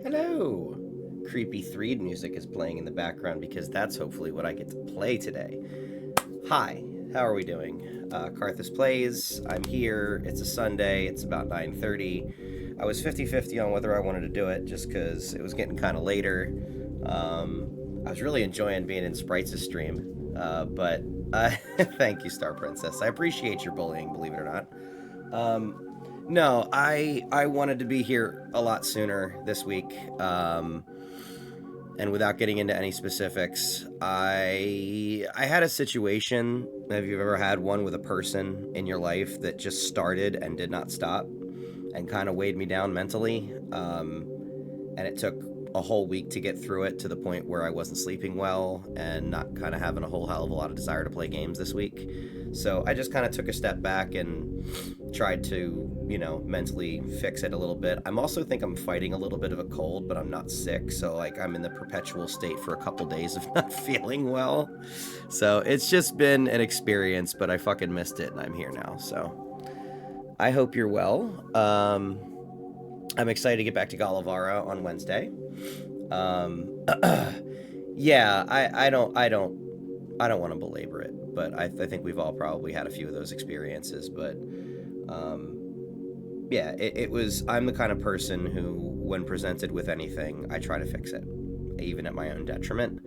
Hello! Creepy Threed music is playing in the background because that's hopefully what I get to play today. Hi, how are we doing? Karthus Plays, I'm here, it's a Sunday, it's about 9:30. I was 50-50 on whether I wanted to do it just because it was getting kind of later. I was really enjoying being in Sprites' stream, but thank you, Star Princess. I appreciate your bullying, believe it or not. No, I wanted to be here a lot sooner this week. And without getting into any specifics, I had a situation. Have you ever had one with a person in your life that just started and did not stop, and kind of weighed me down mentally? And it took a whole week to get through it to the point where I wasn't sleeping well and not kind of having a whole hell of a lot of desire to play games this week. So I just kind of took a step back and tried to, mentally fix it a little bit. I'm also think I'm fighting a little bit of a cold, but I'm not sick. So like I'm in the perpetual state for a couple days of not feeling well. So it's just been an experience, but I fucking missed it and I'm here now. So I hope you're well. I'm excited to get back to Galavara on Wednesday. Yeah, I don't want to belabor it, but I think we've all probably had a few of those experiences. But yeah, it was. I'm the kind of person who, when presented with anything, I try to fix it, even at my own detriment.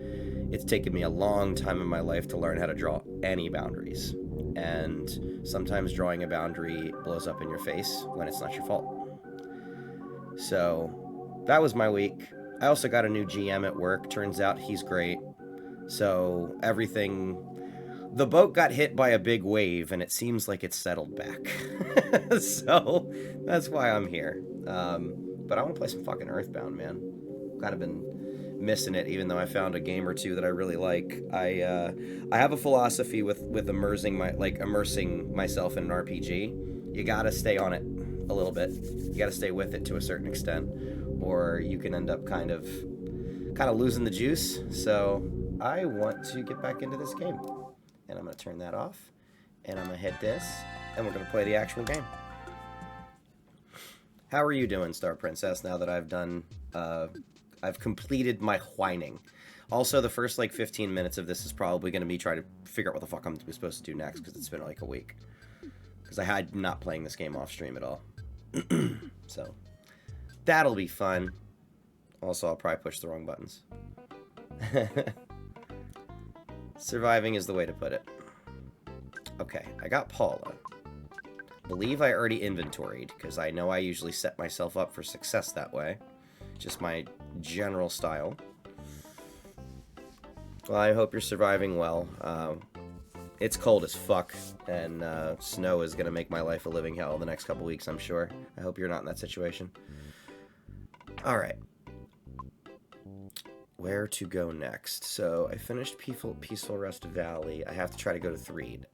It's taken me a long time in my life to learn how to draw any boundaries, and sometimes drawing a boundary blows up in your face when it's not your fault. So that was my week. I also got a new GM at work. Turns out he's great. So everything. The boat got hit by a big wave, and it seems like it's settled back. So that's why I'm here. But I want to play some fucking Earthbound, man. Kind of been missing it, even though I found a game or two that I really like. I have a philosophy with immersing myself in an RPG. You gotta stay on it a little bit. You gotta stay with it to a certain extent, or you can end up kind of losing the juice. So I want to get back into this game, and I'm gonna turn that off, and I'm gonna hit this, and we're gonna play the actual game. How are you doing, Star Princess? Now that I've completed my whining. Also, the first 15 minutes of this is probably going to be trying to figure out what the fuck I'm supposed to do next, because it's been like a week. Because I had not playing this game off stream at all. So, that'll be fun. Also, I'll probably push the wrong buttons. Surviving is the way to put it. Okay, I got Paula. Believe I already inventoried, because I know I usually set myself up for success that way. Just my general style. Well, I hope you're surviving well. It's cold as fuck, and snow is going to make my life a living hell the next couple weeks, I'm sure. I hope you're not in that situation. Alright. Where to go next? So, I finished Peaceful Rest Valley. I have to try to go to Threed.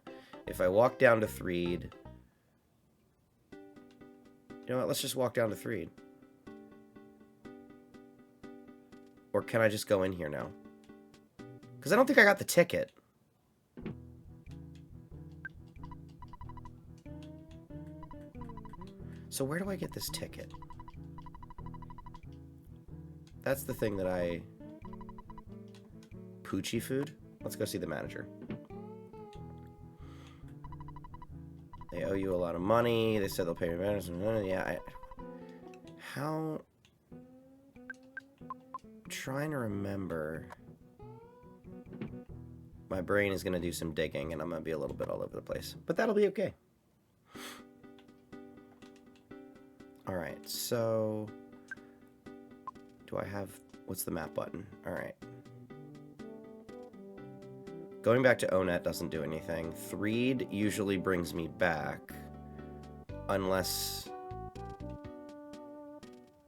If I walk down to Threed... You know what? Let's just walk down to Threed. Or can I just go in here now? Because I don't think I got the ticket. So where do I get this ticket? That's the thing that I... Poochie food? Let's go see the manager. They owe you a lot of money. They said they'll pay me better. Yeah, How... I'm trying to remember. My brain is going to do some digging, and I'm going to be a little bit all over the place. But that'll be okay. Alright, so... Do I have... What's the map button? Alright. Going back to Onet doesn't do anything. Threed usually brings me back. Unless...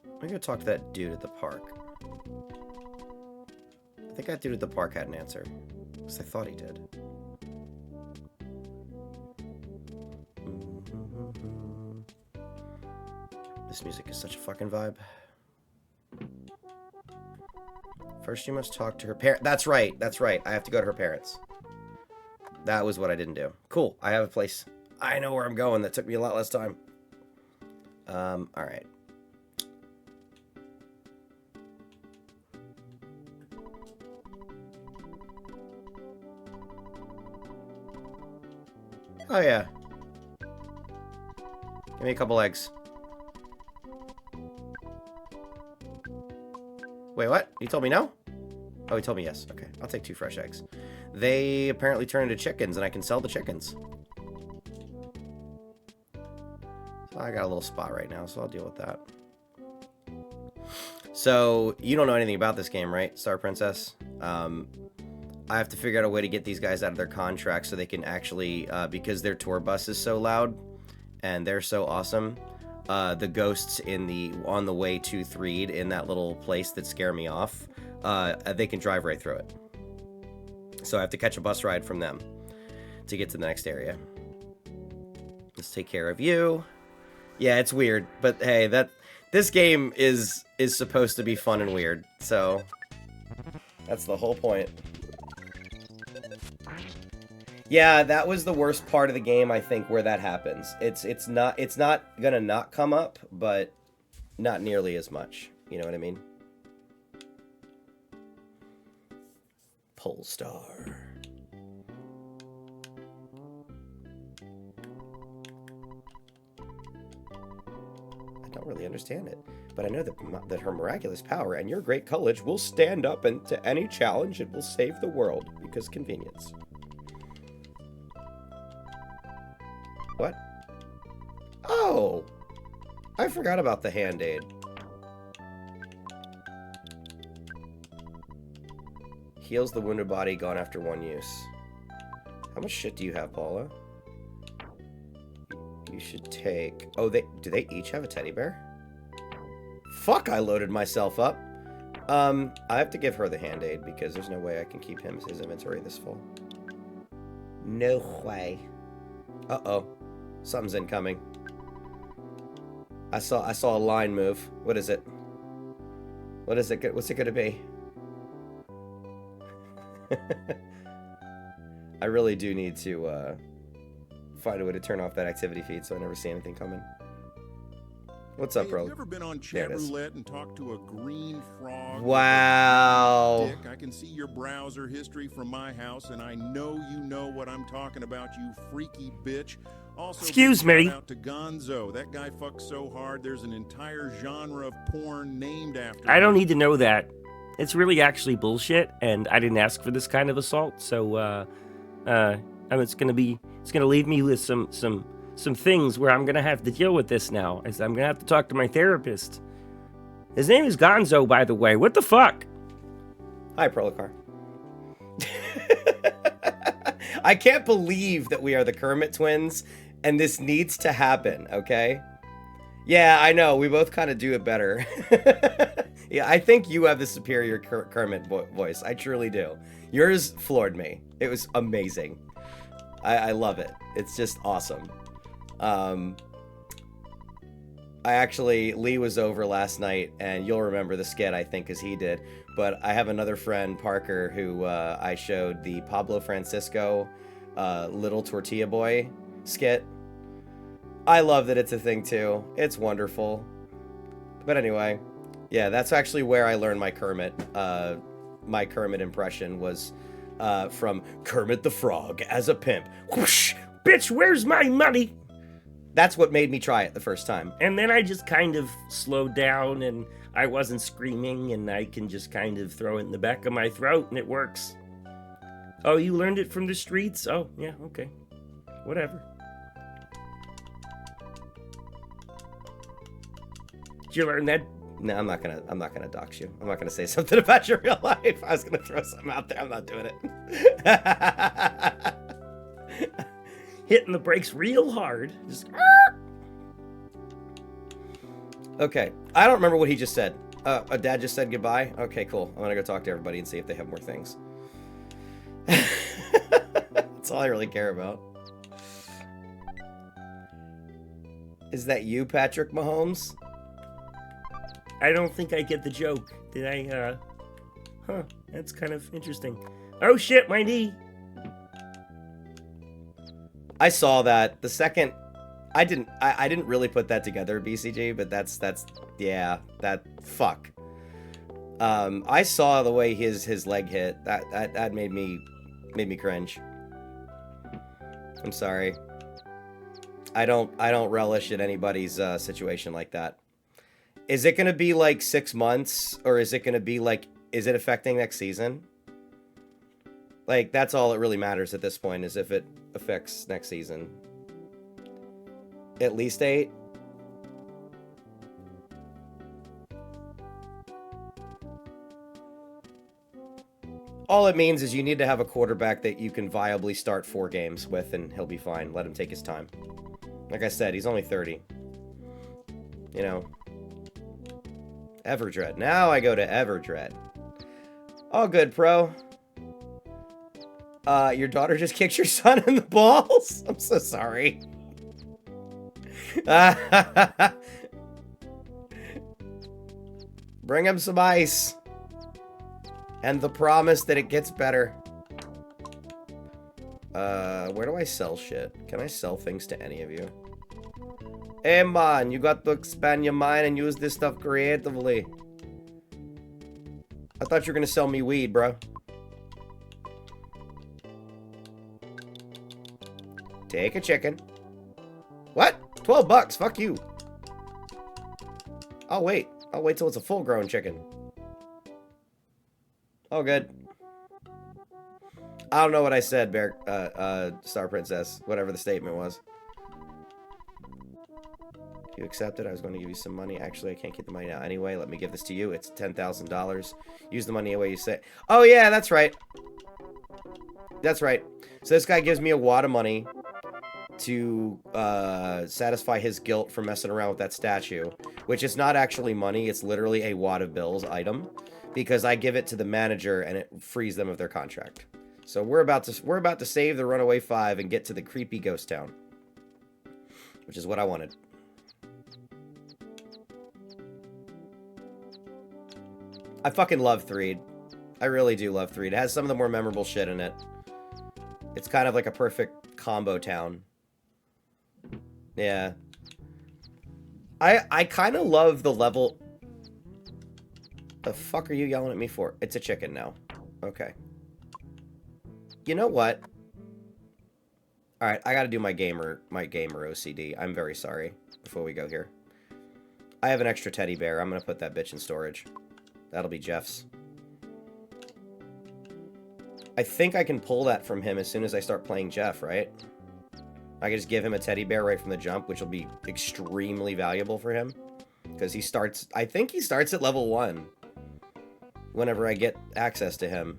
I'm going to talk to that dude at the park. I think that dude at the park had an answer. Because I thought he did. This music is such a fucking vibe. First you must talk to her parents. That's right. I have to go to her parents. That was what I didn't do. Cool. I have a place. I know where I'm going. That took me a lot less time. Alright. Oh, yeah. Give me a couple eggs. Wait, what? You told me no? Oh, he told me yes. Okay, I'll take 2 fresh eggs. They apparently turn into chickens, and I can sell the chickens. So I got a little spot right now, so I'll deal with that. So, you don't know anything about this game, right, Star Princess? I have to figure out a way to get these guys out of their contract so they can actually, because their tour bus is so loud, and they're so awesome, the ghosts on the way to Threed in that little place that scare me off, they can drive right through it. So I have to catch a bus ride from them to get to the next area. Let's take care of you. Yeah, it's weird, but hey, this game is supposed to be fun and weird, so that's the whole point. Yeah, that was the worst part of the game, I think, where that happens. It's not gonna not come up, but not nearly as much. You know what I mean? Polestar. I don't really understand it, but I know that her miraculous power and your great courage will stand up to any challenge and will save the world because convenience. What? Oh! I forgot about the hand aid. Heals the wounded body gone after 1 use. How much shit do you have, Paula? You should take... Oh, do they each have a teddy bear? Fuck, I loaded myself up. I have to give her the hand aid because there's no way I can keep his inventory this full. No way. Uh-oh. Something's incoming. I saw a line move. What is it? What is it? What's it gonna be? I really do need to find a way to turn off that activity feed so I never see anything coming. What's up, bro? Have you ever been on chat roulette and talked to a green frog? Wow. Dick, I can see your browser history from my house, and I know you know what I'm talking about, you freaky bitch. Also, excuse me. Out to Gonzo. That guy fucks so hard. There's an entire genre of porn named after him. I don't need to know that. It's really actually bullshit, and I didn't ask for this kind of assault. So, it's gonna leave me with some things where I'm gonna have to deal with this now. As I'm gonna have to talk to my therapist. His name is Gonzo, by the way. What the fuck? Hi, Prolicar. I can't believe that we are the Kermit twins, and this needs to happen, okay? Yeah, I know. We both kind of do it better. Yeah, I think you have the superior Kermit voice. I truly do. Yours floored me. It was amazing. I love it. It's just awesome. Lee was over last night, and you'll remember the skit, I think, as he did. But I have another friend, Parker, who I showed the Pablo Francisco Little Tortilla Boy skit. I love that it's a thing, too. It's wonderful. But anyway, yeah, that's actually where I learned my Kermit. My Kermit impression was from Kermit the Frog as a pimp. Whoosh! Bitch, where's my money? That's what made me try it the first time. And then I just kind of slowed down, and I wasn't screaming, and I can just kind of throw it in the back of my throat, and it works. Oh, you learned it from the streets? Oh, yeah, okay. Whatever. Did you learn that? No, I'm not gonna dox you. I'm not gonna say something about your real life. I was gonna throw something out there. I'm not doing it. Hitting the brakes real hard. Just... Okay. I don't remember what he just said. Dad just said goodbye? Okay, cool. I'm gonna go talk to everybody and see if they have more things. That's all I really care about. Is that you, Patrick Mahomes? I don't think I get the joke. Did I, Huh, that's kind of interesting. Oh shit, my knee! I saw that. The second... I didn't really put that together, BCG, but that's... Yeah, fuck. I saw the way his leg hit. That made me cringe. I'm sorry. I don't relish in anybody's situation like that. Is it going to be like 6 months, or is it going to be like, is it affecting next season? Like, that's all that really matters at this point, is if it affects next season. At least 8. All it means is you need to have a quarterback that you can viably start 4 games with, and he'll be fine. Let him take his time. Like I said, he's only 30. You know. Everdread. Now I go to Everdread. All good, pro. Your daughter just kicked your son in the balls? I'm so sorry. Bring him some ice. And the promise that it gets better. Where do I sell shit? Can I sell things to any of you? Hey man, you got to expand your mind and use this stuff creatively. I thought you were gonna sell me weed, bro. Take a chicken. What? 12 bucks, fuck you. I'll wait till it's a full-grown chicken. Oh, good. I don't know what I said, Star Princess. Whatever the statement was. You accepted? I was going to give you some money. Actually, I can't keep the money now anyway. Let me give this to you. It's $10,000. Use the money the way you say. Oh, yeah, that's right. That's right. So this guy gives me a wad of money to satisfy his guilt for messing around with that statue, which is not actually money. It's literally a wad of bills item, because I give it to the manager and it frees them of their contract. So we're about to save the Runaway Five and get to the creepy ghost town, which is what I wanted. I fucking love Threed. I really do love Threed. It has some of the more memorable shit in it. It's kind of like a perfect combo town. Yeah. I kind of love the level... The fuck are you yelling at me for? It's a chicken now. Okay. You know what? Alright, I gotta do my gamer OCD. I'm very sorry before we go here. I have an extra teddy bear. I'm gonna put that bitch in storage. That'll be Jeff's. I think I can pull that from him as soon as I start playing Jeff, right? I can just give him a teddy bear right from the jump, which will be extremely valuable for him. Because he starts... I think he starts at level 1. Whenever I get access to him.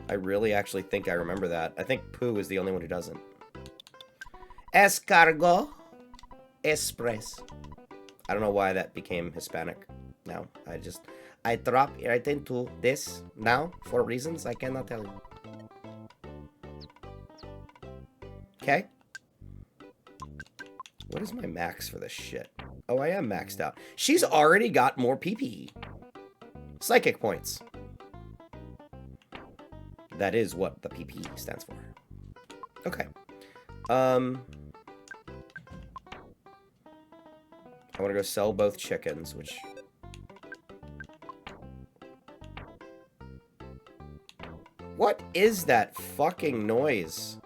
I really actually think I remember that. I think Pooh is the only one who doesn't. Escargot. Express. I don't know why that became Hispanic. No, I drop right into this now for reasons I cannot tell you. Okay. What is my max for this shit? Oh, I am maxed out. She's already got more PPE. Psychic points. That is what the PPE stands for. Okay. I want to go sell both chickens, which... What is that fucking noise?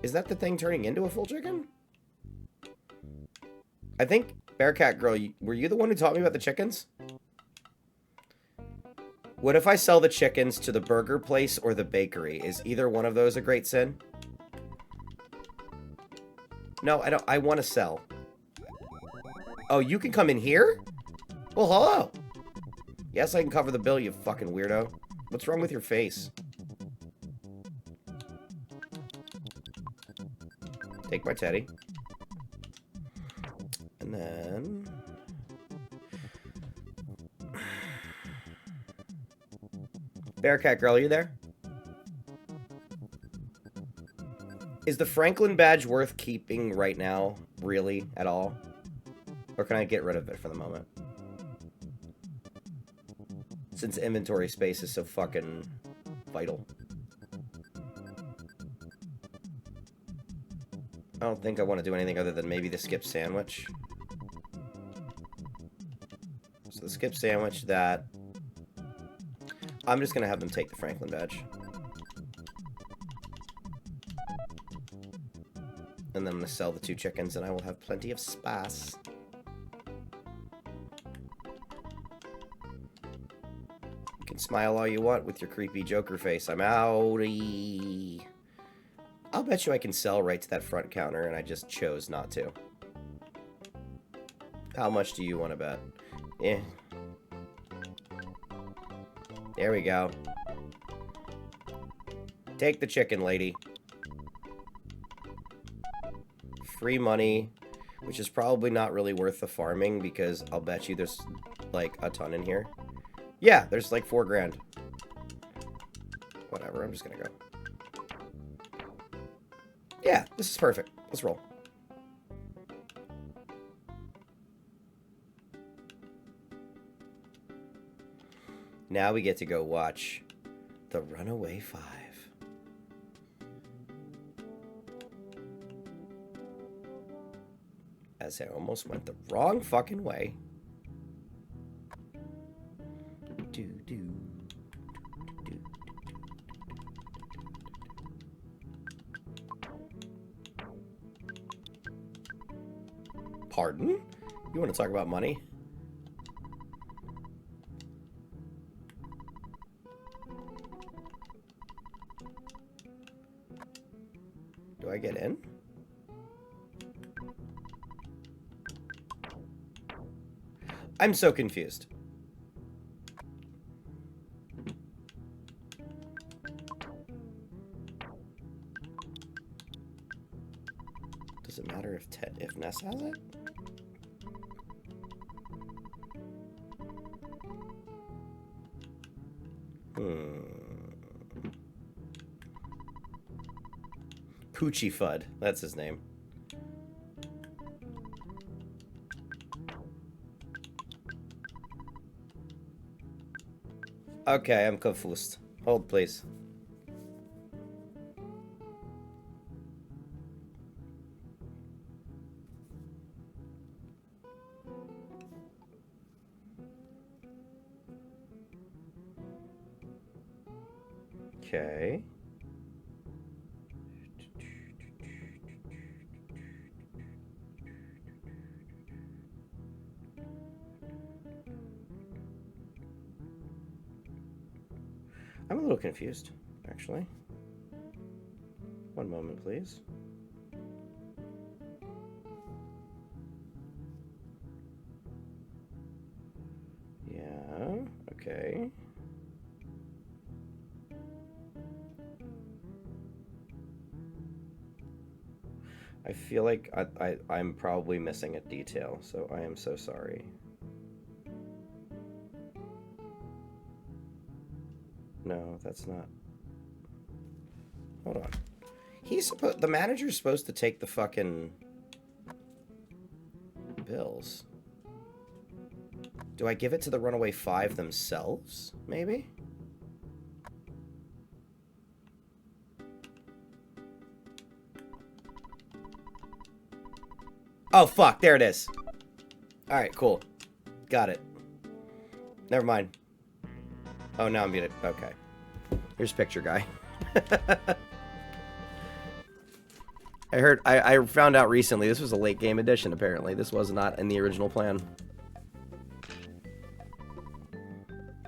Is that the thing turning into a full chicken? I think, Bearcat Girl, were you the one who taught me about the chickens? What if I sell the chickens to the burger place or the bakery? Is either one of those a great sin? No, I don't. I want to sell. Oh, you can come in here? Well, hello. Yes, I can cover the bill, you fucking weirdo. What's wrong with your face? Take my teddy. And then... Bearcat Girl, are you there? Is the Franklin badge worth keeping right now? Really? At all? Or can I get rid of it for the moment? Since inventory space is so fucking vital. I don't think I want to do anything other than maybe the skip sandwich. So the skip sandwich, that... I'm just going to have them take the Franklin badge. And then I'm going to sell the 2 chickens, and I will have plenty of space. You can smile all you want with your creepy Joker face. I'm outie. I'll bet you I can sell right to that front counter, and I just chose not to. How much do you want to bet? Yeah. There we go. Take the chicken, lady. Free money, which is probably not really worth the farming, because I'll bet you there's, like, a ton in here. Yeah, there's, like, 4 grand. Whatever, I'm just gonna go. Yeah, this is perfect. Let's roll. Now we get to go watch the Runaway Five. As I almost went the wrong fucking way. Pardon? You want to talk about money? Do I get in? I'm so confused. Does it matter if Ness has it? Poochie Fudd, that's his name. Okay, I'm confused. Hold, please. Okay. I'm a little confused, actually. One moment, please. Yeah, okay. I feel like I'm probably missing a detail, so I am so sorry. No, that's not. Hold on. The manager's supposed to take the fucking bills. Do I give it to the Runaway Five themselves, maybe? Oh, fuck, there it is. Alright, cool. Got it. Never mind. Oh, now I'm muted. Okay. Here's picture guy. I found out recently this was a late game edition, apparently. This was not in the original plan.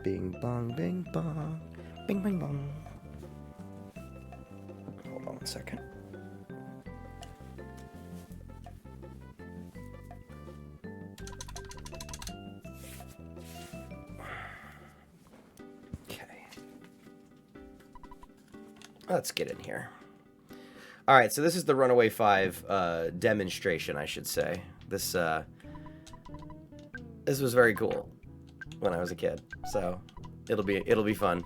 Bing bong, bing bong. Bing bing bong. Hold on 1 second. Let's get in here. All right, so this is the Runaway Five demonstration, I should say. This was very cool when I was a kid, so it'll be fun.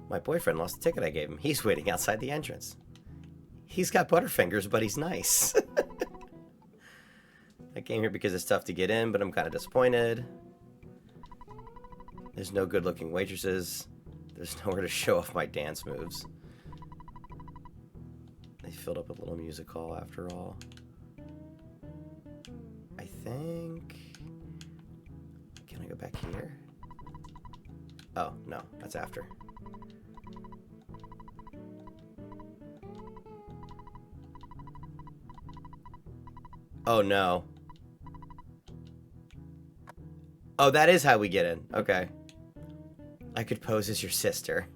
My boyfriend lost the ticket I gave him. He's waiting outside the entrance. He's got butterfingers, but he's nice. I came here because it's tough to get in, but I'm kind of disappointed. There's no good-looking waitresses. There's nowhere to show off my dance moves. They filled up a little music hall after all. I think... Can I go back here? Oh, no. That's after. Oh, no. Oh, that is how we get in. Okay. I could pose as your sister.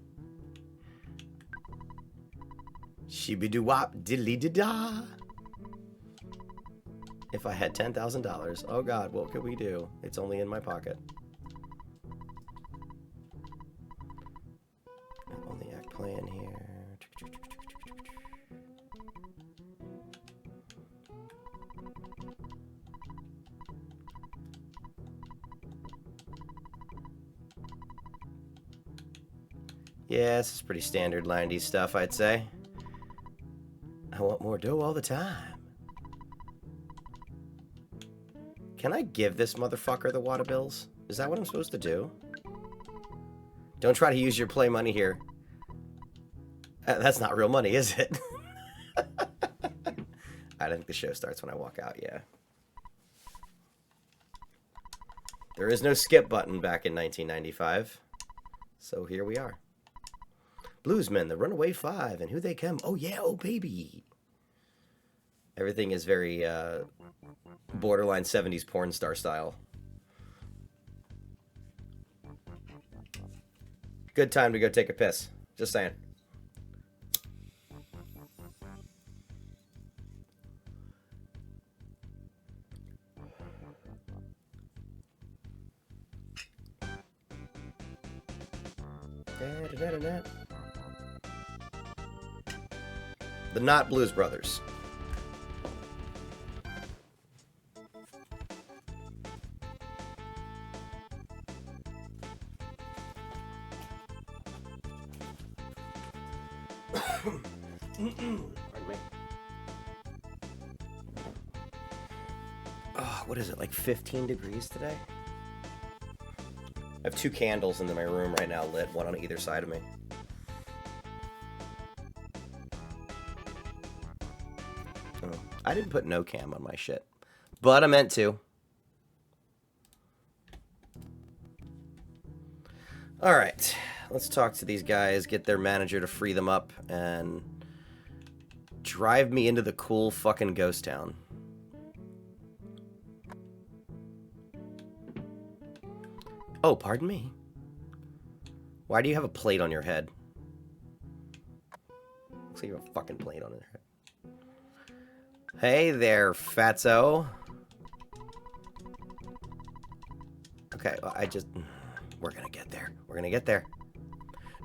Shibidoo-wop, diddly-da-da. If I had $10,000. Oh, God, what could we do? It's only in my pocket. Only act playing here. Yeah, this is pretty standard 90s stuff, I'd say. I want more dough all the time. Can I give this motherfucker the water bills? Is that what I'm supposed to do? Don't try to use your play money here. That's not real money, is it? I think the show starts when I walk out, yeah. There is no skip button back in 1995. So here we are. Bluesmen, the Runaway Five, and who they come. Oh, yeah, oh, baby. Everything is very borderline 70s porn star style. Good time to go take a piss. Just saying. Da-da-da-da-da. The Not Blues Brothers. Pardon me. Oh, what is it, like 15 degrees today? I have 2 candles in my room right now lit, one on either side of me. Oh, I didn't put no cam on my shit, but I meant to. All right, let's talk to these guys, get their manager to free them up, and drive me into the cool fucking ghost town. Oh, pardon me. Why do you have a plate on your head? Looks like you have a fucking plate on your head. Hey there, fatso. Okay, well, we're gonna get there. We're gonna get there.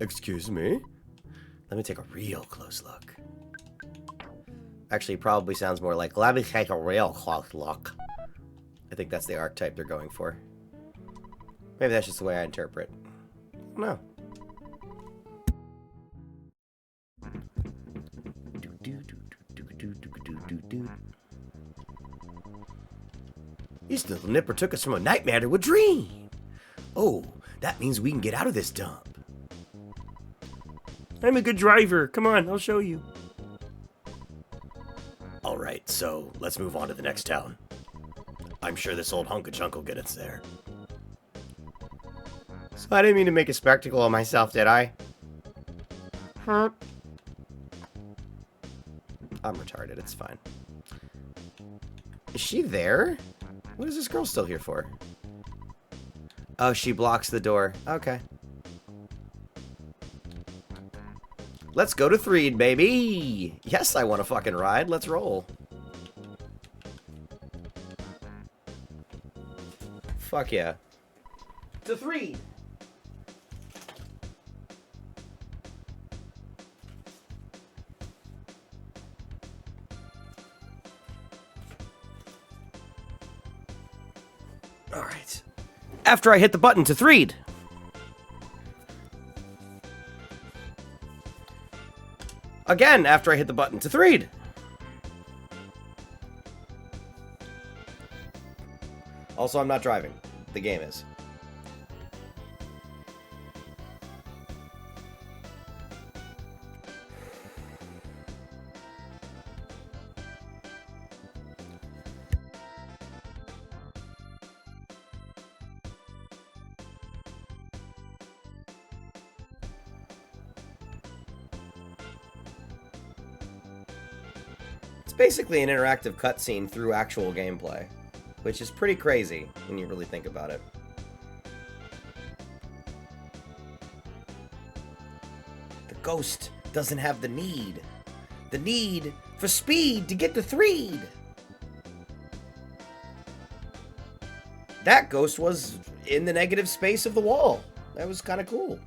Excuse me? Let me take a real close look. Actually, probably sounds more like, let me take a real close look. I think that's the archetype they're going for. Maybe that's just the way I interpret. No. This little nipper took us from a nightmare to a dream. Oh, that means we can get out of this dump. I'm a good driver. Come on, I'll show you. All right, so let's move on to the next town. I'm sure this old hunk of junk will get us there. So I didn't mean to make a spectacle of myself, did I? Huh? I'm retarded, it's fine. Is she there? What is this girl still here for? Oh, she blocks the door. Okay. Let's go to Threed, baby! Yes, I want to fucking ride. Let's roll. Fuck yeah. To Threed! Alright. After I hit the button to Threed. Again, after I hit the button to Threed. Also, I'm not driving. The game is. It's basically an interactive cutscene through actual gameplay, which is pretty crazy when you really think about it. The ghost doesn't have the need for speed to get to Threed. That ghost was in the negative space of the wall. That was kind of cool.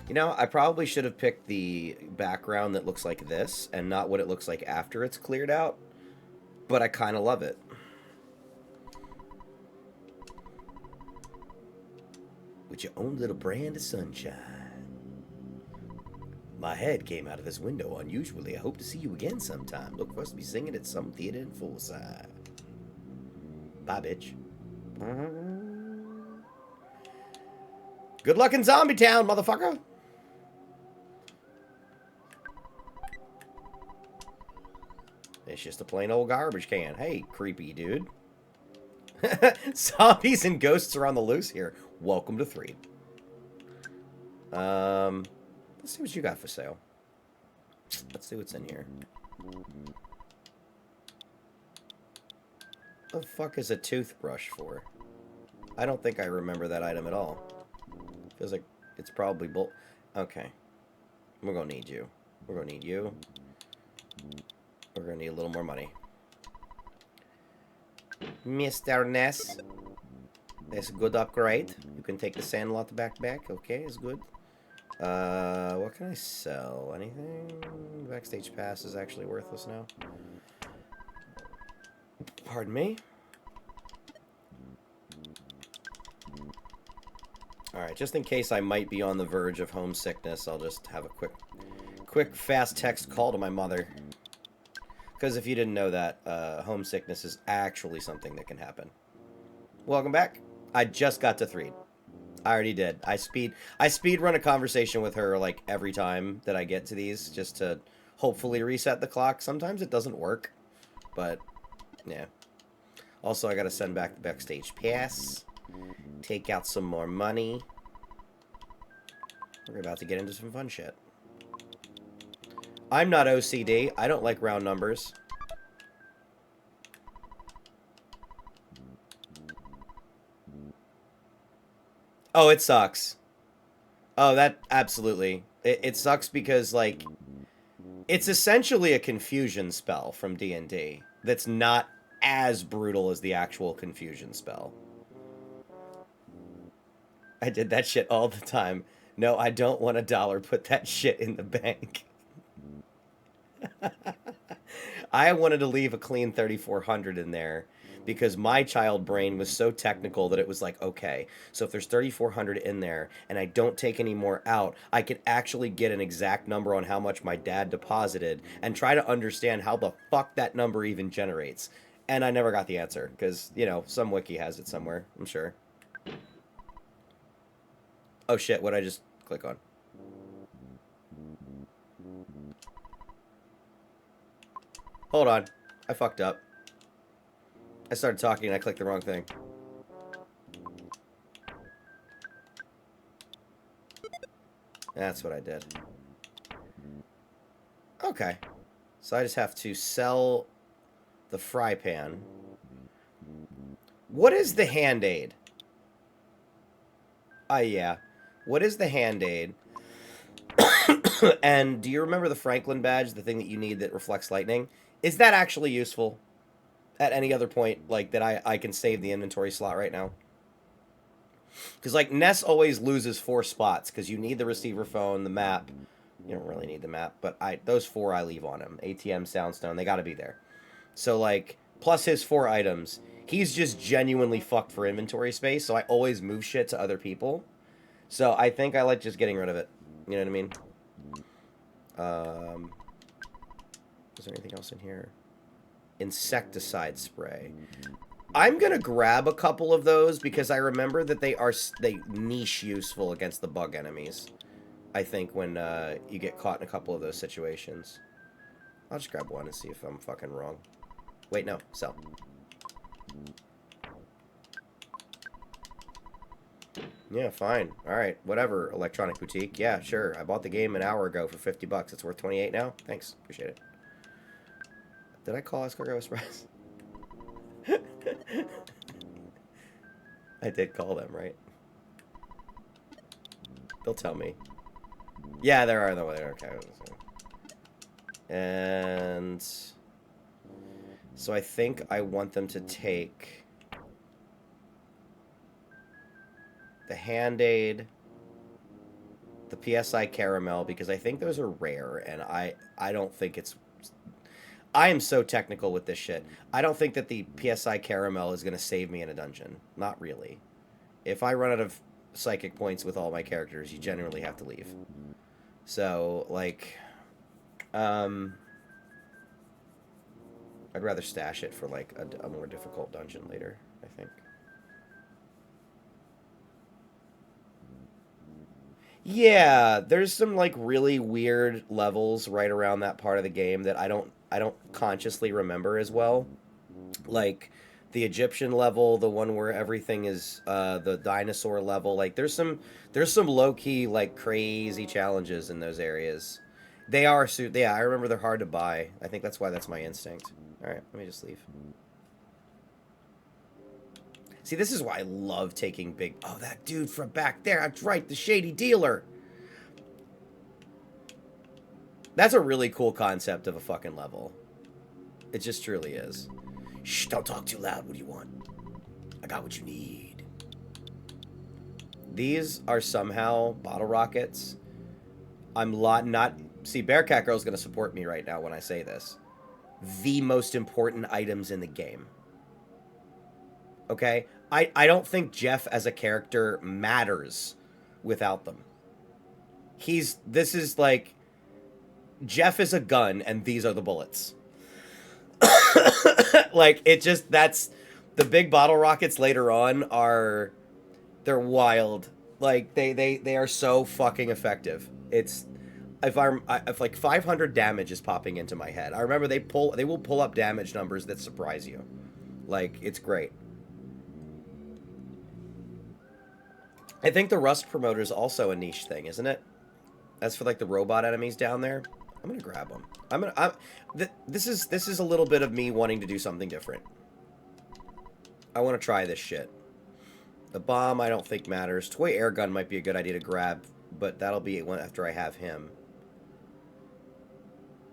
You know, I probably should have picked the background that looks like this and not what it looks like after it's cleared out, but I kind of love it. With your own little brand of sunshine. My head came out of this window unusually. I hope to see you again sometime. Look for us to be singing at some theater in Fullside. Bye, bitch. Good luck in Zombie Town, motherfucker. It's just a plain old garbage can. Hey, creepy dude. Zombies and ghosts are on the loose here. Welcome to Threed. Let's see what you got for sale. Let's see what's in here. What the fuck is a toothbrush for? I don't think I remember that item at all. Feels like it's probably Okay. We're gonna need you. We're gonna need you. We're gonna need a little more money. Mr. Ness. That's a good upgrade. You can take the Sandlot back. Okay, it's good. What can I sell? Anything? Backstage pass is actually worthless now. Pardon me? Alright, just in case I might be on the verge of homesickness, I'll just have a quick fast text call to my mother. Because if you didn't know that, homesickness is actually something that can happen. Welcome back. I just got to Threed. I already did. I speed run a conversation with her like every time that I get to these, just to hopefully reset the clock. Sometimes it doesn't work, but yeah. Also, I gotta send back the backstage pass, take out some more money. We're about to get into some fun shit. I'm not OCD. I don't like round numbers. Oh, it sucks. Oh, that absolutely. It sucks because, like, it's essentially a confusion spell from D&D that's not as brutal as the actual confusion spell. I did that shit all the time. No, I don't want $1. Put that shit in the bank. I wanted to leave a clean 3,400 in there because my child brain was so technical that it was like, okay, so if there's 3,400 in there and I don't take any more out, I can actually get an exact number on how much my dad deposited and try to understand how the fuck that number even generates. And I never got the answer because, you know, some wiki has it somewhere, I'm sure. Oh shit, what'd I just click on? Hold on. I fucked up. I started talking and I clicked the wrong thing. That's what I did. Okay. So I just have to sell the fry pan. What is the hand aid? Yeah. What is the hand aid? And do you remember the Franklin badge, the thing that you need that reflects lightning? Is that actually useful at any other point, like, that I can save the inventory slot right now? Because, like, Ness always loses 4 spots, because you need the receiver phone, the map. You don't really need the map, but those 4 I leave on him. ATM, Soundstone, they gotta be there. So, like, plus his 4 items, he's just genuinely fucked for inventory space, so I always move shit to other people. So I think I like just getting rid of it. You know what I mean? Is there anything else in here? Insecticide spray. I'm gonna grab a couple of those because I remember that they niche useful against the bug enemies. I think when you get caught in a couple of those situations. I'll just grab one and see if I'm fucking wrong. Wait, no, sell. Yeah, fine. All right, whatever. Electronic Boutique. Yeah, sure. I bought the game an hour ago for $50. It's worth 28 now. Thanks, appreciate it. Did I call Escargot Express? I did call them, right? They'll tell me. Yeah, there are no way. Okay. And so I think I want them to take the Hand-Aid, the PSI Caramel, because I think those are rare, and I don't think it's... I am so technical with this shit. I don't think that the PSI Caramel is going to save me in a dungeon. Not really. If I run out of psychic points with all my characters, you generally have to leave. So, like... I'd rather stash it for, like, a more difficult dungeon later, I think. Yeah, there's some, like, really weird levels right around that part of the game that I don't consciously remember as well. Like, the Egyptian level, the one where everything is, the dinosaur level. Like, there's some low-key, like, crazy challenges in those areas. They are, yeah, I remember they're hard to buy. I think that's why that's my instinct. Alright, let me just leave. See, this is why I love taking big... Oh, that dude from back there. That's right, the shady dealer. That's a really cool concept of a fucking level. It just truly is. Shh, don't talk too loud. What do you want? I got what you need. These are somehow bottle rockets. I'm not... See, Bearcat Girl's going to support me right now when I say this. The most important items in the game. Okay? I don't think Jeff as a character matters without them. This is like... Jeff is a gun, and these are the bullets. Like, it just... That's... The big bottle rockets later on are... They're wild. Like, they are so fucking effective. It's... If like 500 damage is popping into my head. I remember they will pull up damage numbers that surprise you. Like, it's great. I think the Rust promoter is also a niche thing, isn't it? As for like the robot enemies down there, I'm gonna grab them. This is a little bit of me wanting to do something different. I want to try this shit. The bomb I don't think matters. Toy air gun might be a good idea to grab, but that'll be one after I have him.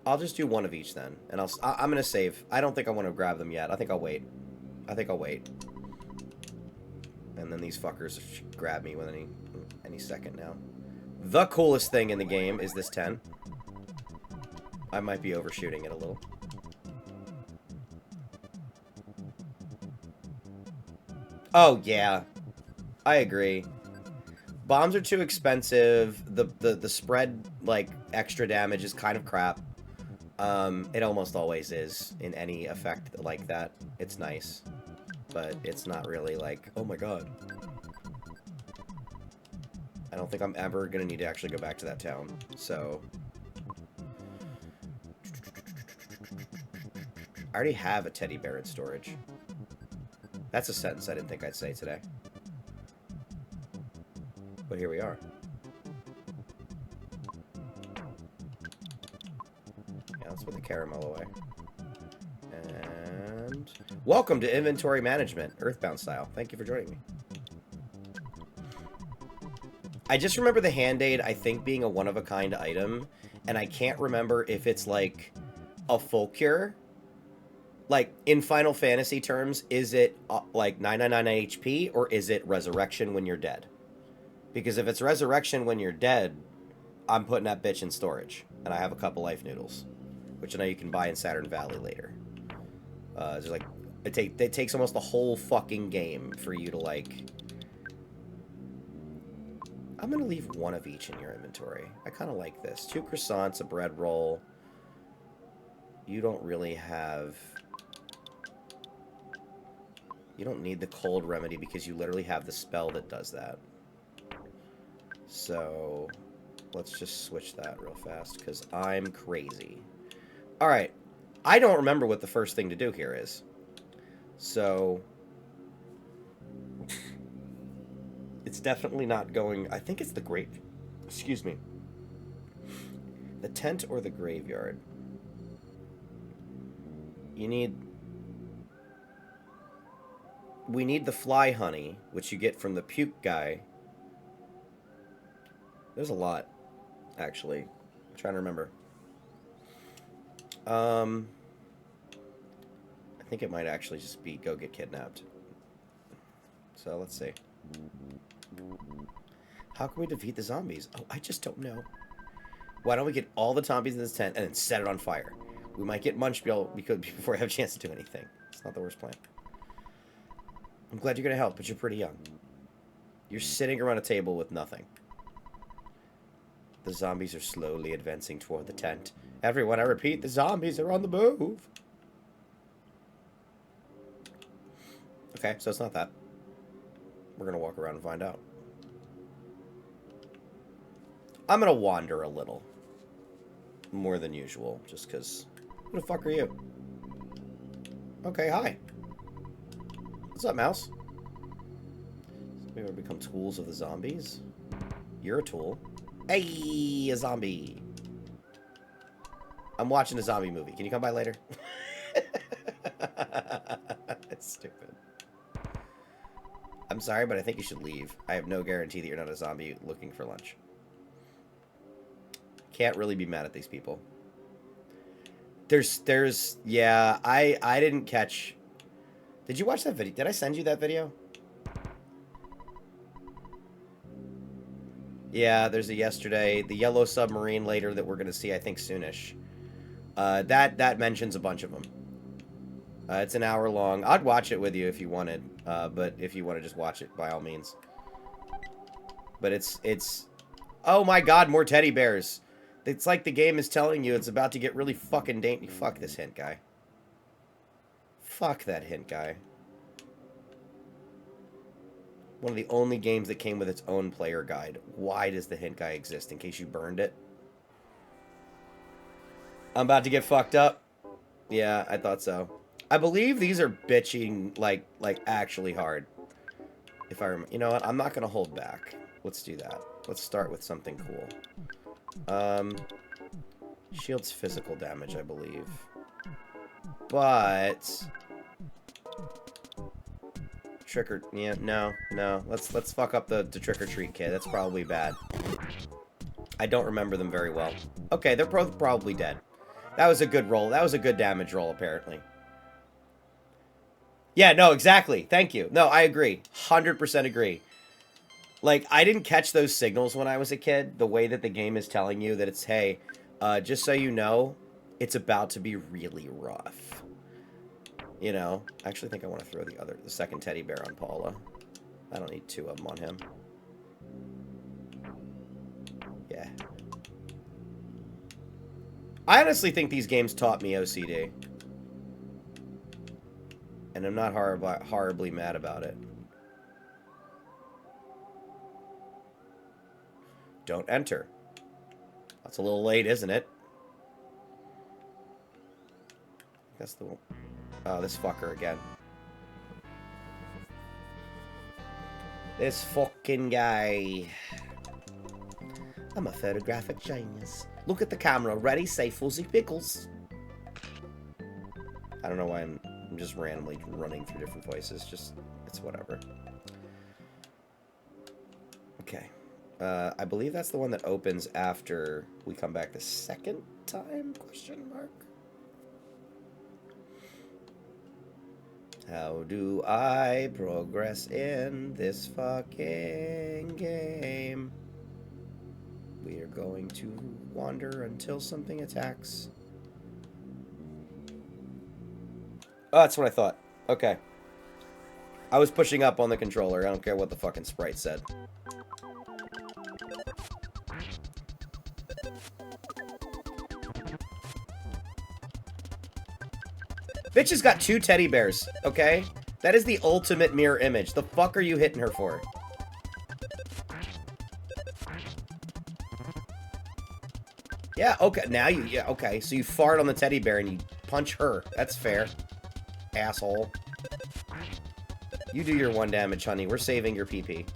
I'll just do one of each then, and I'm gonna save. I don't think I want to grab them yet. I think I'll wait. And then these fuckers should grab me with any second now. The coolest thing in the game is this 10. I might be overshooting it a little. Oh yeah, I agree. Bombs are too expensive. The spread, like, extra damage is kind of crap. It almost always is in any effect like that. It's nice, but it's not really like, oh my god. I don't think I'm ever gonna need to actually go back to that town, so... I already have a teddy bear in storage. That's a sentence I didn't think I'd say today. But here we are. Yeah, let's put the caramel away. And... Welcome to Inventory Management, Earthbound style. Thank you for joining me. I just remember the Hand-Aid, I think, being a one-of-a-kind item, and I can't remember if it's, like, a full cure. Like, in Final Fantasy terms, is it, like, 999 HP, or is it resurrection when you're dead? Because if it's resurrection when you're dead, I'm putting that bitch in storage. And I have a couple life noodles, which I know you can buy in Saturn Valley later. It's like, it takes almost the whole fucking game for you to, like... I'm gonna leave one of each in your inventory. I kind of like this. 2 croissants, a bread roll. You don't really have... You don't need the cold remedy because you literally have the spell that does that. So, let's just switch that real fast because I'm crazy. Alright. I don't remember what the first thing to do here is. So... definitely not going... I think it's the grave... Excuse me. The tent or the graveyard. You need... We need the fly honey, which you get from the puke guy. There's a lot, actually. I'm trying to remember. I think it might actually just be go get kidnapped. So let's see. How can we defeat the zombies? Oh, I just don't know. Why don't we get all the zombies in this tent and then set it on fire? We might get Munchbill before I have a chance to do anything. It's not the worst plan. I'm glad you're going to help, but you're pretty young. You're sitting around a table with nothing. The zombies are slowly advancing toward the tent. Everyone, I repeat, the zombies are on the move. Okay, so it's not that. We're going to walk around and find out. I'm going to wander a little. More than usual, just because... Who the fuck are you? Okay, hi. What's up, mouse? We ever become tools of the zombies? You're a tool. Hey, a zombie. I'm watching a zombie movie. Can you come by later? It's stupid. I'm sorry, but I think you should leave. I have no guarantee that you're not a zombie looking for lunch. Can't really be mad at these people. Yeah, I didn't catch... Did you watch that video? Did I send you that video? Yeah, there's a yesterday. The yellow submarine later that we're going to see, I think, soonish. That mentions a bunch of them. It's an hour long. I'd watch it with you if you wanted. But if you want to just watch it, by all means. But it's... Oh my god, more teddy bears. It's like the game is telling you it's about to get really fucking dangerous. Fuck this hint guy. Fuck that hint guy. One of the only games that came with its own player guide. Why does the hint guy exist? In case you burned it? I'm about to get fucked up. Yeah, I thought so. I believe these are bitching like actually hard. If I remember. You know what? I'm not going to hold back. Let's do that. Let's start with something cool. Shields physical damage, I believe. But... yeah, no. Let's fuck up the trick-or-treat kid. That's probably bad. I don't remember them very well. Okay, they're both probably dead. That was a good roll. That was a good damage roll, apparently. Yeah, no, exactly. Thank you. No, I agree. 100% agree. Like, I didn't catch those signals when I was a kid. The way that the game is telling you that it's, hey, just so you know, it's about to be really rough. You know? I actually think I want to throw the second teddy bear on Paula. I don't need two of them on him. Yeah. I honestly think these games taught me OCD. And I'm not horribly mad about it. Don't enter. That's a little late, isn't it? That's the one. Oh, this fucker again. This fucking guy. I'm a photographic genius. Look at the camera. Ready, say, fuzzy pickles. I don't know why I'm just randomly running through different voices. Just, it's whatever. Okay. I believe that's the one that opens after we come back the second time? Question mark. How do I progress in this fucking game? We are going to wander until something attacks. Oh, that's what I thought. Okay. I was pushing up on the controller. I don't care what the fucking sprite said. Bitch has got 2 teddy bears, okay? That is the ultimate mirror image. The fuck are you hitting her for? Yeah, okay, now you, yeah, okay. So you fart on the teddy bear and you punch her. That's fair. Asshole. You do your 1 damage, honey. We're saving your PP.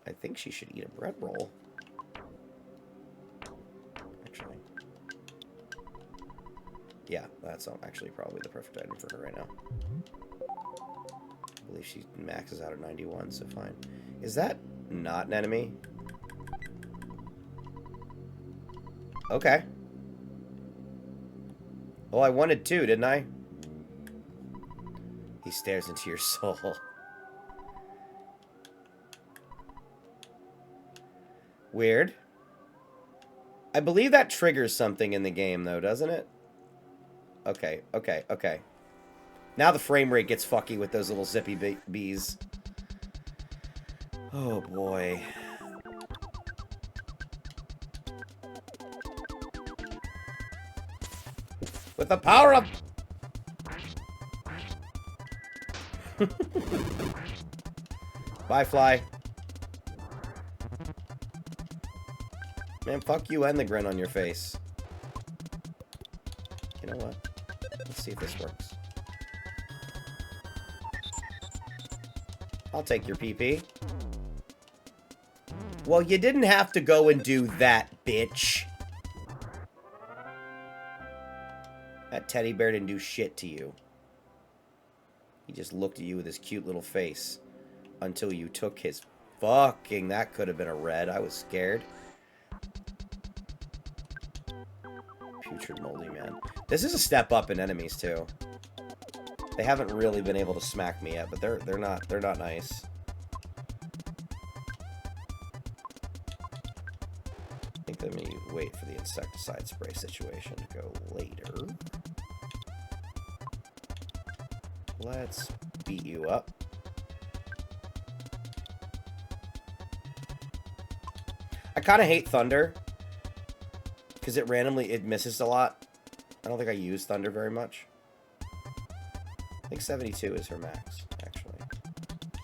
I think she should eat a bread roll. Actually. Yeah, that's actually probably the perfect item for her right now. I believe she maxes out at 91, so fine. Is that not an enemy? Okay. Oh, I wanted two, didn't I? He stares into your soul. Weird. I believe that triggers something in the game, though, doesn't it? Okay, okay, okay. Now the frame rate gets fucky with those little zippy bees. Oh, boy. With the power of... Bye, fly. Man, fuck you and the grin on your face. You know what? Let's see if this works. I'll take your PP. Well, you didn't have to go and do that, bitch. That teddy bear didn't do shit to you. He just looked at you with his cute little face. Until you took his... Fucking, that could have been a red. I was scared. Putrid moldy man. This is a step up in enemies, too. They haven't really been able to smack me yet, but they're not nice. I think let me wait for the insecticide spray situation to go later. Let's beat you up. I kind of hate thunder because it misses a lot. I don't think I use thunder very much. I think 72 is her max, actually.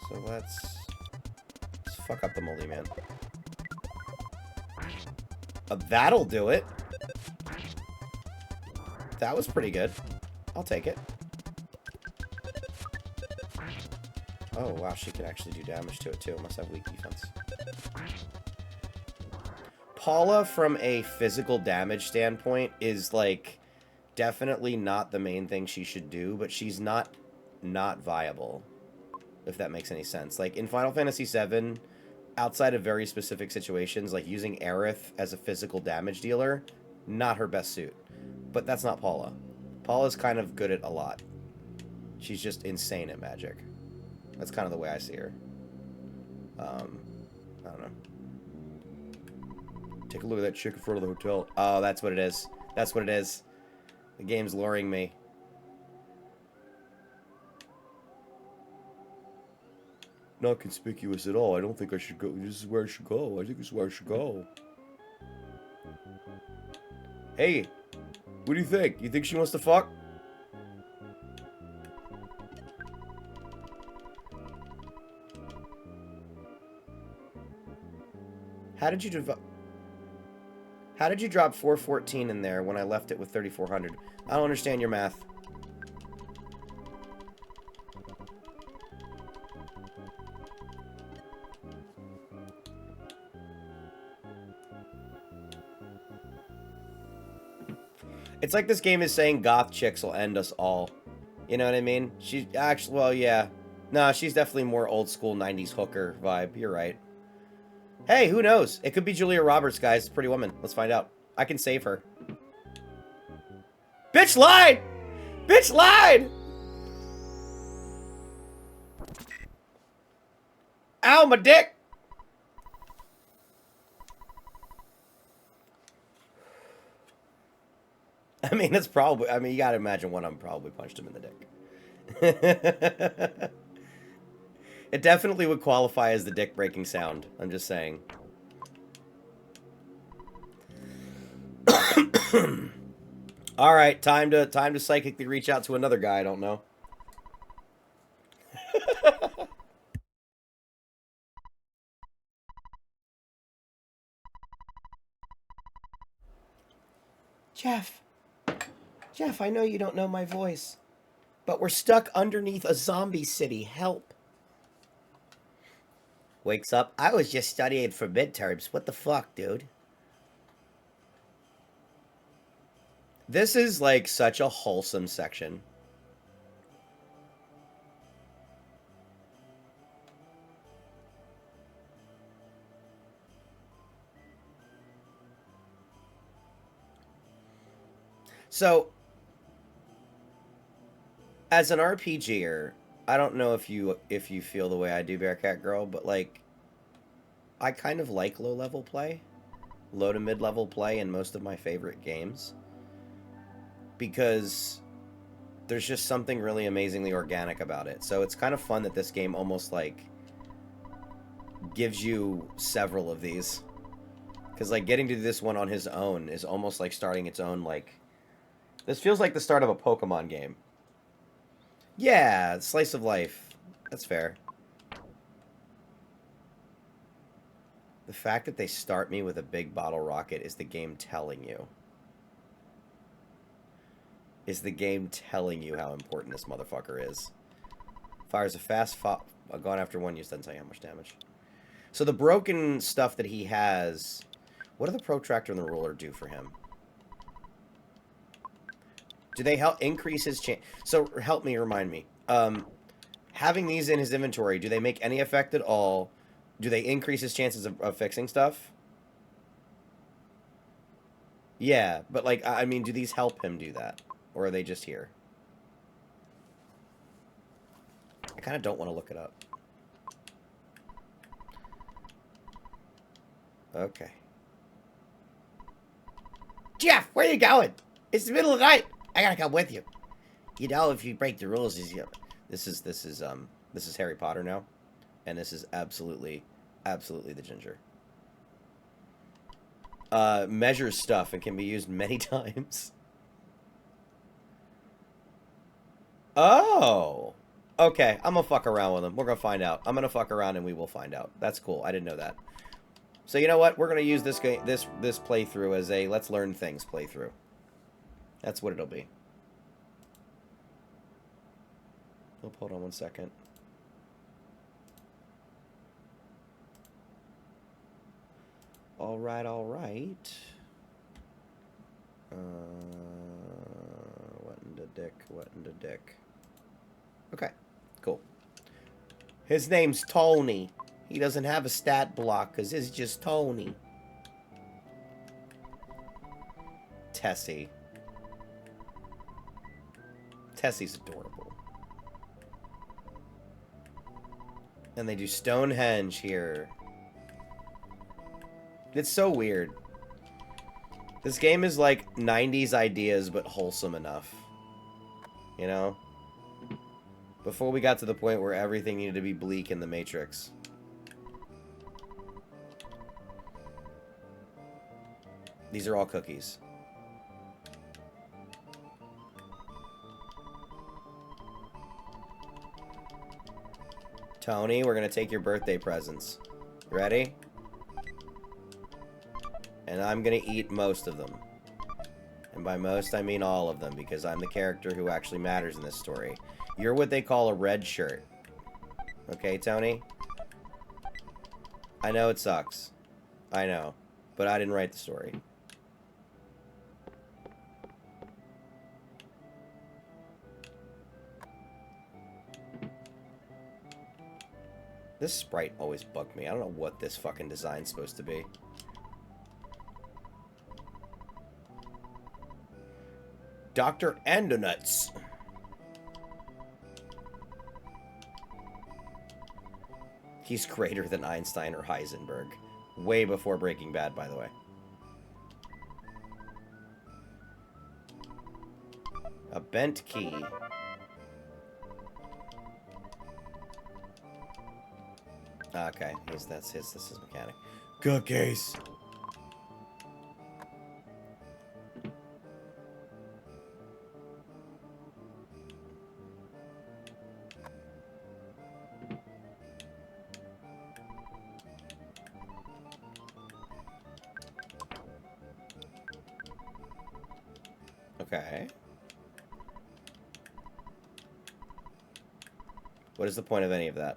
So let's fuck up the moldy man. That'll do it. That was pretty good. I'll take it. Oh, wow, she can actually do damage to it, too. Must have weak defense. Paula, from a physical damage standpoint, is, like, definitely not the main thing she should do, but she's not viable, if that makes any sense. Like, in Final Fantasy VII, outside of very specific situations, like using Aerith as a physical damage dealer, not her best suit. But that's not Paula. Paula's kind of good at a lot. She's just insane at magic. That's kind of the way I see her. I don't know. Take a look at that chick in front of the hotel. Oh, that's what it is. That's what it is. The game's luring me. Not conspicuous at all. I don't think I should go. This is where I should go. I think this is where I should go. Hey, what do you think? You think she wants to fuck? How did you drop 414 in there when I left it with 3400? I don't understand your math. It's like this game is saying goth chicks will end us all. You know what I mean? She's actually, well, yeah. No, she's definitely more old school 90s hooker vibe. You're right. Hey, who knows? It could be Julia Roberts, guys. Pretty woman. Let's find out. I can save her. Bitch lied! Bitch lied! Ow, my dick! I mean, it's probably... I mean, you gotta imagine one of them probably punched him in the dick. It definitely would qualify as the dick-breaking sound. I'm just saying. Alright, time to psychically reach out to another guy I don't know. Jeff, I know you don't know my voice, But we're stuck underneath a zombie city. Help. Wakes up. I was just studying for midterms. What the fuck, dude? This is like such a wholesome section. So, as an RPGer, I don't know if you feel the way I do, Bearcat Girl, but like, I kind of like low level play, low to mid level play in most of my favorite games, because there's just something really amazingly organic about it. So it's kind of fun that this game almost like gives you several of these, because like getting to do this one on his own is almost like starting its own like. This feels like the start of a Pokemon game. Yeah, slice of life. That's fair. The fact that they start me with a big bottle rocket is the game telling you. Is the game telling you how important this motherfucker is. Fires a fast gone after one use, doesn't tell you how much damage. So the broken stuff that he has... What do the protractor and the ruler do for him? Do they help increase his chance? So help me, remind me. Having these in his inventory, do they make any effect at all? Do they increase his chances of fixing stuff? Yeah, but like, I mean, do these help him do that? Or are they just here? I kind of don't want to look it up. Okay. Jeff, where are you going? It's the middle of the night. I gotta come with you. You know, if you break the rules, this is Harry Potter now, and this is absolutely the ginger. Measures stuff and can be used many times. Oh, okay. I'm gonna fuck around with him. We're gonna find out. I'm gonna fuck around and we will find out. That's cool. I didn't know that. So you know what? We're gonna use this game, this playthrough as a let's learn things playthrough. That's what it'll be. Oh, hold on one second. All right, all right. What in the dick? What in the dick? Okay, cool. His name's Tony. He doesn't have a stat block because it's just Tony. Tessie. Tessie's adorable. And they do Stonehenge here. It's so weird. This game is like 90s ideas, but wholesome enough. You know? Before we got to the point where everything needed to be bleak in the Matrix. These are all cookies. Tony, we're gonna take your birthday presents. Ready? And I'm gonna eat most of them. And by most, I mean all of them, because I'm the character who actually matters in this story. You're what they call a red shirt. Okay, Tony? I know it sucks. I know. But I didn't write the story. This sprite always bugged me. I don't know what this fucking design's supposed to be. Dr. Endonuts. He's greater than Einstein or Heisenberg. Way before Breaking Bad, by the way. A bent key. Okay, this is his mechanic. Cookies. Okay. What is the point of any of that?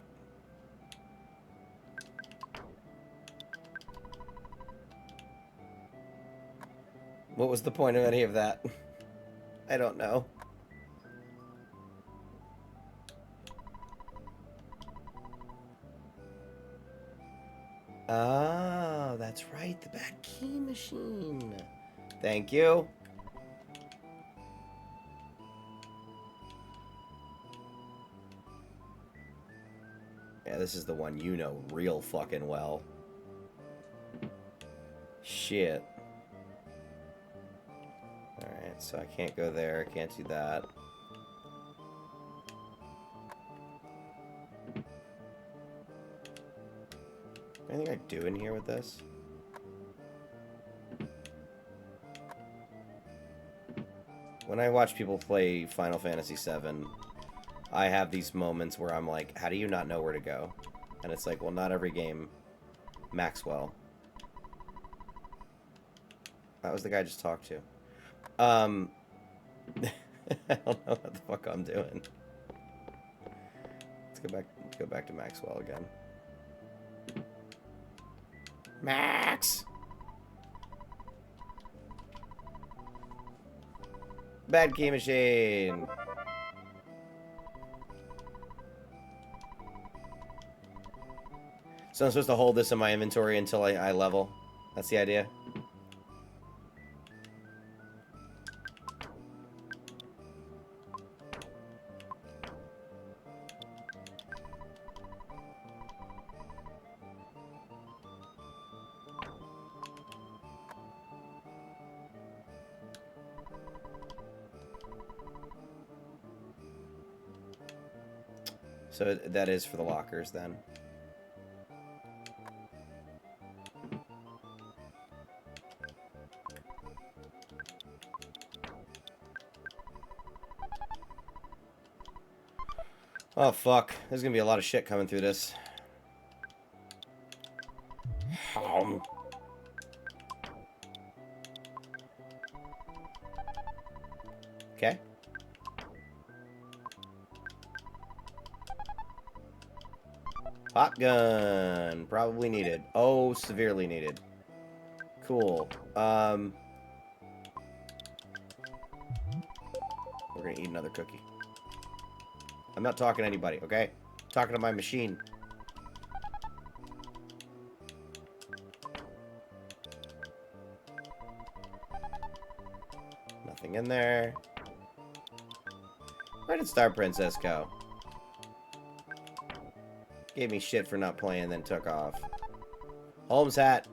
What was the point of any of that? I don't know. Oh, that's right. The bad key machine. Thank you. Yeah, this is the one you know real fucking well. Shit. Alright, so I can't go there. I can't do that. Anything I do in here with this? When I watch people play Final Fantasy VII, I have these moments where I'm like, how do you not know where to go? And it's like, well, not every game. Maxwell. That was the guy I just talked to. I don't know what the fuck I'm doing. Let's go back to Maxwell again. Max! Bad key machine! So I'm supposed to hold this in my inventory until I level? That's the idea? So that is for the lockers, then. Oh, fuck. There's gonna be a lot of shit coming through this. Okay. Pop gun. Probably needed. Oh, severely needed. Cool. We're gonna eat another cookie. I'm not talking to anybody, okay? I'm talking to my machine. Nothing in there. Where did Star Princess go? Gave me shit for not playing, then took off. Holmes hat.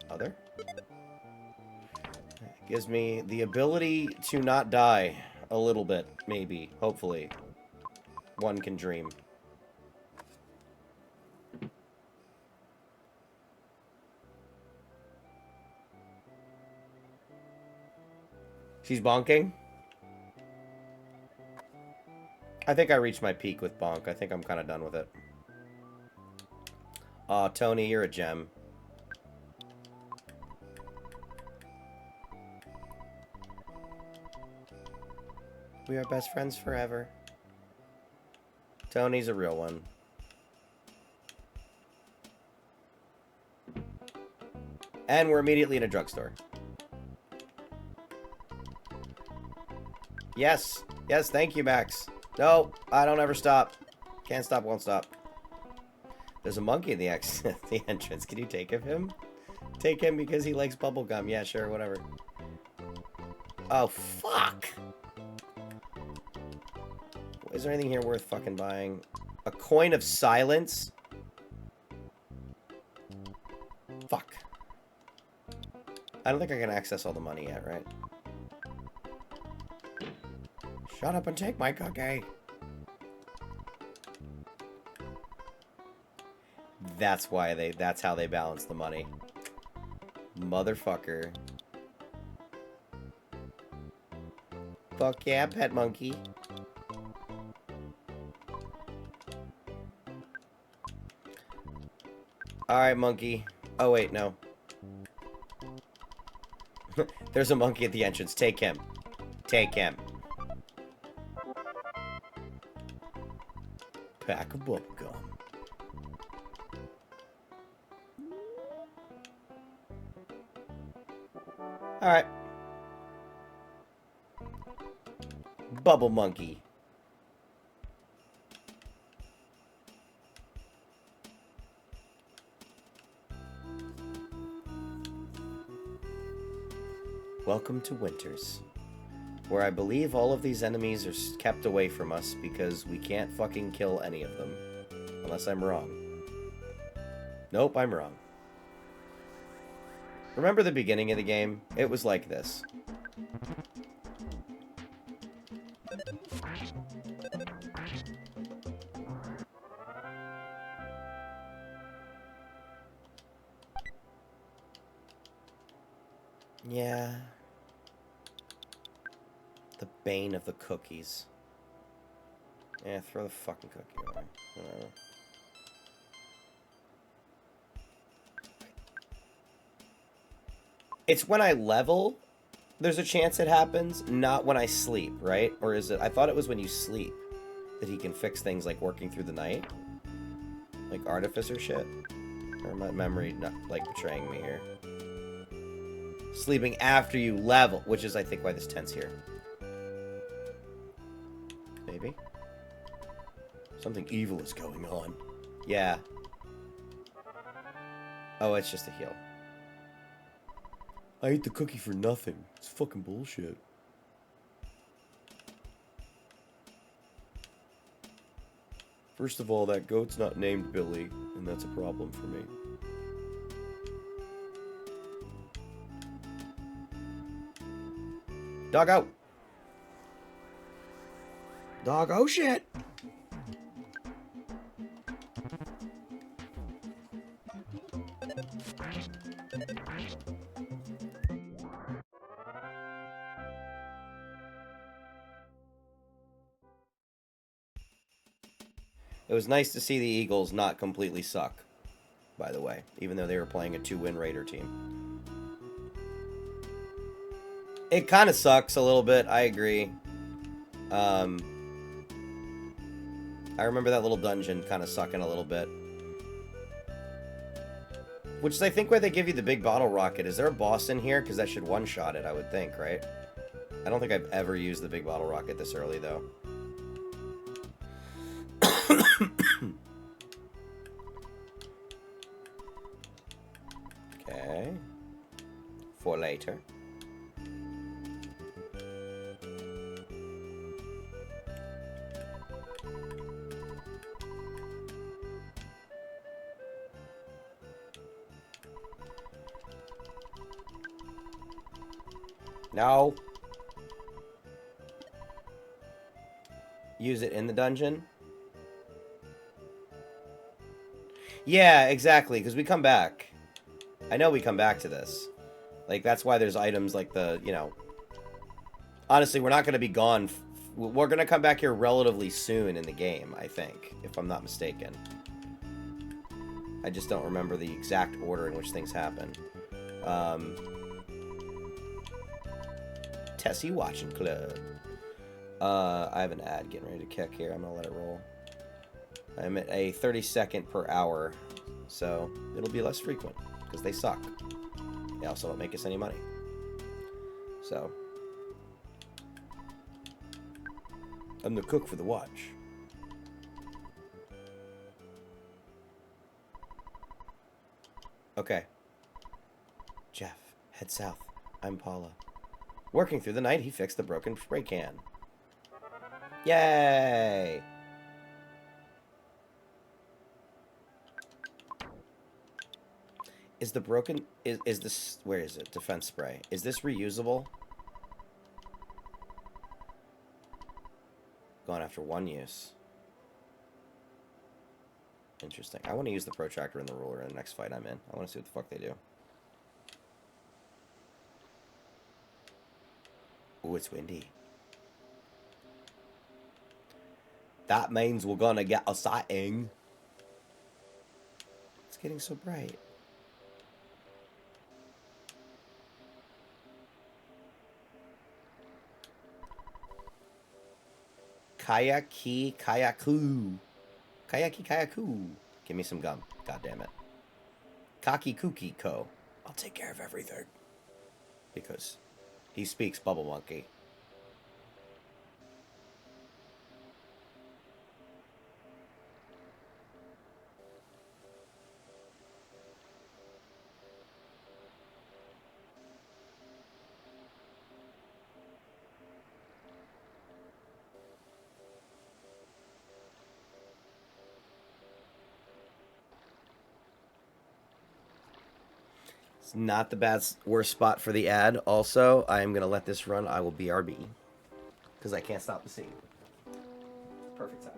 Other. Gives me the ability to not die a little bit, maybe, hopefully. One can dream. She's bonking. I think I reached my peak with bonk. I think I'm kind of done with it. Aw, Tony, you're a gem. We are best friends forever. Tony's a real one. And we're immediately in a drugstore. Yes. Yes, thank you, Max. No, I don't ever stop. Can't stop, won't stop. There's a monkey in the the entrance. Can you take him? Take him because he likes bubblegum. Yeah, sure, whatever. Oh, fuck. Is there anything here worth fucking buying? A coin of silence? Fuck. I don't think I can access all the money yet, right? Shut up and take my cookie. That's how they balance the money. Motherfucker. Fuck yeah, pet monkey. Alright, monkey. Oh, wait, no. There's a monkey at the entrance. Take him. Take him. pack of bubblegum. Alright. Bubble monkey. Welcome to Winters, where I believe all of these enemies are kept away from us because we can't fucking kill any of them. Unless I'm wrong. Nope, I'm wrong. Remember the beginning of the game? It was like this. Yeah. The bane of the cookies. Yeah, throw the fucking cookie away. Whatever. It's when I level, there's a chance it happens, not when I sleep, right? Or is it? I thought it was when you sleep that he can fix things like working through the night. Like artificer shit. Or my memory not like betraying me here. Sleeping after you level, which is I think why this tent's here. Maybe? Something evil is going on. Yeah. Oh, it's just a heal. I ate the cookie for nothing. It's fucking bullshit. First of all, that goat's not named Billy, and that's a problem for me. Dog out! Dog, oh shit! It was nice to see the Eagles not completely suck, by the way, even though they were playing a 2-win Raider team. It kind of sucks a little bit, I agree. I remember that little dungeon kind of sucking a little bit. Which is, I think, where they give you the big bottle rocket. Is there a boss in here? Because that should one-shot it, I would think, right? I don't think I've ever used the big bottle rocket this early, though. Okay. For later. No. Use it in the dungeon? Yeah, exactly, because we come back. I know we come back to this. Like, that's why there's items like the, you know... Honestly, we're not going to be gone... We're going to come back here relatively soon in the game, I think, if I'm not mistaken. I just don't remember the exact order in which things happen. Tessie Watching Club. I have an ad getting ready to kick here. I'm going to let it roll. I'm at a 30-second per hour, so it'll be less frequent, because they suck. They also don't make us any money. So. I'm the cook for the watch. Okay. Jeff, head south. I'm Paula. Working through the night, he fixed the broken spray can. Yay! Is the broken... Is this... Where is it? Defense spray. Is this reusable? Gone after one use. Interesting. I want to use the protractor and the ruler in the next fight I'm in. I want to see what the fuck they do. Ooh, it's windy. That means we're gonna get a sighting. It's getting so bright. Kayaku. Kayaki kayaku. Give me some gum. God damn it. Kaki kuki ko. I'll take care of everything. Because he speaks Bubble Monkey. It's not the worst spot for the ad. Also, I am going to let this run. I will BRB. Because I can't stop the scene. Perfect time.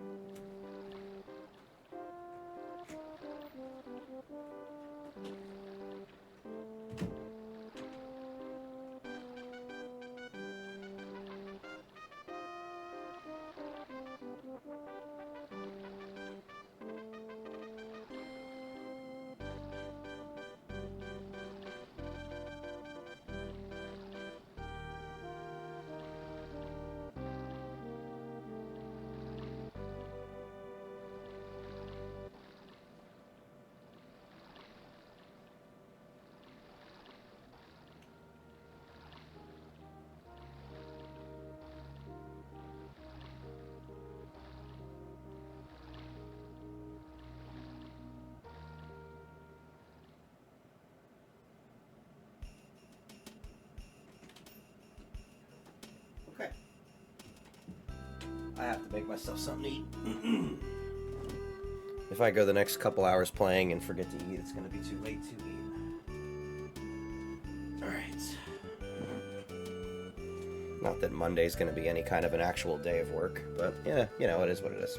Okay. I have to make myself something to eat. If I go the next couple hours playing and forget to eat, it's going to be too late to eat. Alright. Not that Monday's going to be any kind of an actual day of work, but yeah, you know, it is what it is.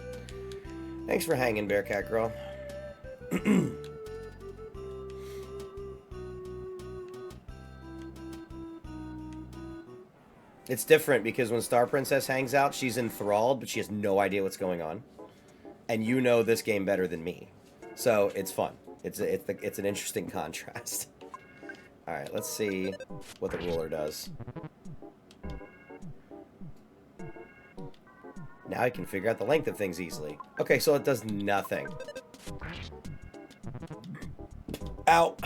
Thanks for hanging, Bearcat Girl. It's different because when Star Princess hangs out, she's enthralled, but she has no idea what's going on. And you know this game better than me. So it's fun. It's an interesting contrast. Alright, let's see what the ruler does. Now I can figure out the length of things easily. Okay, so it does nothing. Ow.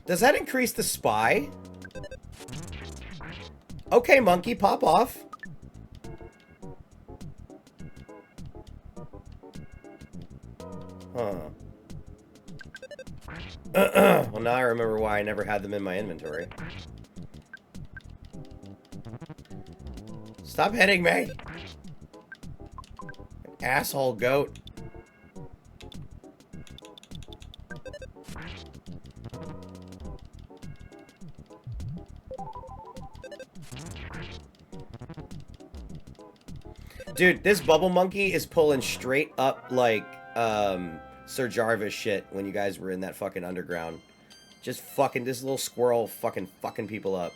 Does that increase the spy? Okay, monkey, pop off. Huh. Well, now I remember why I never had them in my inventory. Stop hitting me! Asshole goat. Dude, this Bubble Monkey is pulling straight up like Sir Jarvis shit when you guys were in that fucking underground. Just fucking this little squirrel fucking people up.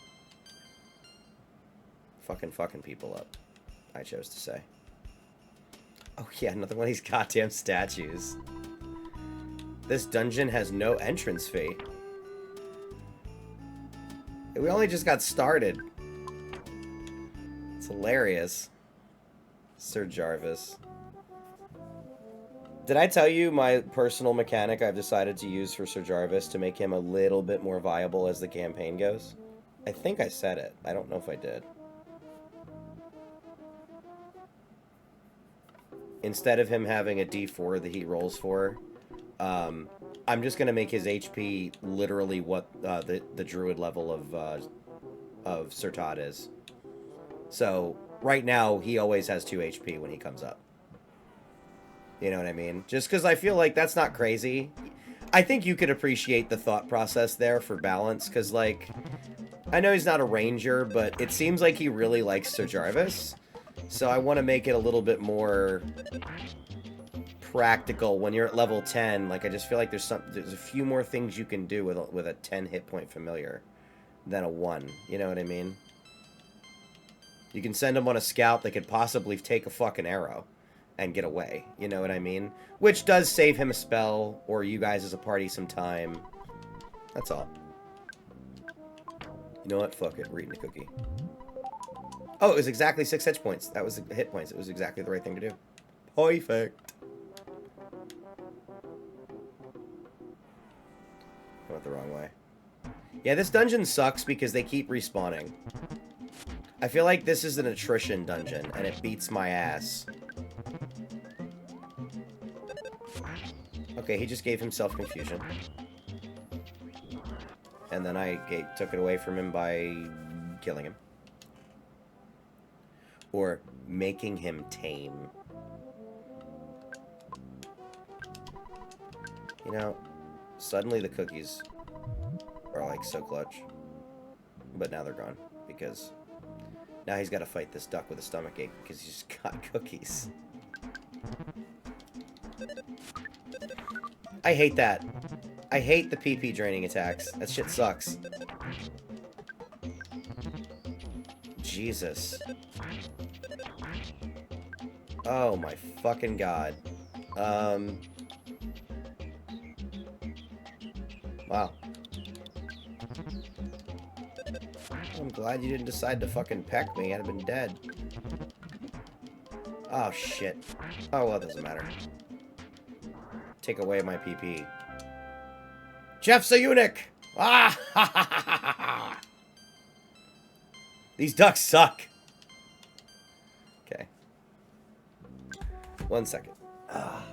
Fucking people up, I chose to say. Oh yeah, another one of these goddamn statues. This dungeon has no entrance fee. We only just got started. It's hilarious. Sir Jarvis. Did I tell you my personal mechanic I've decided to use for Sir Jarvis to make him a little bit more viable as the campaign goes? I think I said it. I don't know if I did. Instead of him having a D4 that he rolls for, I'm just going to make his HP literally what the druid level of Sir Todd is. So, right now, he always has 2 HP when he comes up. You know what I mean? Just because I feel like that's not crazy. I think you could appreciate the thought process there for balance, because, like, I know he's not a ranger, but it seems like he really likes Sir Jarvis. So I want to make it a little bit more practical when you're at level 10. Like, I just feel like there's a few more things you can do with a 10 hit point familiar than a 1. You know what I mean? You can send him on a scout that could possibly take a fucking arrow and get away. You know what I mean? Which does save him a spell, or you guys as a party some time. That's all. You know what? Fuck it. We're eating a cookie. Oh, it was exactly 6 hit points. That was the hit points. It was exactly the right thing to do. Perfect. I went the wrong way. Yeah, this dungeon sucks because they keep respawning. I feel like this is an attrition dungeon, and it beats my ass. Okay, he just gave himself confusion. And then I took it away from him by killing him. Or making him tame. You know, suddenly the cookies are like so clutch. But now they're gone. Because now he's got to fight this duck with a stomachache because he's just got cookies. I hate that. I hate the PP draining attacks. That shit sucks. Jesus. Oh my fucking god. Wow. I'm glad you didn't decide to fucking peck me. I'd have been dead. Oh shit. Oh well, it doesn't matter. Take away my PP. Jeff's a eunuch! Ah! These ducks suck. Okay. 1 second. Ah.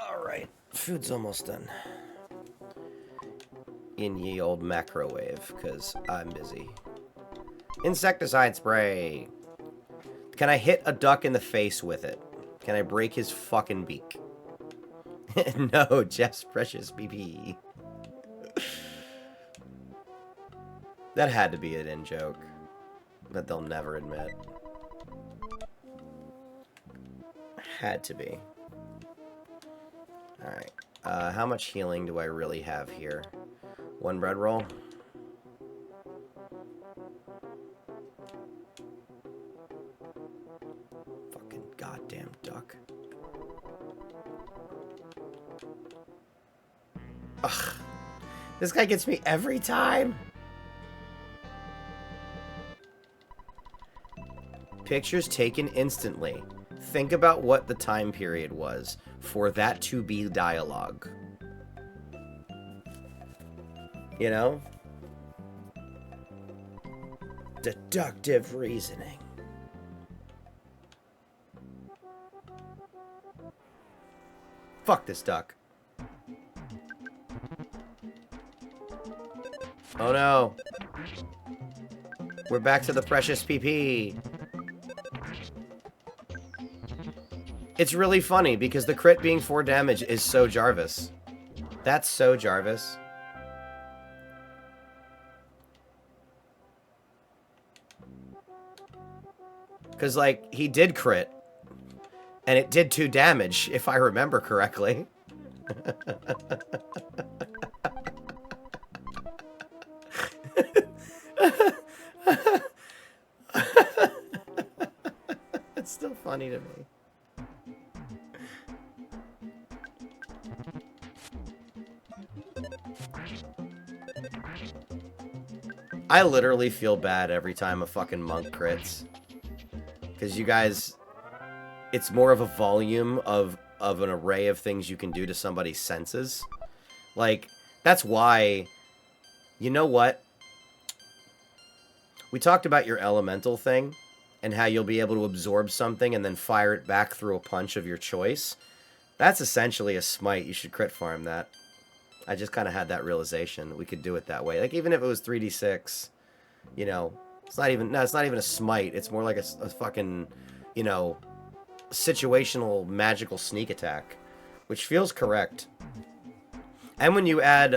Alright, food's almost done. In ye old macrowave, because I'm busy. Insecticide spray! Can I hit a duck in the face with it? Can I break his fucking beak? No, Jeff's precious BP. That had to be an in-joke that they'll never admit. Had to be. Alright. How much healing do I really have here? 1 bread roll? Fucking goddamn duck. Ugh. This guy gets me every time. Pictures taken instantly. Think about what the time period was for that to be dialogue. You know? Deductive reasoning. Fuck this duck. Oh no. We're back to the precious PP. It's really funny because the crit being 4 damage is so Jarvis. That's so Jarvis. Because, like, he did crit. And it did 2 damage, if I remember correctly. It's still funny to me. I literally feel bad every time a fucking monk crits. Because you guys, it's more of a volume of an array of things you can do to somebody's senses. Like, that's why, you know what? We talked about your elemental thing and how you'll be able to absorb something and then fire it back through a punch of your choice. That's essentially a smite. You should crit farm that. I just kind of had that realization. We could do it that way. Like, even if it was 3d6, you know, it's not even a smite. It's more like a fucking, you know, situational magical sneak attack, which feels correct. And when you add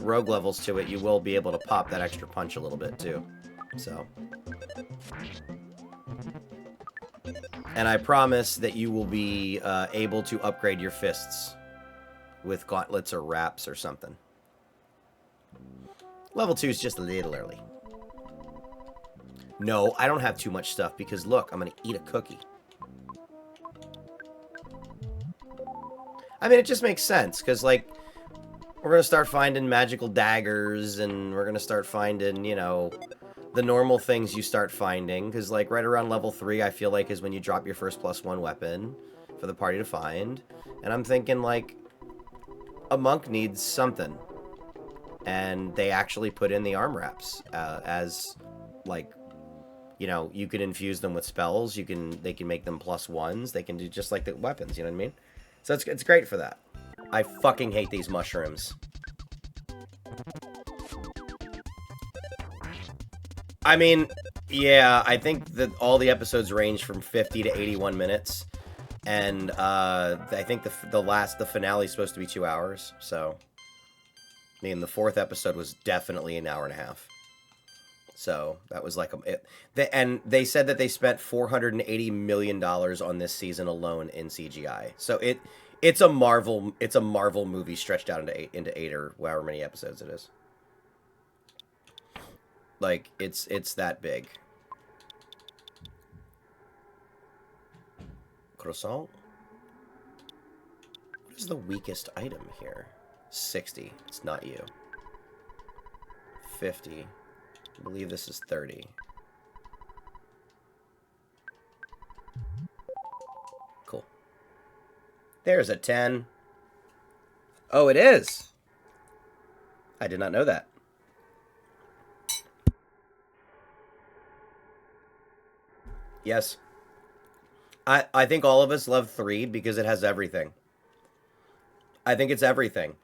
rogue levels to it, you will be able to pop that extra punch a little bit too. So, and I promise that you will be able to upgrade your fists with gauntlets or wraps or something. Level 2 is just a little early. No, I don't have too much stuff because look, I'm gonna eat a cookie. I mean, it just makes sense because, like, we're gonna start finding magical daggers and we're gonna start finding, you know, the normal things you start finding, because, like, right around level 3, I feel like, is when you drop your first +1 weapon for the party to find. And I'm thinking, like, a monk needs something. And they actually put in the arm wraps as, like, you know, you can infuse them with spells. They can make them +1s. They can do just like the weapons, you know what I mean? So it's great for that. I fucking hate these mushrooms. I mean, yeah, I think that all the episodes range from 50 to 81 minutes. And I think the finale is supposed to be 2 hours. So, I mean, the 4th episode was definitely an hour and a half. So that was like and they said that they spent $480 million on this season alone in CGI. So it's a Marvel movie stretched out into 8 or however many episodes it is. Like, it's that big. Croissant? What is the weakest item here? 60. It's not you. 50. I believe this is 30. Cool. There's a 10. Oh, it is. I did not know that. Yes. I think all of us love 3 because it has everything. I think it's everything.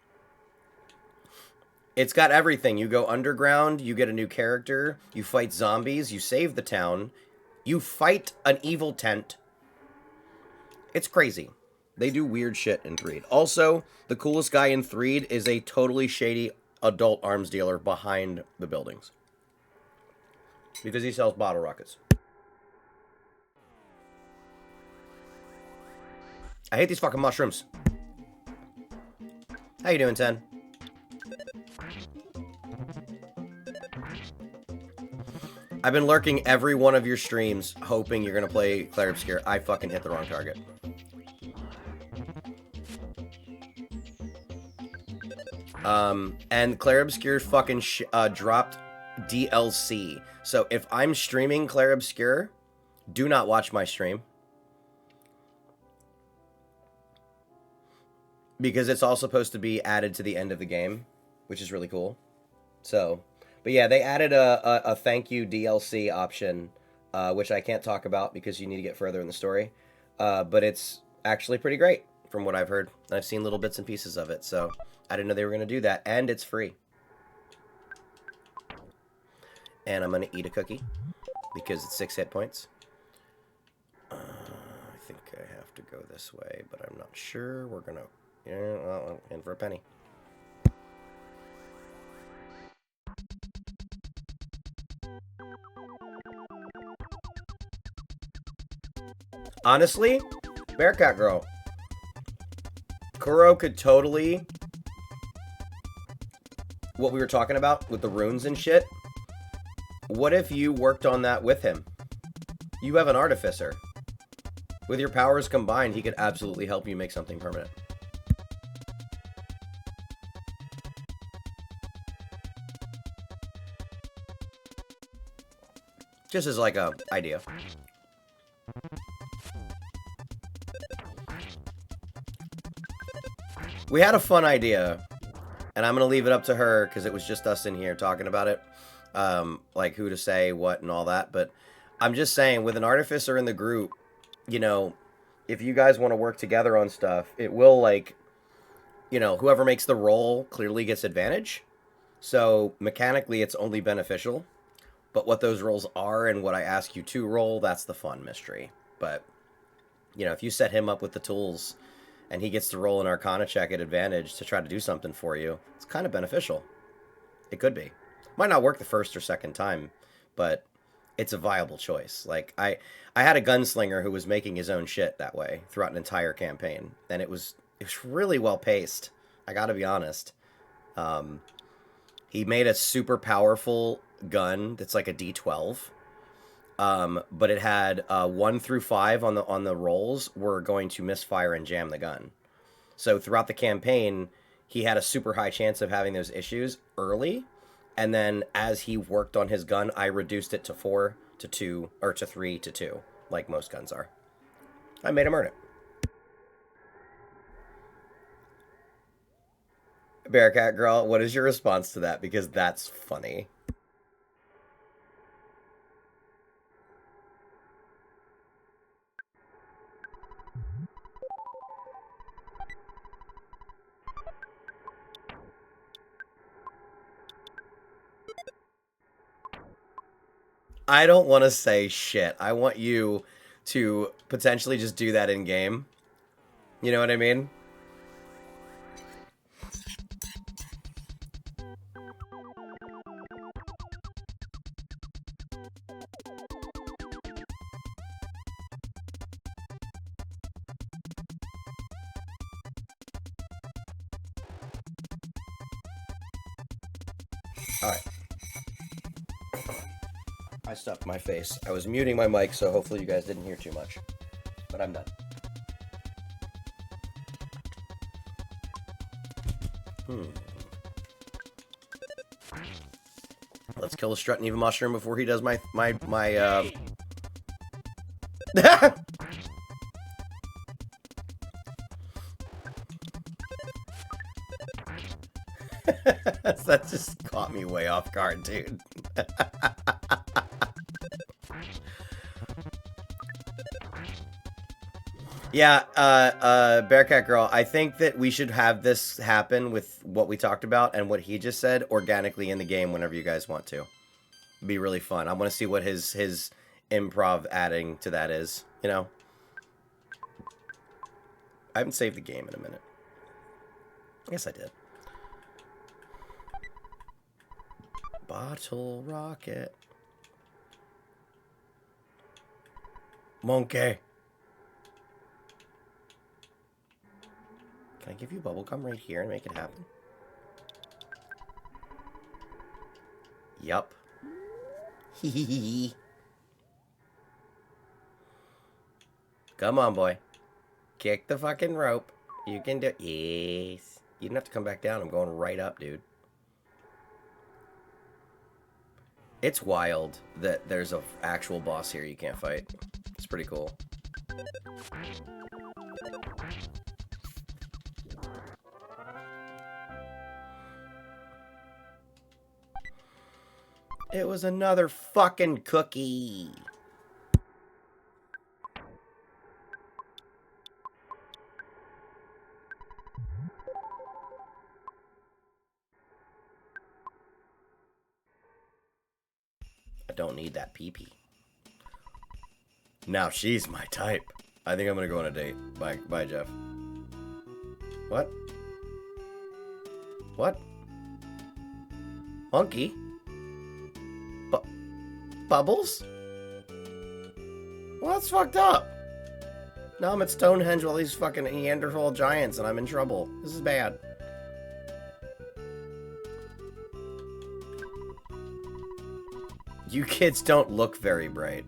It's got everything. You go underground, you get a new character, you fight zombies, you save the town, you fight an evil tent. It's crazy. They do weird shit in Threed. Also, the coolest guy in Threed is a totally shady adult arms dealer behind the buildings. Because he sells bottle rockets. I hate these fucking mushrooms. How you doing, 10? I've been lurking every one of your streams, hoping you're gonna play Claire Obscure. I fucking hit the wrong target. And Claire Obscure fucking dropped DLC. So if I'm streaming Claire Obscure, do not watch my stream. Because it's all supposed to be added to the end of the game, which is really cool. So, but yeah, they added a thank you DLC option, which I can't talk about because you need to get further in the story. But it's actually pretty great from what I've heard. I've seen little bits and pieces of it, so I didn't know they were going to do that. And it's free. And I'm going to eat a cookie because it's 6 hit points. I think I have to go this way, but I'm not sure. We're going to... Yeah, well, in for a penny. Honestly, Bearcat Girl. Kuro could totally... What we were talking about with the runes and shit. What if you worked on that with him? You have an artificer. With your powers combined, he could absolutely help you make something permanent. Just as like a idea. We had a fun idea, and I'm gonna leave it up to her because it was just us in here talking about it, like who to say what and all that. But I'm just saying, with an artificer in the group, you know, if you guys want to work together on stuff, it will like, you know, whoever makes the roll clearly gets advantage. So mechanically, it's only beneficial. But what those rolls are and what I ask you to roll, that's the fun mystery. But you know, if you set him up with the tools and he gets to roll an Arcana check at advantage to try to do something for you, it's kind of beneficial. It could be. Might not work the first or second time, but it's a viable choice. Like I had a gunslinger who was making his own shit that way throughout an entire campaign, and it was really well paced. I got to be honest. He made a super powerful gun that's like a D12. But it had 1 through 5 on the rolls were going to misfire and jam the gun. So throughout the campaign, he had a super high chance of having those issues early, and then as he worked on his gun, I reduced it to 4 to 2 or to 3 to 2, like most guns are. I made him earn it. Bearcat Girl, what is your response to that? Because that's funny. I don't want to say shit. I want you to potentially just do that in game. You know what I mean? Alright. I stuffed my face. I was muting my mic, so hopefully you guys didn't hear too much. But I'm done. Let's kill the Strut and Eva Mushroom before he does my That just caught me way off guard, dude. Yeah, Bearcat Girl, I think that we should have this happen with what we talked about and what he just said organically in the game whenever you guys want to. It'd be really fun. I want to see what his improv adding to that is, you know? I haven't saved the game in a minute. I guess I did. Bottle rocket. Monkey. Can I give you bubblegum right here and make it happen? Yup. Hee. Come on, boy. Kick the fucking rope. You can do it. Yes. You don't have to come back down. I'm going right up, dude. It's wild that there's an actual boss here you can't fight. It's pretty cool. It was another fucking cookie. I don't need that pee-pee. Now she's my type. I think I'm gonna go on a date. Bye, Jeff. What? What? Monkey? Bubbles? Well, that's fucked up. Now I'm at Stonehenge with all these fucking Neanderthal giants and I'm in trouble. This is bad. You kids don't look very bright.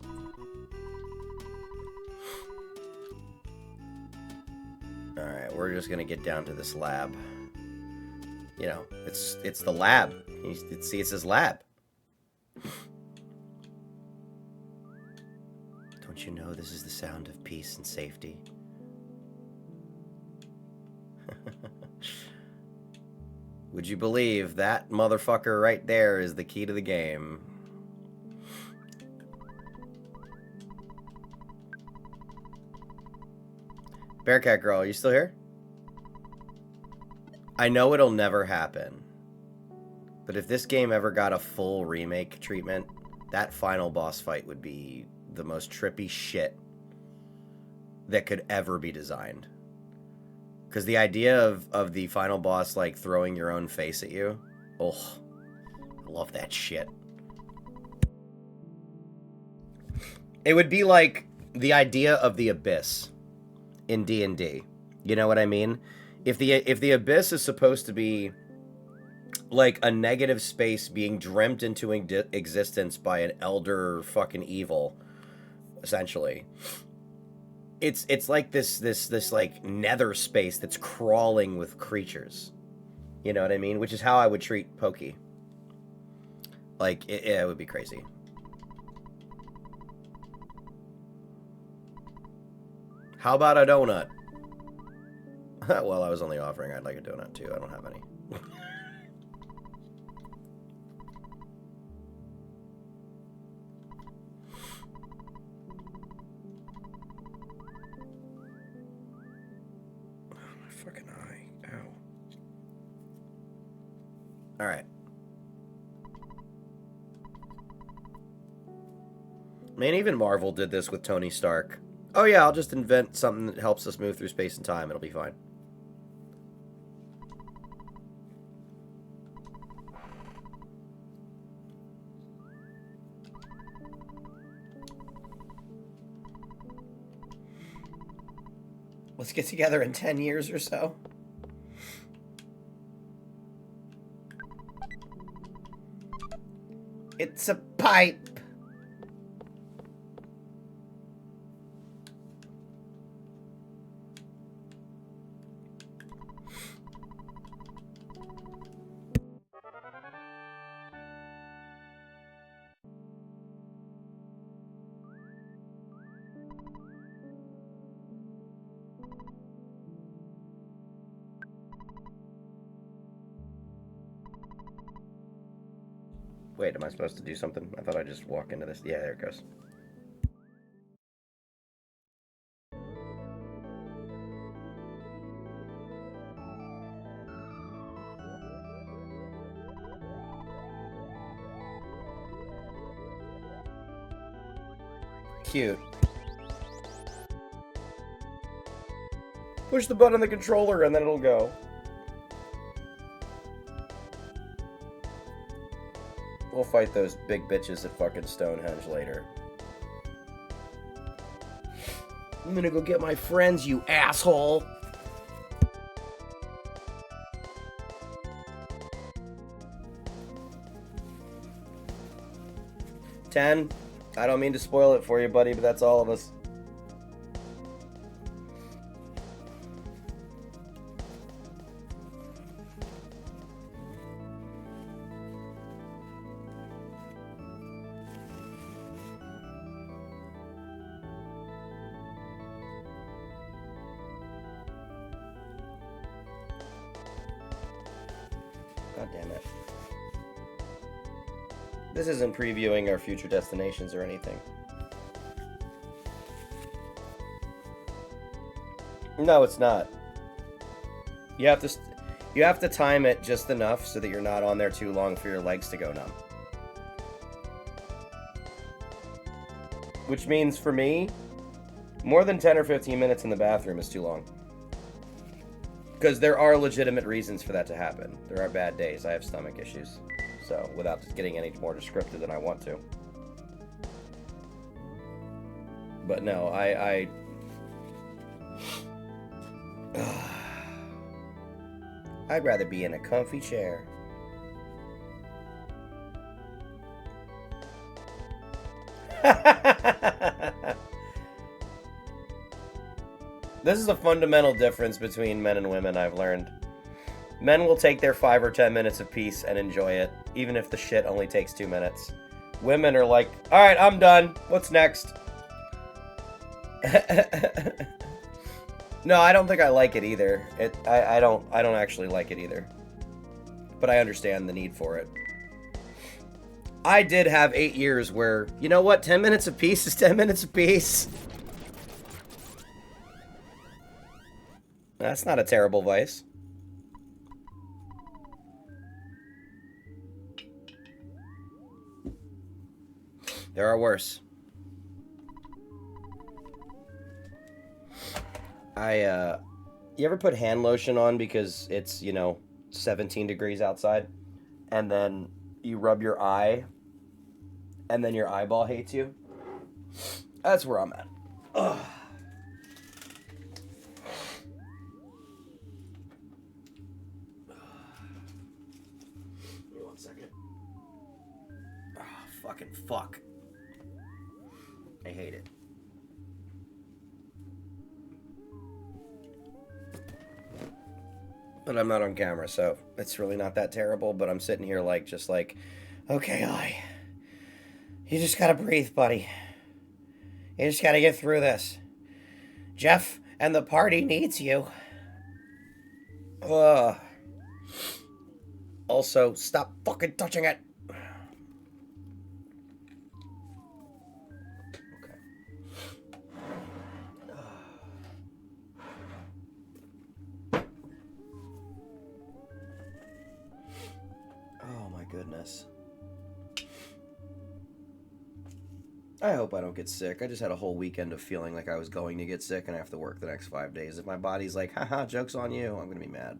Alright, we're just gonna get down to this lab. You know, it's the lab. You see, it says lab. Don't you know this is the sound of peace and safety? Would you believe that motherfucker right there is the key to the game? Bearcat Girl, are you still here? I know it'll never happen. But if this game ever got a full remake treatment, that final boss fight would be the most trippy shit that could ever be designed. Because the idea of the final boss, like, throwing your own face at you, oh, I love that shit. It would be like the idea of the Abyss in D&D. You know what I mean? If the Abyss is supposed to be like a negative space being dreamt into existence by an elder fucking evil, essentially, it's like this like nether space that's crawling with creatures. You know what I mean? Which is how I would treat Pokey. Like, it would be crazy. How about a donut? Well, I was only offering. I'd like a donut too. I don't have any. Oh, my fucking eye. Ow. All right. Man, even Marvel did this with Tony Stark. Oh yeah, I'll just invent something that helps us move through space and time. It'll be fine. Let's get together in 10 years or so. It's a pipe. Wait, am I supposed to do something? I thought I'd just walk into this. Yeah, there it goes. Cute. Push the button on the controller and then it'll go. We'll fight those big bitches at fucking Stonehenge later. I'm gonna go get my friends, you asshole! 10. I don't mean to spoil it for you, buddy, but that's all of us. God damn it. This isn't previewing our future destinations or anything. No, it's not. You have to time it just enough so that you're not on there too long for your legs to go numb. Which means for me, more than 10 or 15 minutes in the bathroom is too long. Because there are legitimate reasons for that to happen. There are bad days. I have stomach issues. So, without getting any more descriptive than I want to. But no, I'd rather be in a comfy chair. This is a fundamental difference between men and women, I've learned. Men will take their 5 or 10 minutes of peace and enjoy it, even if the shit only takes 2 minutes. Women are like, alright, I'm done. What's next? No, I don't think I like it either. I don't actually like it either. but I understand the need for it. I did have 8 years where, you know what, 10 minutes apiece is 10 minutes apiece. That's not a terrible vice. There are worse. You ever put hand lotion on because it's, 17 degrees outside? And then you rub your eye, and then your eyeball hates you? That's where I'm at. Ugh. Give me 1 second. Oh, fucking fuck. I hate it. But I'm not on camera, so it's really not that terrible. But I'm sitting here just like, okay, you just gotta breathe, buddy. You just gotta get through this. Jeff and the party needs you. Ugh. Also, stop fucking touching it. Oh my goodness. I hope I don't get sick. I just had a whole weekend of feeling like I was going to get sick and I have to work the next 5 days. If my body's like, haha, joke's on you, I'm gonna be mad.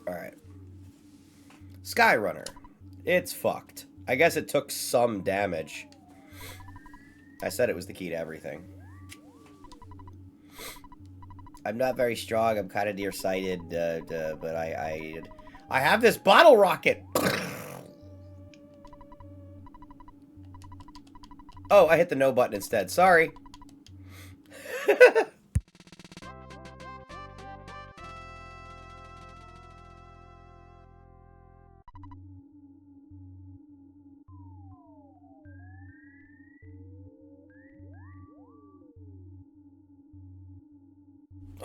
Alright. Skyrunner. It's fucked. I guess it took some damage. I said it was the key to everything. I'm not very strong. I'm kind of nearsighted, but I have this bottle rocket. Oh, I hit the no button instead. Sorry.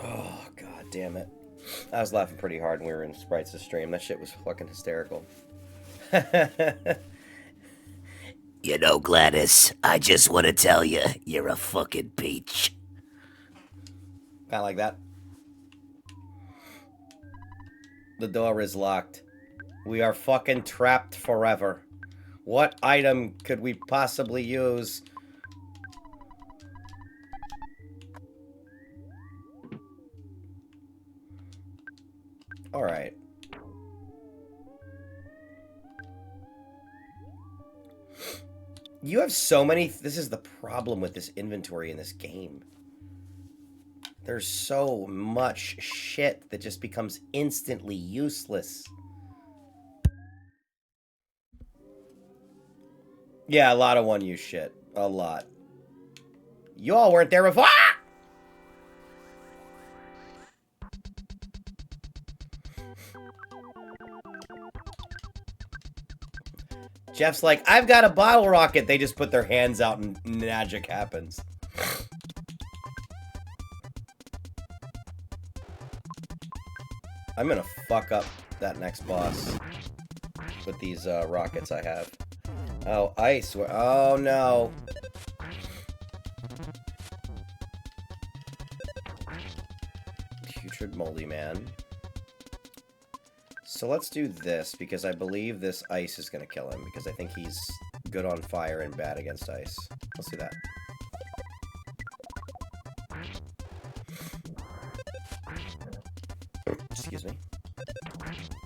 Oh, god damn it. I was laughing pretty hard when we were in Sprites' stream. That shit was fucking hysterical. You know, Gladys, I just want to tell you, you're a fucking peach. Kinda like that. The door is locked. We are fucking trapped forever. What item could we possibly use? Alright. You have so many... This is the problem with this inventory in this game. There's so much shit that just becomes instantly useless. Yeah, a lot of one-use shit. A lot. You all weren't there before... Ah! Jeff's like, I've got a bottle rocket. They just put their hands out and magic happens. I'm gonna fuck up that next boss with these rockets I have. Oh, ice. Oh, no. Putrid moldy man. So let's do this, because I believe this ice is going to kill him, because I think he's good on fire and bad against ice. Let's do that. Excuse me.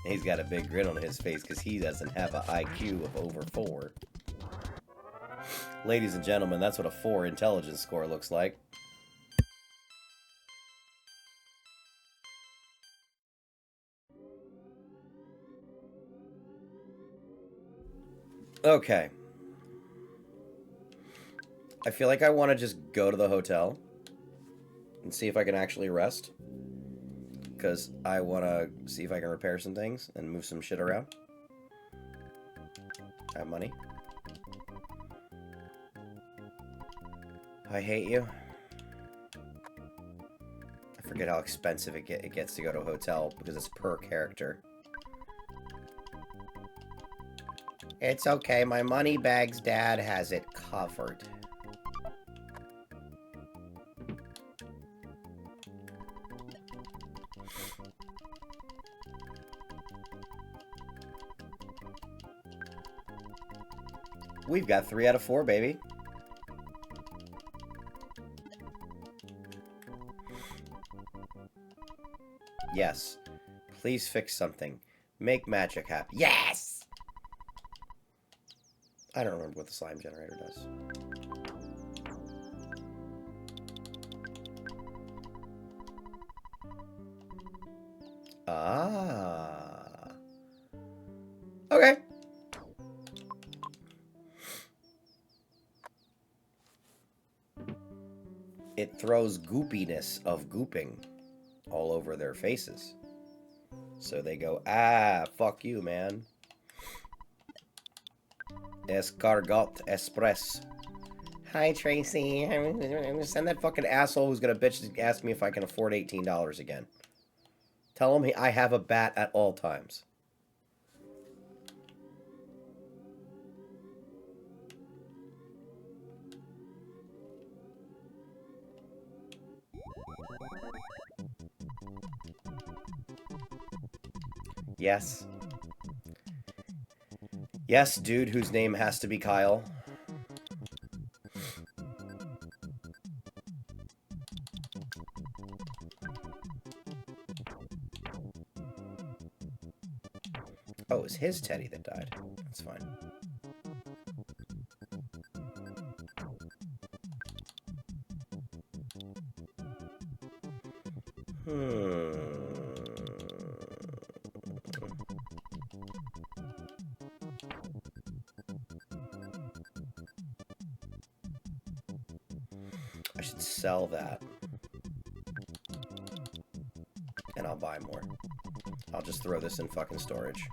He's got a big grin on his face, because he doesn't have an IQ of over 4. Ladies and gentlemen, that's what a 4 intelligence score looks like. Okay. I feel like I want to just go to the hotel and see if I can actually rest. Because I want to see if I can repair some things and move some shit around. I have money. I hate you. I I forget how expensive it gets to go to a hotel because it's per character. It's okay, my money bag's dad has it covered. We've got 3 out of 4, baby. Yes. Please fix something. Make magic happen. Yes! I don't remember what the slime generator does. Ah. Okay. It throws goopiness of gooping all over their faces. So they go, ah, fuck you, man. Escargot Express. Hi, Tracy. I'm gonna send that fucking asshole who's gonna bitch to ask me if I can afford $18 again. Tell him I have a bat at all times. Yes. Yes, dude whose name has to be Kyle. Oh, it was his teddy that died. That's fine. I should sell that. And I'll buy more. I'll just throw this in fucking storage.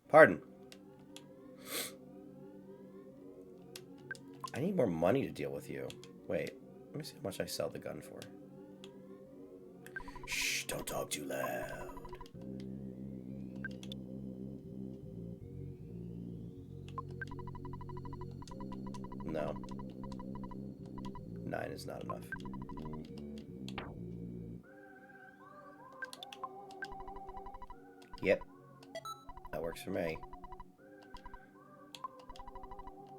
Pardon. I need more money to deal with you. Wait, let me see how much I sell the gun for. Shh, don't talk too loud. No. 9 is not enough. Yep. That works for me.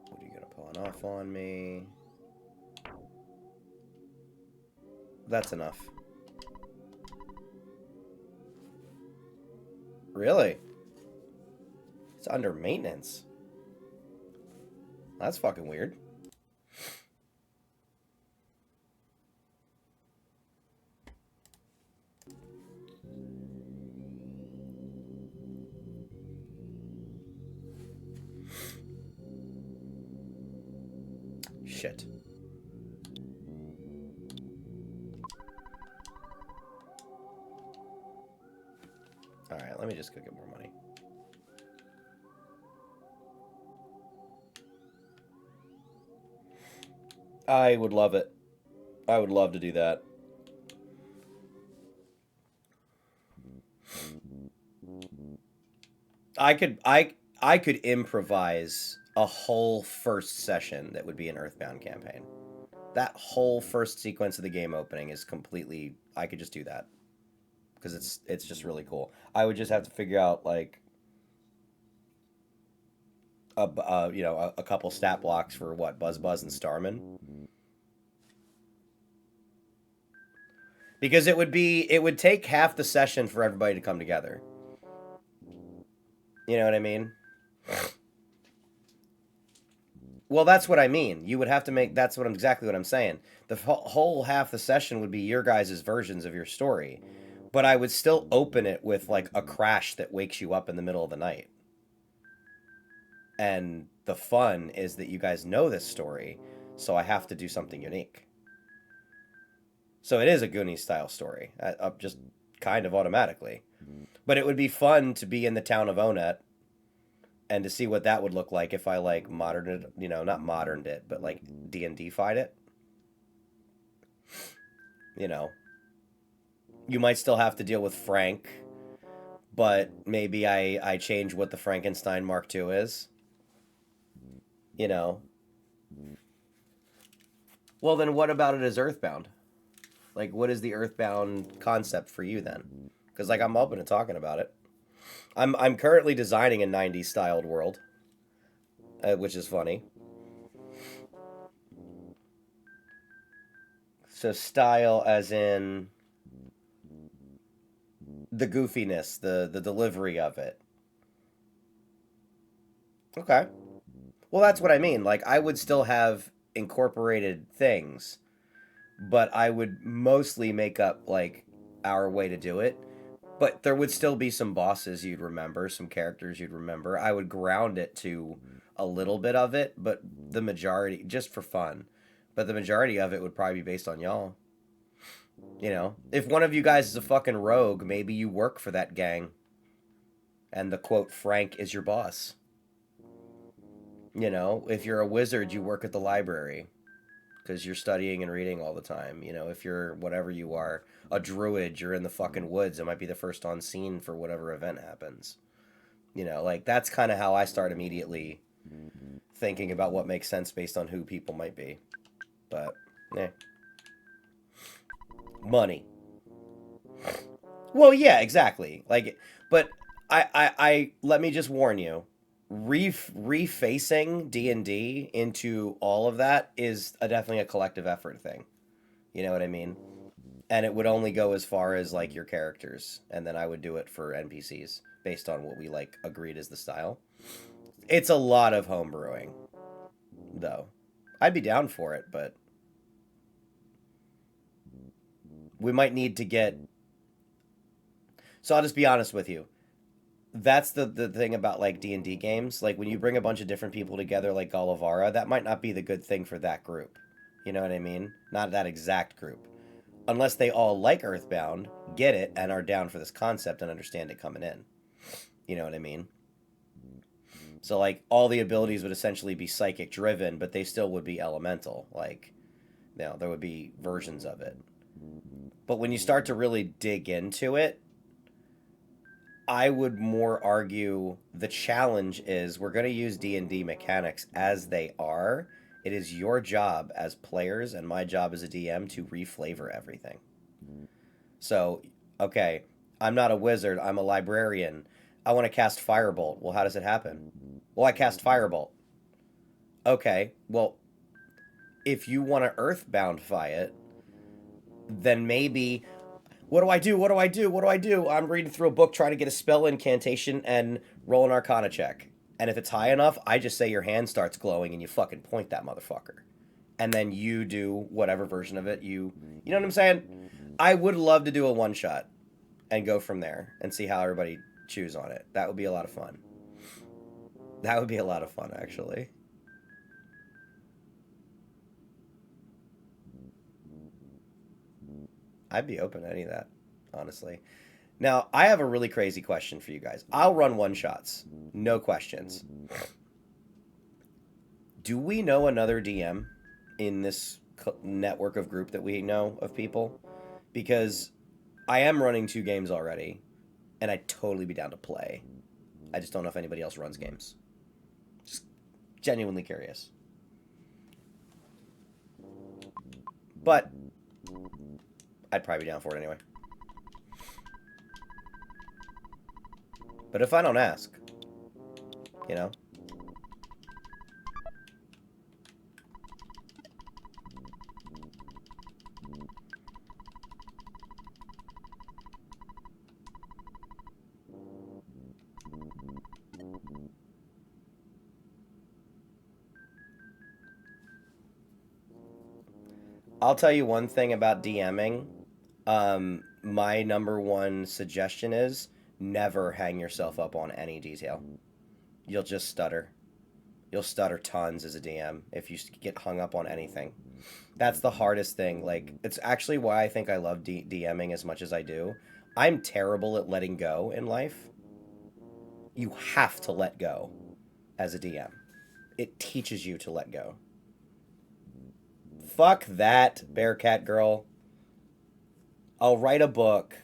What are you gonna pawn off on me? That's enough. Really? It's under maintenance. That's fucking weird. Shit. Alright, let me just go get more money. I would love it. I would love to do that. I could improvise a whole first session that would be an Earthbound campaign. That whole first sequence of the game opening is completely... I could just do that. Because it's just really cool. I would just have to figure out, like... a couple stat blocks for, what, Buzz Buzz and Starman? Because it would take half the session for everybody to come together. You know what I mean? Well, that's what I mean. You would have to make... That's exactly what I'm saying. The whole half the session would be your guys' versions of your story. But I would still open it with, like, a crash that wakes you up in the middle of the night. And the fun is that you guys know this story, so I have to do something unique. So it is a Goonies-style story, just kind of automatically. But it would be fun to be in the town of Onet and to see what that would look like if I, like, moderned it, not moderned it, but, like, D&D-fied it. You know, you might still have to deal with Frank, but maybe I change what the Frankenstein Mark II is. You know. Well, then what about it as Earthbound? Like, what is the Earthbound concept for you then? Because like I'm open to talking about it. I'm currently designing a '90s styled world, which is funny. So style as in the goofiness, the delivery of it. Okay. Well, that's what I mean. Like I would still have incorporated things, but I would mostly make up like our way to do it. But there would still be some bosses you'd remember, some characters you'd remember. I would ground it to a little bit of it, but the majority, just for fun, but the majority of it would probably be based on y'all. You know, if one of you guys is a fucking rogue, maybe you work for that gang, and the quote Frank is your boss. You know, if you're a wizard, you work at the library because you're studying and reading all the time. You know, if you're whatever you are, a druid, you're in the fucking woods. It might be the first on scene for whatever event happens. You know, like that's kind of how I start immediately thinking about what makes sense based on who people might be. But, eh. Money. Well, yeah, exactly. Like, but I let me just warn you, refacing D&D into all of that is definitely a collective effort thing. You know what I mean? And it would only go as far as like your characters, and then I would do it for NPCs based on what we like agreed is the style. It's a lot of homebrewing, though. I'd be down for it, but we might need to get. So I'll just be honest with you. That's the thing about like D&D games. Like when you bring a bunch of different people together like Galavara, that might not be the good thing for that group. You know what I mean? Not that exact group. Unless they all like Earthbound, get it, and are down for this concept and understand it coming in. You know what I mean? So like all the abilities would essentially be psychic driven, but they still would be elemental. Like, you know, there would be versions of it. But when you start to really dig into it, I would more argue the challenge is we're going to use D&D mechanics as they are. It is your job as players and my job as a DM to reflavor everything. So, okay, I'm not a wizard, I'm a librarian. I want to cast Firebolt. Well, how does it happen? Well, I cast Firebolt. Okay, well, if you want to Earthboundify it, then maybe what do I do? What do I do? What do I do? I'm reading through a book trying to get a spell incantation and roll an arcana check. And if it's high enough, I just say your hand starts glowing and you fucking point that motherfucker. And then you do whatever version of it you know what I'm saying? I would love to do a one shot and go from there and see how everybody chews on it. That would be a lot of fun. That would be a lot of fun, actually. I'd be open to any of that, honestly. Now, I have a really crazy question for you guys. I'll run one shots, no questions. Do we know another DM in this network of group that we know of people? Because I am running 2 games already, and I'd totally be down to play. I just don't know if anybody else runs games. Just genuinely curious. But I'd probably be down for it anyway. But if I don't ask, you know? I'll tell you one thing about DMing. My number one suggestion is never hang yourself up on any detail. You'll just stutter. You'll stutter tons as a DM if you get hung up on anything. That's the hardest thing. Like, it's actually why I think I love DMing as much as I do. I'm terrible at letting go in life. You have to let go as a DM. It teaches you to let go. Fuck that, Bearcat Girl. I'll write a book.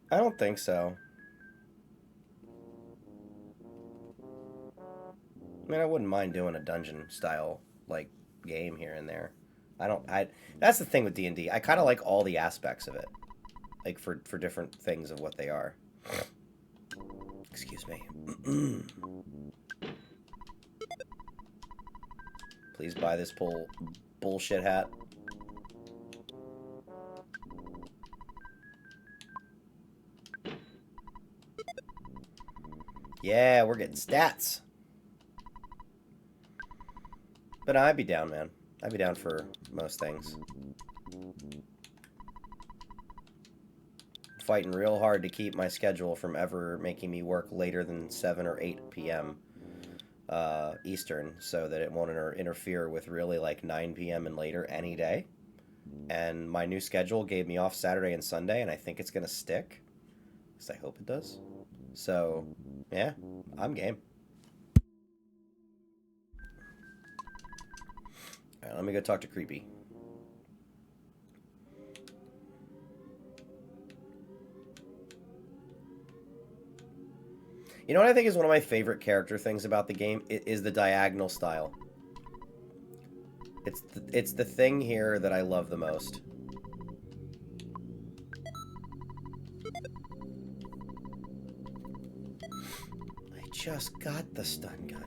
I don't think so. I mean, I wouldn't mind doing a dungeon style like game here and there. That's the thing with D&D. I kind of like all the aspects of it. Like for different things of what they are. Excuse me. Please buy this bullshit hat. Yeah, we're getting stats. But I'd be down, man. I'd be down for most things. Fighting real hard to keep my schedule from ever making me work later than 7 or 8 p.m. Eastern, so that it won't interfere with really like 9 p.m. and later any day. And my new schedule gave me off Saturday and Sunday, and I think it's going to stick. At least I hope it does. So, yeah, I'm game. Alright, let me go talk to Creepy. You know what I think is one of my favorite character things about the game? It is the diagonal style. It's the thing here that I love the most. I just got the stun gun.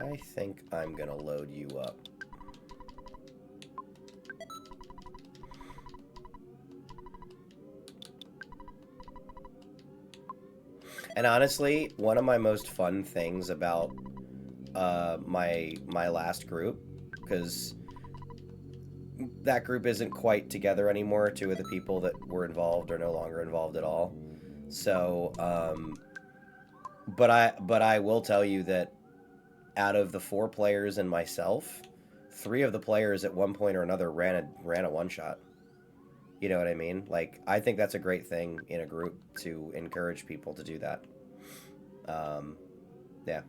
I think I'm gonna load you up. And honestly, one of my most fun things about my last group, because that group isn't quite together anymore. 2 of the people that were involved are no longer involved at all. So, but I will tell you that out of the 4 players and myself, 3 of the players at one point or another ran a one-shot. You know what I mean? Like, I think that's a great thing in a group to encourage people to do that. Yeah.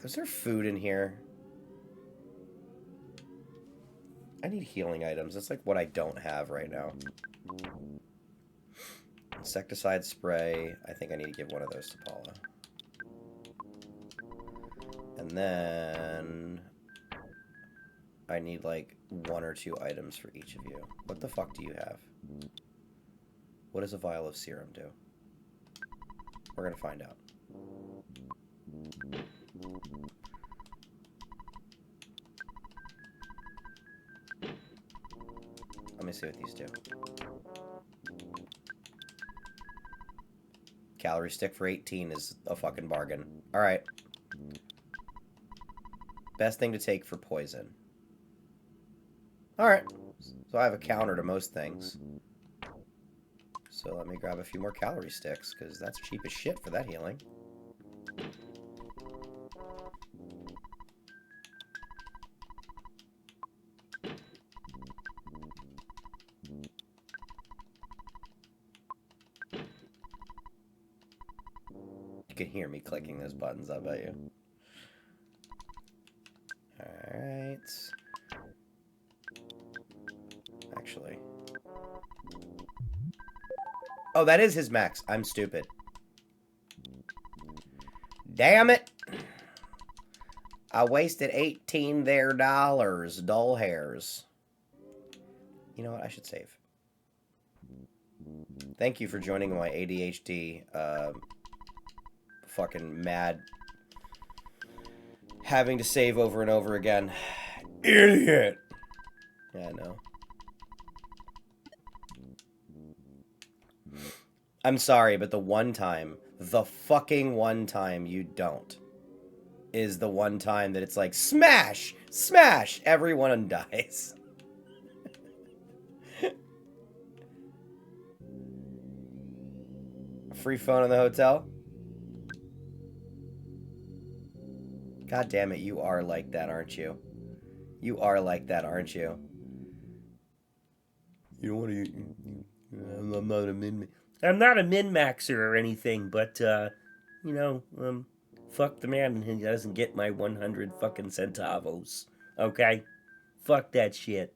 Is there food in here? I need healing items. That's like what I don't have right now. Insecticide spray. I think I need to give one of those to Paula. And then I need like 1 or 2 items for each of you. What the fuck do you have? What does a vial of serum do? We're gonna find out. Let me see what these do. Calorie stick for 18 is a fucking bargain. Alright. Best thing to take for poison. Alright. So I have a counter to most things. So let me grab a few more calorie sticks, because that's cheap as shit for that healing. You can hear me clicking those buttons, I bet you. Alright. Actually. Oh, that is his max. I'm stupid. Damn it! I wasted 18 there dollars. Dull hairs. You know what? I should save. Thank you for joining my ADHD, fucking mad having to save over and over again. Idiot! Yeah, I know. I'm sorry, but the fucking one time you don't, is the one time that it's like, smash! Smash! Everyone dies. Free phone in the hotel? God damn it, you are like that, aren't you? You are like that, aren't you? You don't want to... I'm not a min... I'm not a min-maxer or anything, but, you know, fuck the man and he doesn't get my 100 fucking centavos. Okay? Fuck that shit.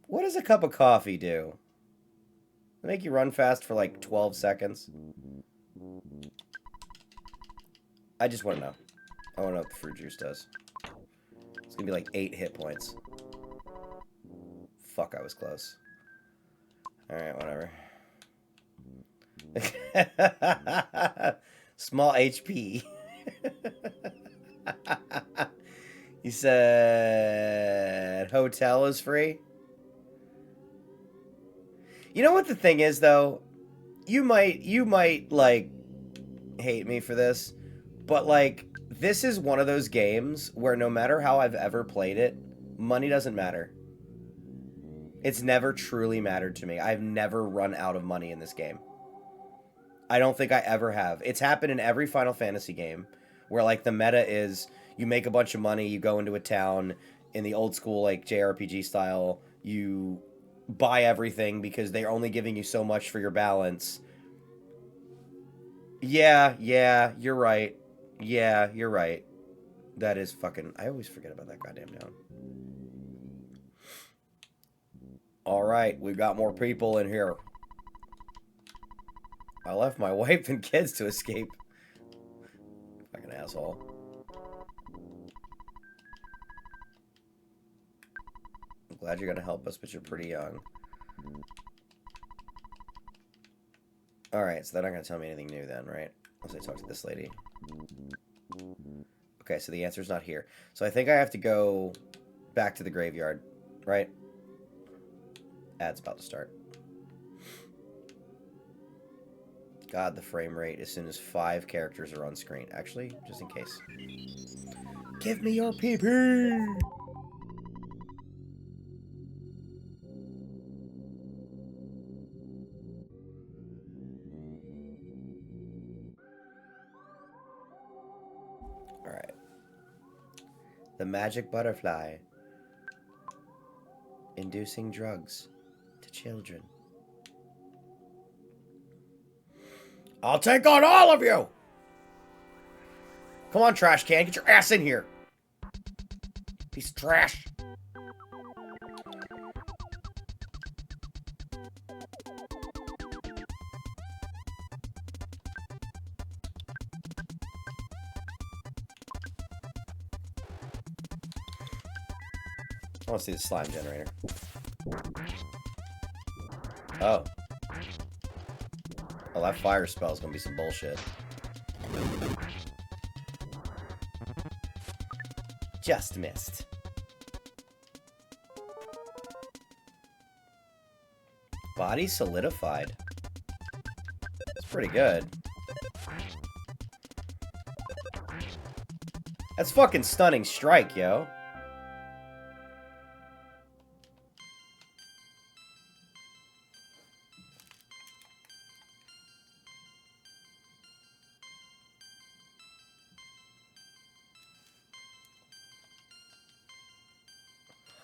What does a cup of coffee do? It make you run fast for like 12 seconds? I just want to know. I want to know what the fruit juice does. It's gonna be like 8 hit points. Fuck, I was close. Alright, whatever. Small HP. He said hotel is free. You know what the thing is though? You might like hate me for this, but like this is one of those games where no matter how I've ever played it, money doesn't matter. It's never truly mattered to me. I've never run out of money in this game. I don't think I ever have. It's happened in every Final Fantasy game where like the meta is you make a bunch of money, you go into a town in the old school like JRPG style, you buy everything because they're only giving you so much for your balance. Yeah, you're right. Yeah, you're right. That is fucking... I always forget about that goddamn town. Alright, we've got more people in here. I left my wife and kids to escape. Fucking asshole. I'm glad you're gonna help us, but you're pretty young. Alright, so they're not gonna tell me anything new then, right? Unless I talk to this lady. Okay, so the answer's not here. So I think I have to go back to the graveyard, right? Ad's about to start. God, the frame rate as soon as 5 characters are on screen. Actually, just in case. Give me your PP! Alright. The magic butterfly. Inducing drugs to children. I'll take on all of you! Come on, trash can. Get your ass in here. Piece of trash. I want to see the slime generator. Oh. Oh, that fire spell is going to be some bullshit. Just missed. Body solidified. That's pretty good. That's fucking stunning strike, yo.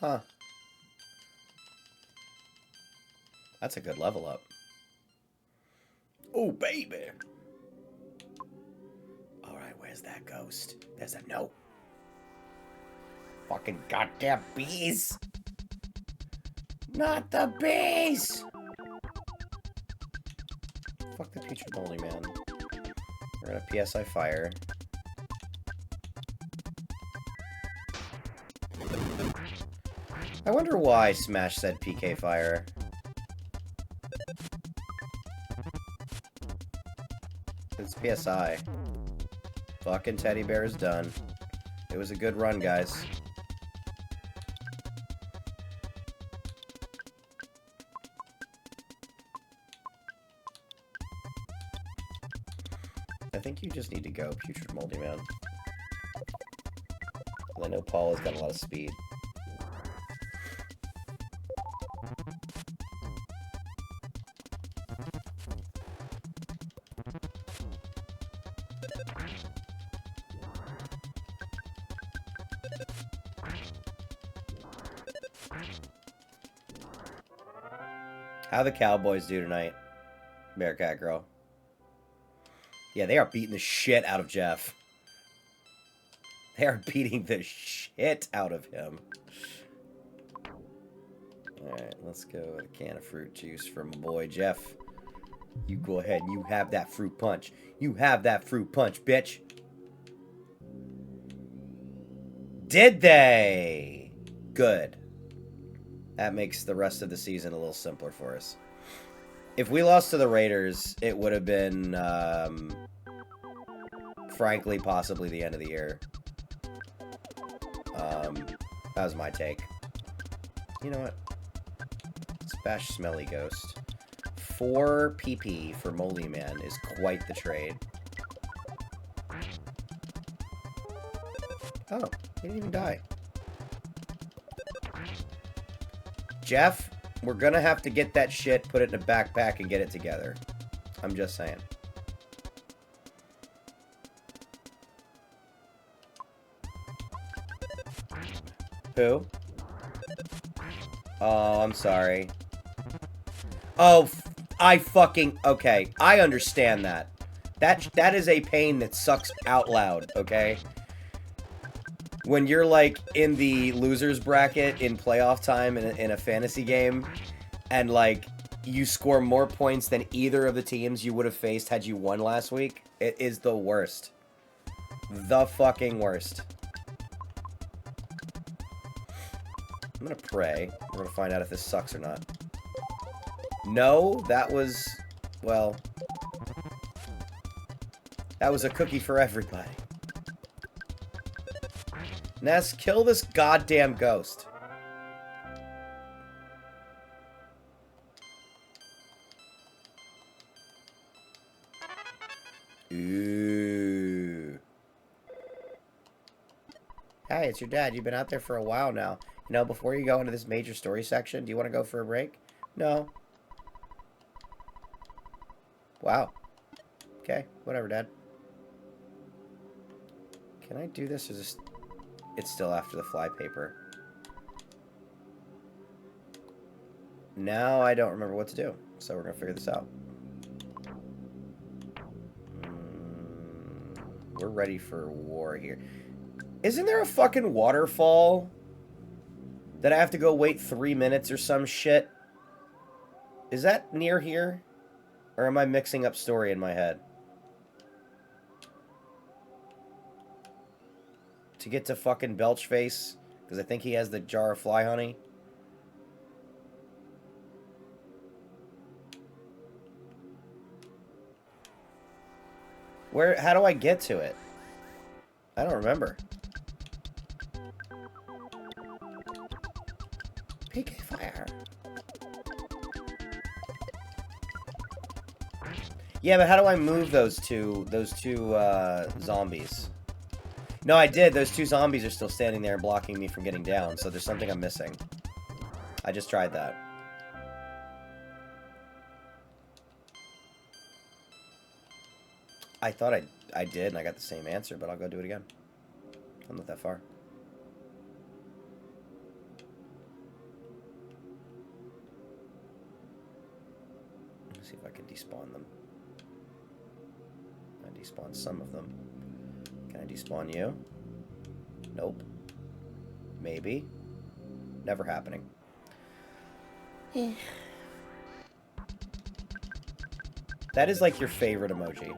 Huh. That's a good level up. Oh, baby. Alright, where's that ghost? There's a note. Fucking goddamn bees. Not the bees! Fuck the putrid moldy man. We're gonna PSI fire. I wonder why Smash said PK fire. It's PSI. Fucking teddy bear is done. It was a good run, guys. I think you just need to go, putrid moldy man. I know Paul has got a lot of speed. How the Cowboys do tonight, Bearcat Girl? Yeah, they are beating the shit out of Jeff. They are beating the shit out of him. Alright, let's go with a can of fruit juice from my boy Jeff. You go ahead and you have that fruit punch. You have that fruit punch, bitch. Did they? Good. That makes the rest of the season a little simpler for us. If we lost to the Raiders, it would have been, frankly, possibly the end of the year. That was my take. You know what? Bash Smelly Ghost. 4 PP for Moldy Man is quite the trade. Oh, he didn't even die. Jeff, we're gonna have to get that shit, put it in a backpack, and get it together. I'm just saying. Who? Oh, I'm sorry. Oh, okay. I understand that. That is a pain that sucks out loud, okay? When you're, like, in the loser's bracket in playoff time in a fantasy game, and, like, you score more points than either of the teams you would have faced had you won last week, it is the worst. The fucking worst. I'm gonna pray. We're gonna find out if this sucks or not. No, that was... well... that was a cookie for everybody. Ness, kill this goddamn ghost. Ooh. Hey, it's your dad. You've been out there for a while now. You know, before you go into this major story section, do you want to go for a break? No. Wow. Okay, whatever, Dad. Can I do this or just... it's still after the flypaper. Now I don't remember what to do, so we're going to figure this out. We're ready for war here. Isn't there a fucking waterfall that I have to go wait 3 minutes or some shit? Is that near here? Or am I mixing up story in my head? To get to fucking Belchface? Because I think he has the jar of fly honey. How do I get to it? I don't remember. PK fire. Yeah, but how do I move those two zombies? No, I did. Those 2 zombies are still standing there and blocking me from getting down, so there's something I'm missing. I just tried that. I thought I did, and I got the same answer, but I'll go do it again. I'm not that far. Let's see if I can despawn them. I despawned some of them. Can I despawn you? Nope. Maybe. Never happening. That is like your favorite emoji.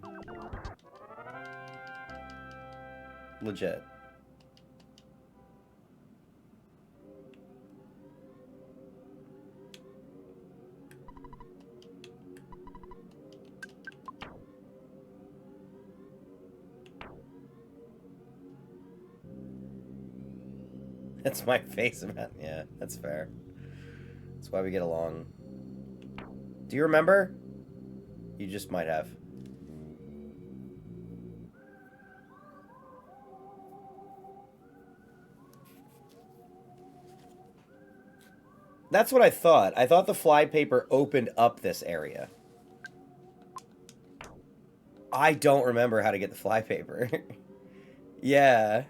Legit. That's my face, man. Yeah, that's fair. That's why we get along. Do you remember? You just might have. That's what I thought. I thought the flypaper opened up this area. I don't remember how to get the flypaper. Yeah.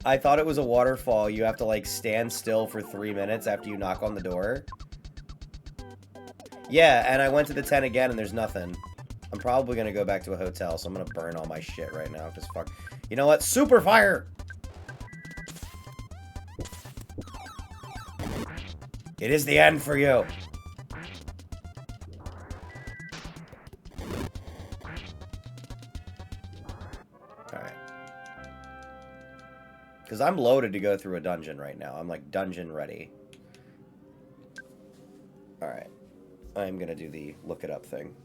I thought it was a waterfall. You have to, like, stand still for 3 minutes after you knock on the door. Yeah, and I went to the tent again, and there's nothing. I'm probably gonna go back to a hotel, so I'm gonna burn all my shit right now, because fuck. You know what? Super fire! It is the end for you. Alright. Because I'm loaded to go through a dungeon right now. I'm, like, dungeon ready. Alright. I'm gonna do the look it up thing.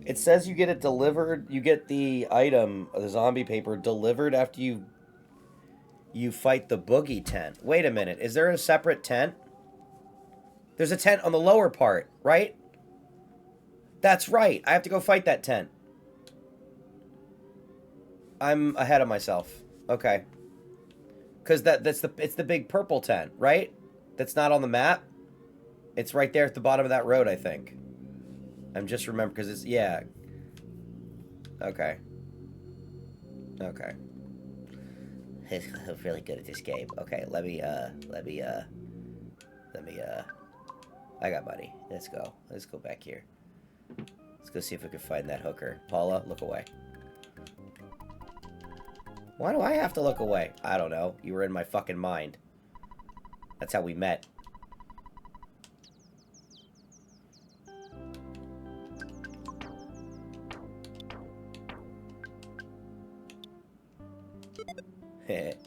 It says you get it delivered, you get the item, the zombie paper, delivered after you fight the boogie tent. Wait a minute, is there a separate tent? There's a tent on the lower part, right? That's right, I have to go fight that tent. I'm ahead of myself. Okay. Because it's the big purple tent, right? That's not on the map. It's right there at the bottom of that road, I think. I'm just remembering because it's yeah. Okay. Okay. I'm really good at this game. Okay, let me I got money. Let's go. Let's go back here. Let's go see if we can find that hooker. Paula, look away. Why do I have to look away? I don't know. You were in my fucking mind. That's how we met.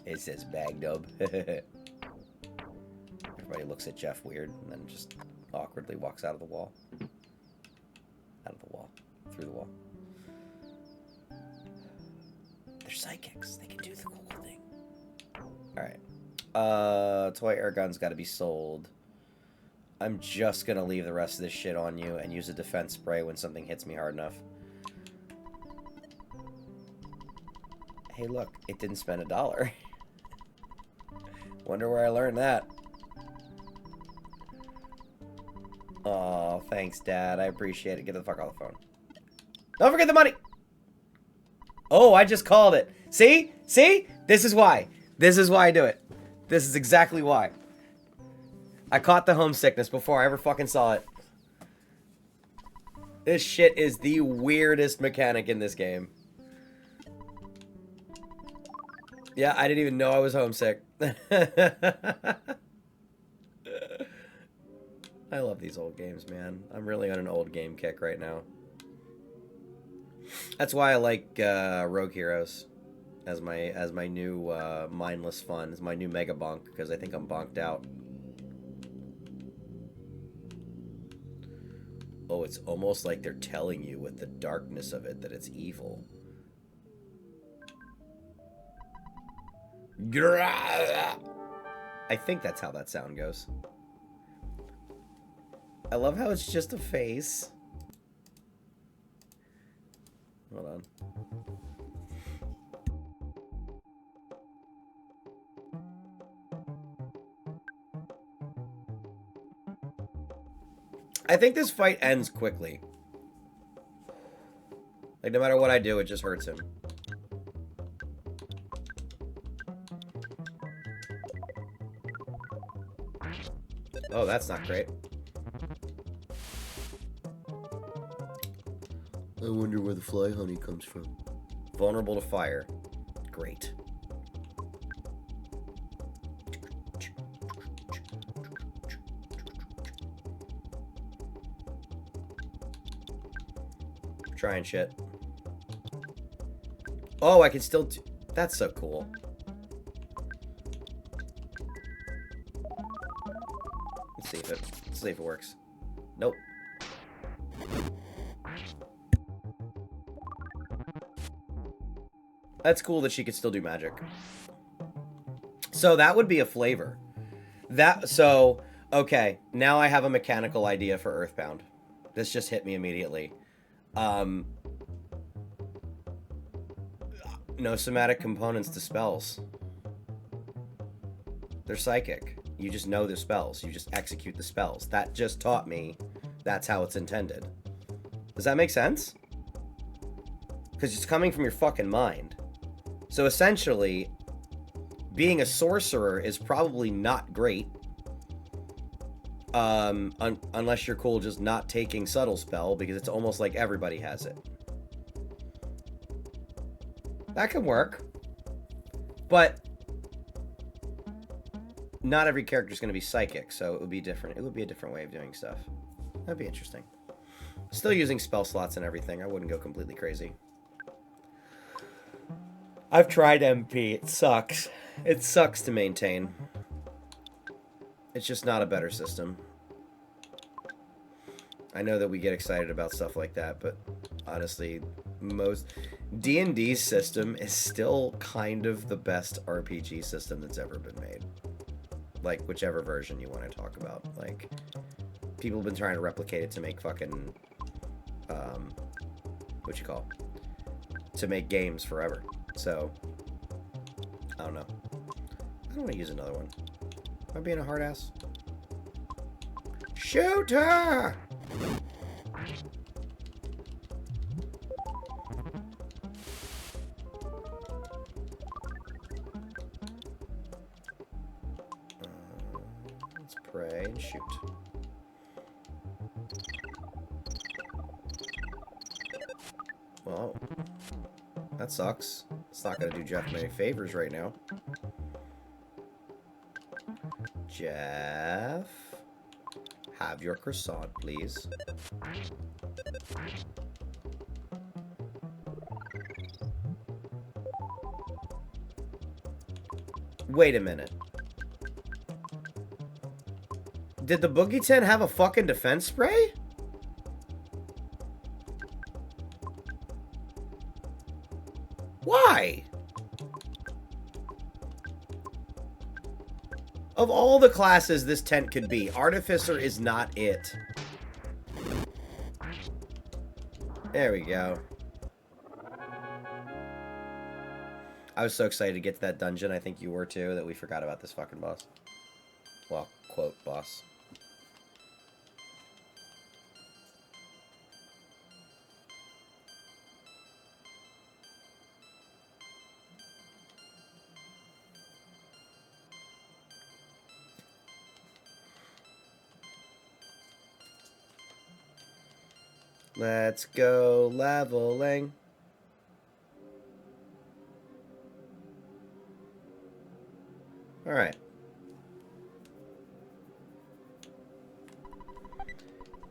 It says Magnum. Everybody looks at Jeff weird and then just awkwardly walks out of the wall. Out of the wall. Through the wall. They're psychics. They can do the cool thing. Alright. Toy air gun's gotta be sold. I'm just gonna leave the rest of this shit on you and use a defense spray when something hits me hard enough. Hey, look, it didn't spend $1. Wonder where I learned that. Aw, thanks, Dad. I appreciate it. Get the fuck off the phone. Don't forget the money! Oh, I just called it. See? See? This is why. This is why I do it. This is exactly why. I caught the homesickness before I ever fucking saw it. This shit is the weirdest mechanic in this game. Yeah, I didn't even know I was homesick. I love these old games, man. I'm really on an old game kick right now. That's why I like Rogue Heroes as my new mindless fun, as my new mega bonk, because I think I'm bonked out. Oh, it's almost like they're telling you with the darkness of it that it's evil. I think that's how that sound goes. I love how it's just a face. Hold on. I think this fight ends quickly. Like, no matter what I do, it just hurts him. Oh, that's not great. I wonder where the fly honey comes from. Vulnerable to fire. Great. Trying shit. Oh, I can still do... That's so cool. Let's see if it works. Nope. That's cool that she could still do magic. So that would be a flavor. Okay, now I have a mechanical idea for Earthbound. This just hit me immediately. No somatic components to spells. They're psychic. You just know the spells. You just execute the spells. That just taught me that's how it's intended. Does that make sense? Because it's coming from your fucking mind. So essentially, being a sorcerer is probably not great. Unless you're cool just not taking subtle spell, because it's almost like everybody has it. That can work. But not every character is going to be psychic, so it would be different. It would be a different way of doing stuff. That'd be interesting. Still using spell slots and everything. I wouldn't go completely crazy. I've tried MP. It sucks. It sucks to maintain. It's just not a better system. I know that we get excited about stuff like that, but honestly, most D&D's system is still kind of the best RPG system that's ever been made. Like, whichever version you want to talk about. Like, people have been trying to replicate it to make fucking, to make games forever. So, I don't know. I don't want to use another one. Am I being a hard ass? Shoot her! Let's pray and shoot. Well, that sucks. It's not going to do Jeff many favors right now. Jeff, have your croissant, please. Wait a minute. Did the Boogie 10 have a fucking defense spray? Why? Of all the classes this tent could be, Artificer is not it. There we go. I was so excited to get to that dungeon, I think you were too, that we forgot about this fucking boss. Well, quote, boss. Let's go leveling. All right.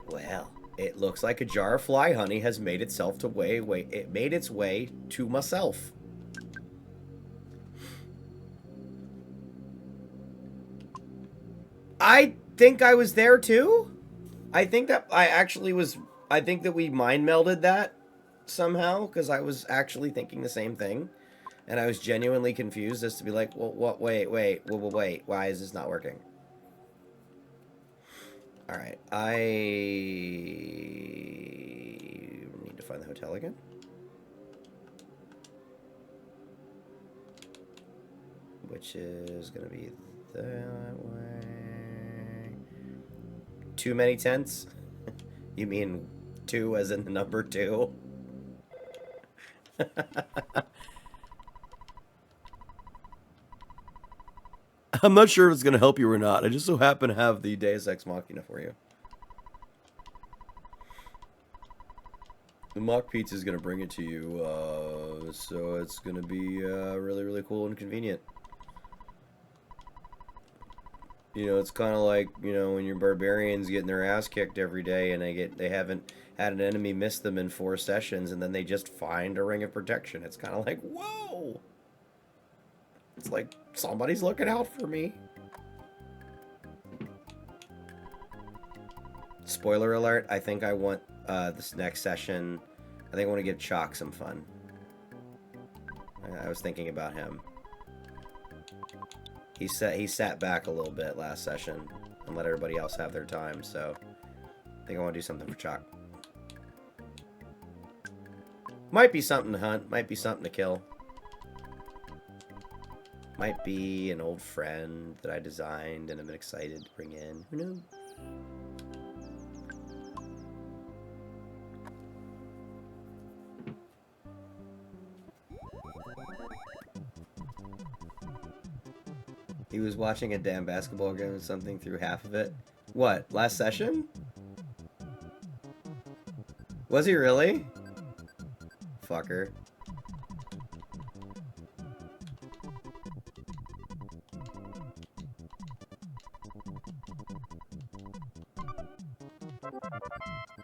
Well, it looks like a jar of fly honey has made itself to it made its way to myself. I think I was there too. I think that I actually was. I think that we mind melded that somehow, because I was actually thinking the same thing, and I was genuinely confused as to be like, well, what? Wait, why is this not working? All right, I need to find the hotel again. Which is gonna be that way. Too many tents? You mean 2 as in the number 2? I'm not sure if it's going to help you or not. I just so happen to have the Deus Ex Machina for you. The mock pizza is going to bring it to you, so it's going to be really, really cool and convenient. You know, it's kind of like, you know, when your barbarians getting their ass kicked every day and they haven't had an enemy miss them in 4 sessions, and then they just find a ring of protection. It's kind of like, whoa! It's like, somebody's looking out for me. Spoiler alert, I think I want this next session, I think I want to give Chalk some fun. I was thinking about him. He sat back a little bit last session and let everybody else have their time, so I think I want to do something for Chalk. Might be something to hunt, might be something to kill. Might be an old friend that I designed and I've been excited to bring in. Who knows? He was watching a damn basketball game or something through half of it. What? Last session? Was he really? Fucker.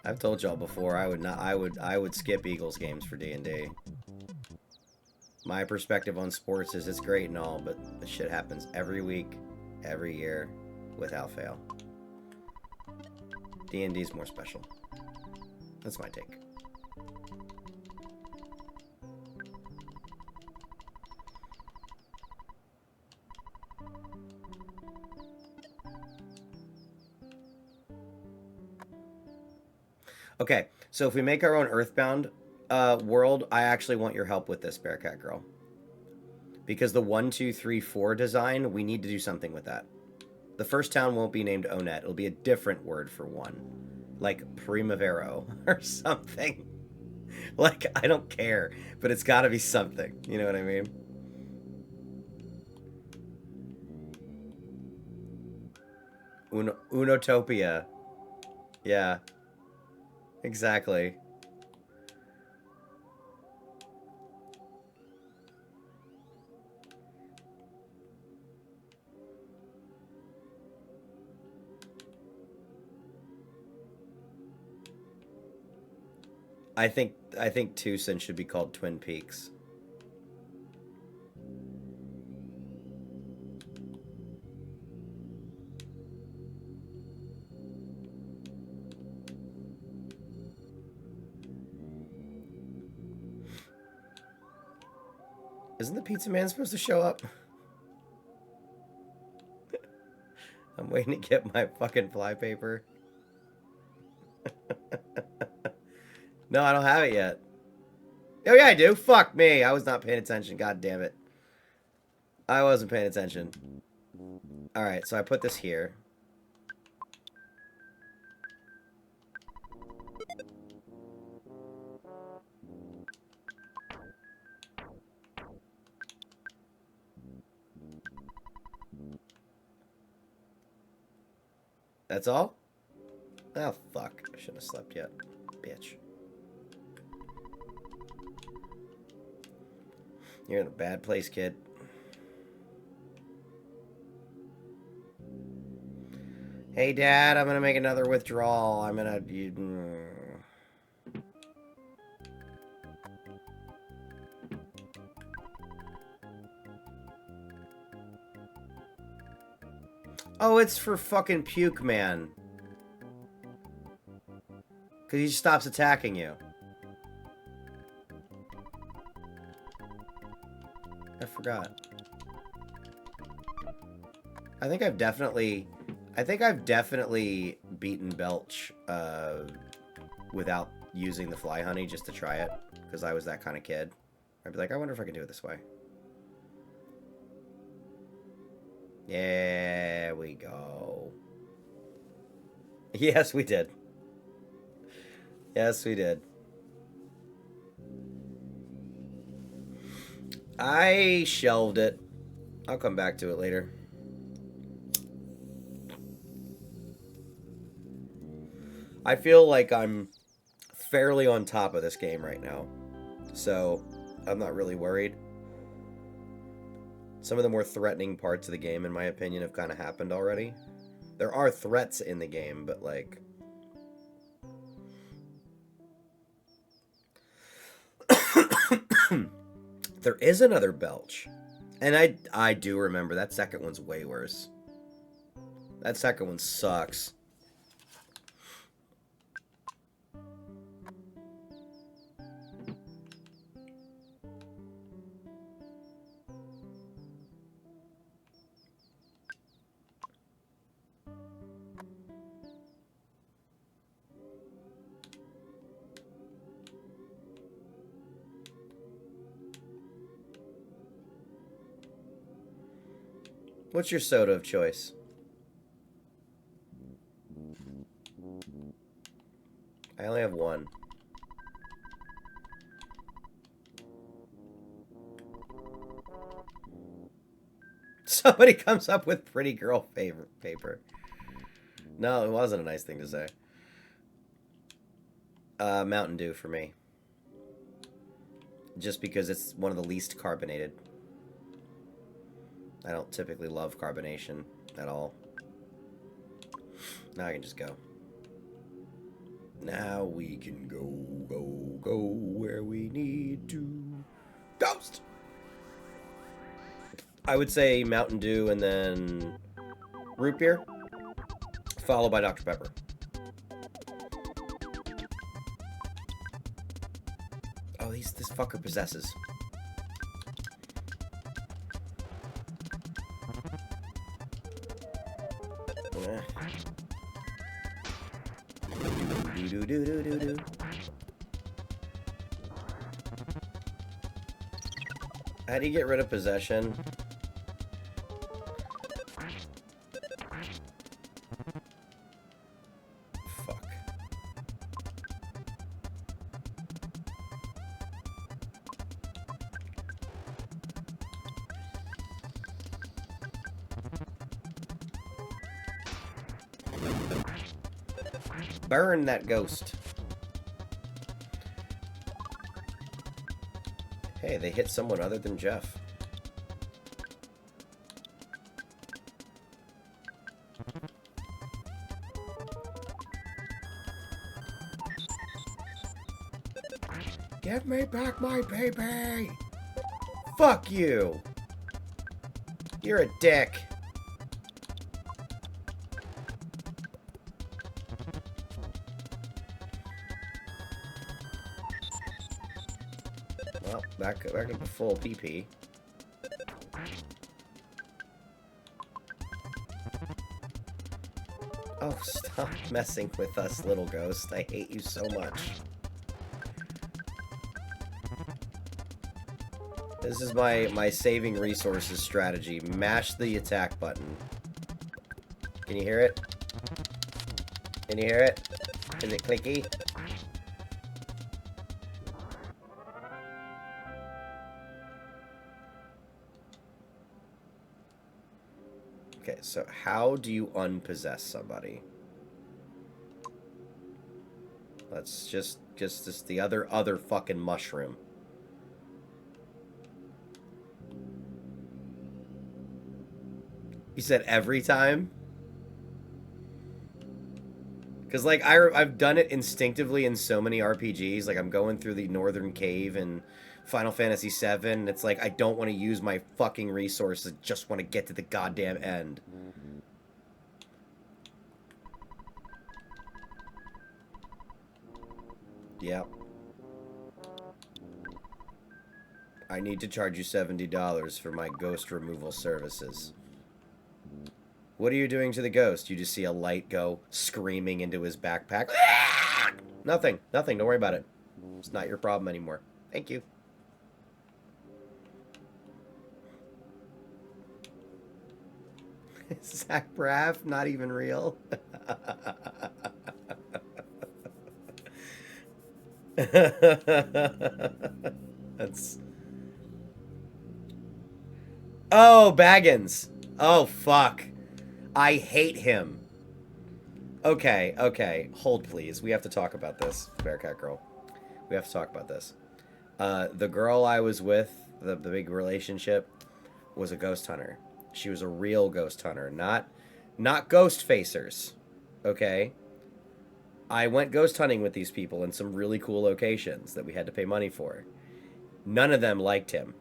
I've told y'all before I would skip Eagles games for D&D. My perspective on sports is it's great and all, but this shit happens every week, every year, without fail. D&D's more special. That's my take. Okay, so if we make our own Earthbound world, I actually want your help with this, Bearcat Girl. Because the 1, 2, 3, 4 design, we need to do something with that. The first town won't be named Onet. It'll be a different word for one. Like Primavero or something. Like, I don't care, but it's got to be something. You know what I mean? Unotopia. Yeah. Exactly. I think Tucson should be called Twin Peaks. Isn't the pizza man supposed to show up? I'm waiting to get my fucking flypaper. No, I don't have it yet. Oh yeah, I do. Fuck me. I was not paying attention. God damn it. I wasn't paying attention. Alright, so I put this here. That's all? Oh, fuck. I shouldn't have slept yet. Bitch. You're in a bad place, kid. Hey, Dad, I'm gonna make another withdrawal. I'm gonna... Oh, it's for fucking Puke Man. Because he just stops attacking you. I forgot. I think I've definitely beaten Belch without using the fly honey just to try it. Because I was that kind of kid. I'd be like, I wonder if I can do it this way. There we go. Yes, we did. Yes, we did. I shelved it. I'll come back to it later. I feel like I'm fairly on top of this game right now. So, I'm not really worried. Some of the more threatening parts of the game, in my opinion, have kind of happened already. There are threats in the game, but like... There is another Belch. And I do remember that second one's way worse. That second one sucks. What's your soda of choice? I only have one. Somebody comes up with pretty girl favorite paper. No, it wasn't a nice thing to say. Mountain Dew for me. Just because it's one of the least carbonated. I don't typically love carbonation at all. Now I can just go. Now we can go where we need to. Ghost! I would say Mountain Dew and then root beer, followed by Dr. Pepper. Oh, this fucker possesses. Do. How do you get rid of possession? Fuck. Burn that ghost. Hey, they hit someone other than Jeff. Give me back my baby! Fuck you! You're a dick. Well, back into full PP. Oh, stop messing with us, little ghost. I hate you so much. This is my saving resources strategy. Mash the attack button. Can you hear it? Can you hear it? Is it clicky? Okay, so how do you unpossess somebody? Let's just the other fucking mushroom. You said every time? Because, like, I've done it instinctively in so many RPGs. Like, I'm going through the Northern Cave and Final Fantasy VII, and it's like, I don't want to use my fucking resources. I just want to get to the goddamn end. Yep. I need to charge you $70 for my ghost removal services. What are you doing to the ghost? You just see a light go screaming into his backpack. Nothing. Nothing. Don't worry about it. It's not your problem anymore. Thank you. Zach Braff, not even real. That's... Oh, Baggins. Oh, fuck. I hate him. Okay, okay. Hold, please. We have to talk about this, Bearcat Girl. We have to talk about this. The girl I was with, the big relationship, was a ghost hunter. She was a real ghost hunter, not ghost facers. Okay? I went ghost hunting with these people in some really cool locations that we had to pay money for. None of them liked him.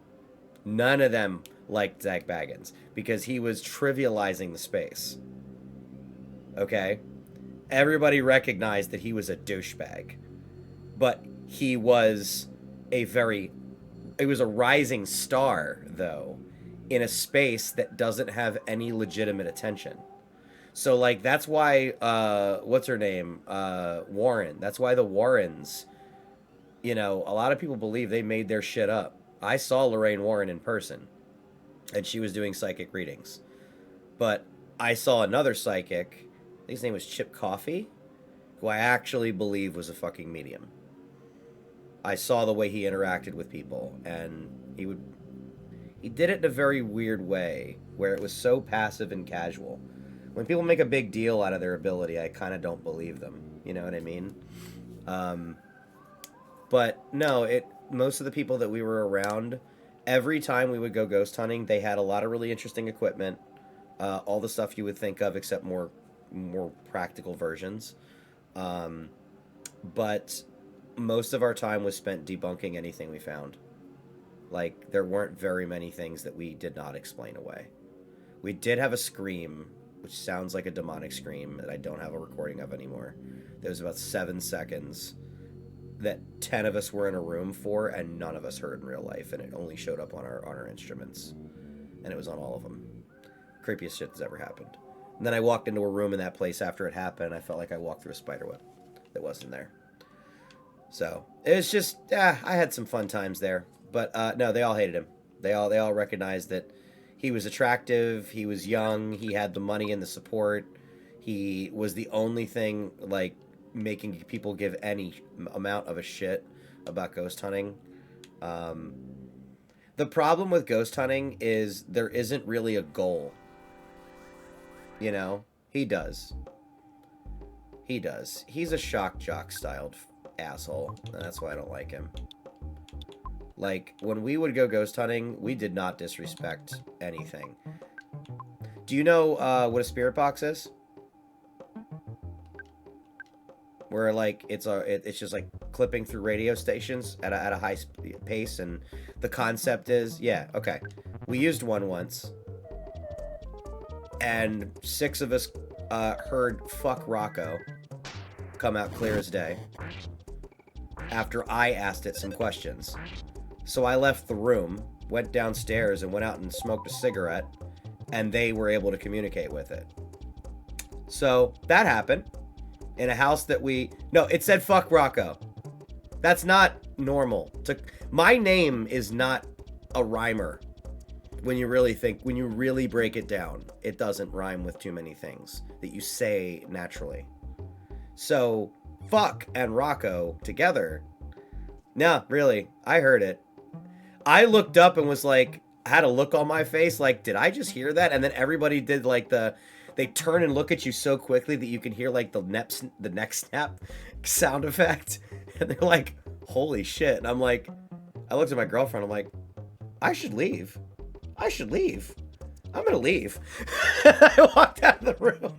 None of them liked Zach Baggins because he was trivializing the space. Okay? Everybody recognized that he was a douchebag. But he was a rising star, though, in a space that doesn't have any legitimate attention. So, like, that's why, what's her name? Warren. That's why the Warrens, you know, a lot of people believe they made their shit up. I saw Lorraine Warren in person, and she was doing psychic readings. But I saw another psychic, I think his name was Chip Coffee, who I actually believe was a fucking medium. I saw the way he interacted with people, and he did it in a very weird way, where it was so passive and casual. When people make a big deal out of their ability, I kind of don't believe them. You know what I mean? But no, most of the people that we were around, every time we would go ghost hunting, they had a lot of really interesting equipment, all the stuff you would think of, except more practical versions. But most of our time was spent debunking anything we found. Like, there weren't very many things that we did not explain away. We did have a scream, which sounds like a demonic scream that I don't have a recording of anymore. There was about 7 seconds that 10 of us were in a room for, and none of us heard in real life, and it only showed up on our instruments. And it was on all of them. Creepiest shit that's ever happened. And then I walked into a room in that place after it happened, and I felt like I walked through a spiderweb that wasn't there. So, it was just, I had some fun times there. But, no, they all hated him. They all recognized that he was attractive, he was young, he had the money and the support. He was the only thing, like, making people give any amount of a shit about ghost hunting. The problem with ghost hunting is there isn't really a goal. You know? He does. He does. He's a shock jock styled asshole, and that's why I don't like him. Like, when we would go ghost hunting, we did not disrespect anything. Do you know what a spirit box is? Where, like, it's just like clipping through radio stations at a high pace, and the concept is, yeah, okay. We used one once, and 6 of us heard "Fuck Rocco" come out clear as day after I asked it some questions. So I left the room, went downstairs, and went out and smoked a cigarette, and they were able to communicate with it. So that happened in a house that no, it said "Fuck Rocco." That's not normal. My name is not a rhymer. When you really break it down, it doesn't rhyme with too many things that you say naturally. So, fuck and Rocco together. Nah, really, I heard it. I looked up and was like, had a look on my face like, did I just hear that? And then everybody did like they turn and look at you so quickly that you can hear like the neck snap sound effect. And they're like, holy shit. And I'm like, I looked at my girlfriend, I'm like, I should leave. I'm gonna leave. I walked out of the room.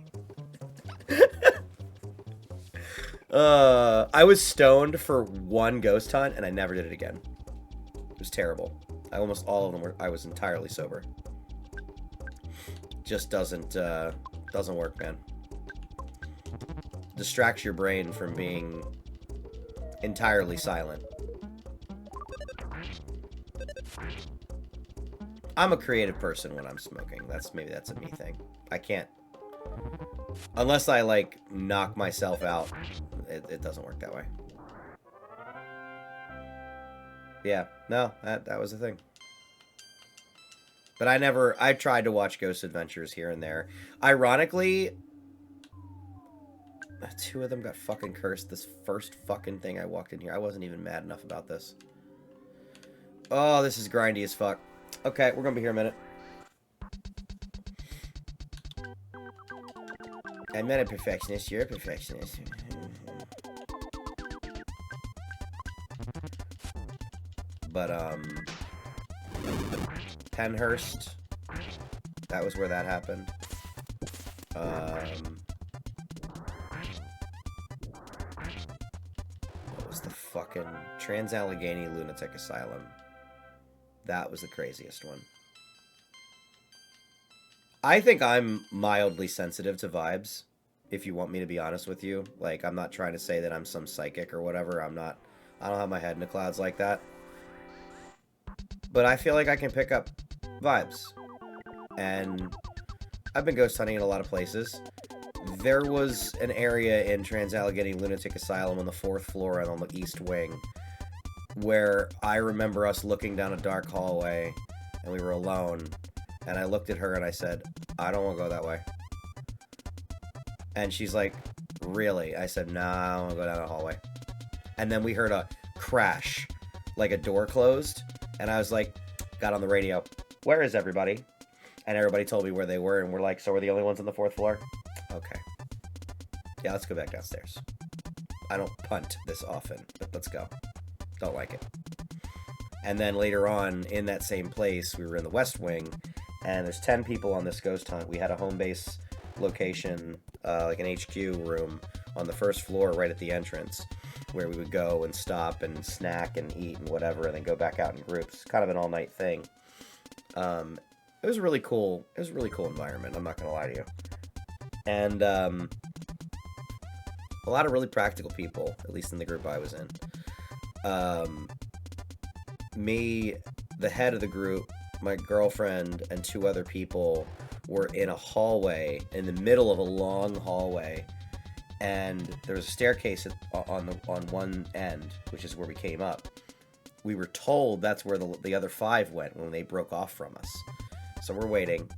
I was stoned for one ghost hunt, and I never did it again. It was terrible. Almost all of them I was entirely sober. Just doesn't work, man. Distracts your brain from being entirely silent. I'm a creative person when I'm smoking. Maybe that's a me thing. I can't, unless I like knock myself out. It doesn't work that way. Yeah, no, that was the thing. But I tried to watch Ghost Adventures here and there. Ironically, 2 of them got fucking cursed this first fucking thing I walked in here. I wasn't even mad enough about this. Oh, this is grindy as fuck. Okay, we're gonna be here a minute. I'm not a perfectionist, you're a perfectionist. But, Penhurst, that was where that happened. What was the fucking Trans-Allegheny Lunatic Asylum? That was the craziest one. I think I'm mildly sensitive to vibes, if you want me to be honest with you. Like, I'm not trying to say that I'm some psychic or whatever. I don't have my head in the clouds like that. But I feel like I can pick up vibes. And I've been ghost hunting in a lot of places. There was an area in Trans-Allegheny Lunatic Asylum on the 4th floor and on the east wing where I remember us looking down a dark hallway and we were alone. And I looked at her and I said, I don't want to go that way. And she's like, really? I said, nah, I don't want to go down the hallway. And then we heard a crash, like a door closed. And I was like, got on the radio, where is everybody? And everybody told me where they were. And we're like, so we're the only ones on the 4th floor? Okay. Yeah, let's go back downstairs. I don't punt this often, but let's go. Don't like it. And then later on, in that same place, we were in the West Wing, and there's 10 people on this ghost hunt. We had a home base location, like an HQ room, on the 1st floor right at the entrance, where we would go and stop and snack and eat and whatever, and then go back out in groups. Kind of an all-night thing. It was really cool. It was a really cool environment, I'm not going to lie to you. And a lot of really practical people, at least in the group I was in. Me, the head of the group, my girlfriend, and 2 other people were in a hallway, in the middle of a long hallway, and there was a staircase on one end, which is where we came up. We were told that's where the other 5 went when they broke off from us. So we're waiting,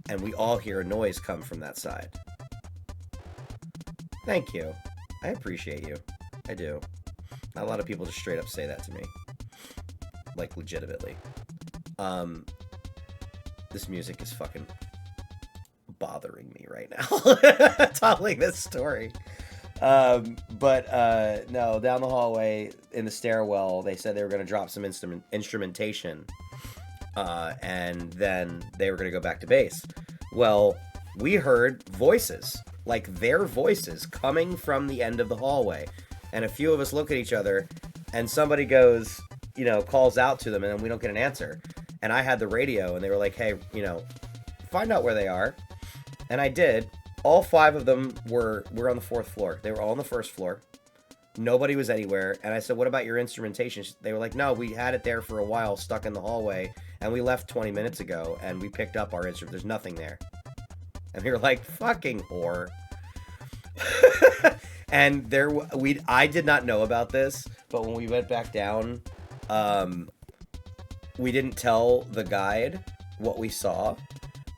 and we all hear a noise come from that side. Thank you. I appreciate you. I do. Not a lot of people just straight up say that to me. Like, legitimately. This music is fucking bothering me right now. Telling this story. No, down the hallway, in the stairwell, they said they were going to drop some instrumentation. And then they were going to go back to base. Well, we heard voices. Like, their voices coming from the end of the hallway. And a few of us look at each other, and somebody goes, calls out to them, and then we don't get an answer. And I had the radio, and they were like, hey, find out where they are. And I did. All 5 of them were on the 4th floor. They were all on the 1st floor. Nobody was anywhere. And I said, what about your instrumentation? They were like, no, we had it there for a while, stuck in the hallway, and we left 20 minutes ago, and we picked up our instrument. There's nothing there. And we were like, fucking whore. And I did not know about this, but when we went back down, we didn't tell the guide what we saw,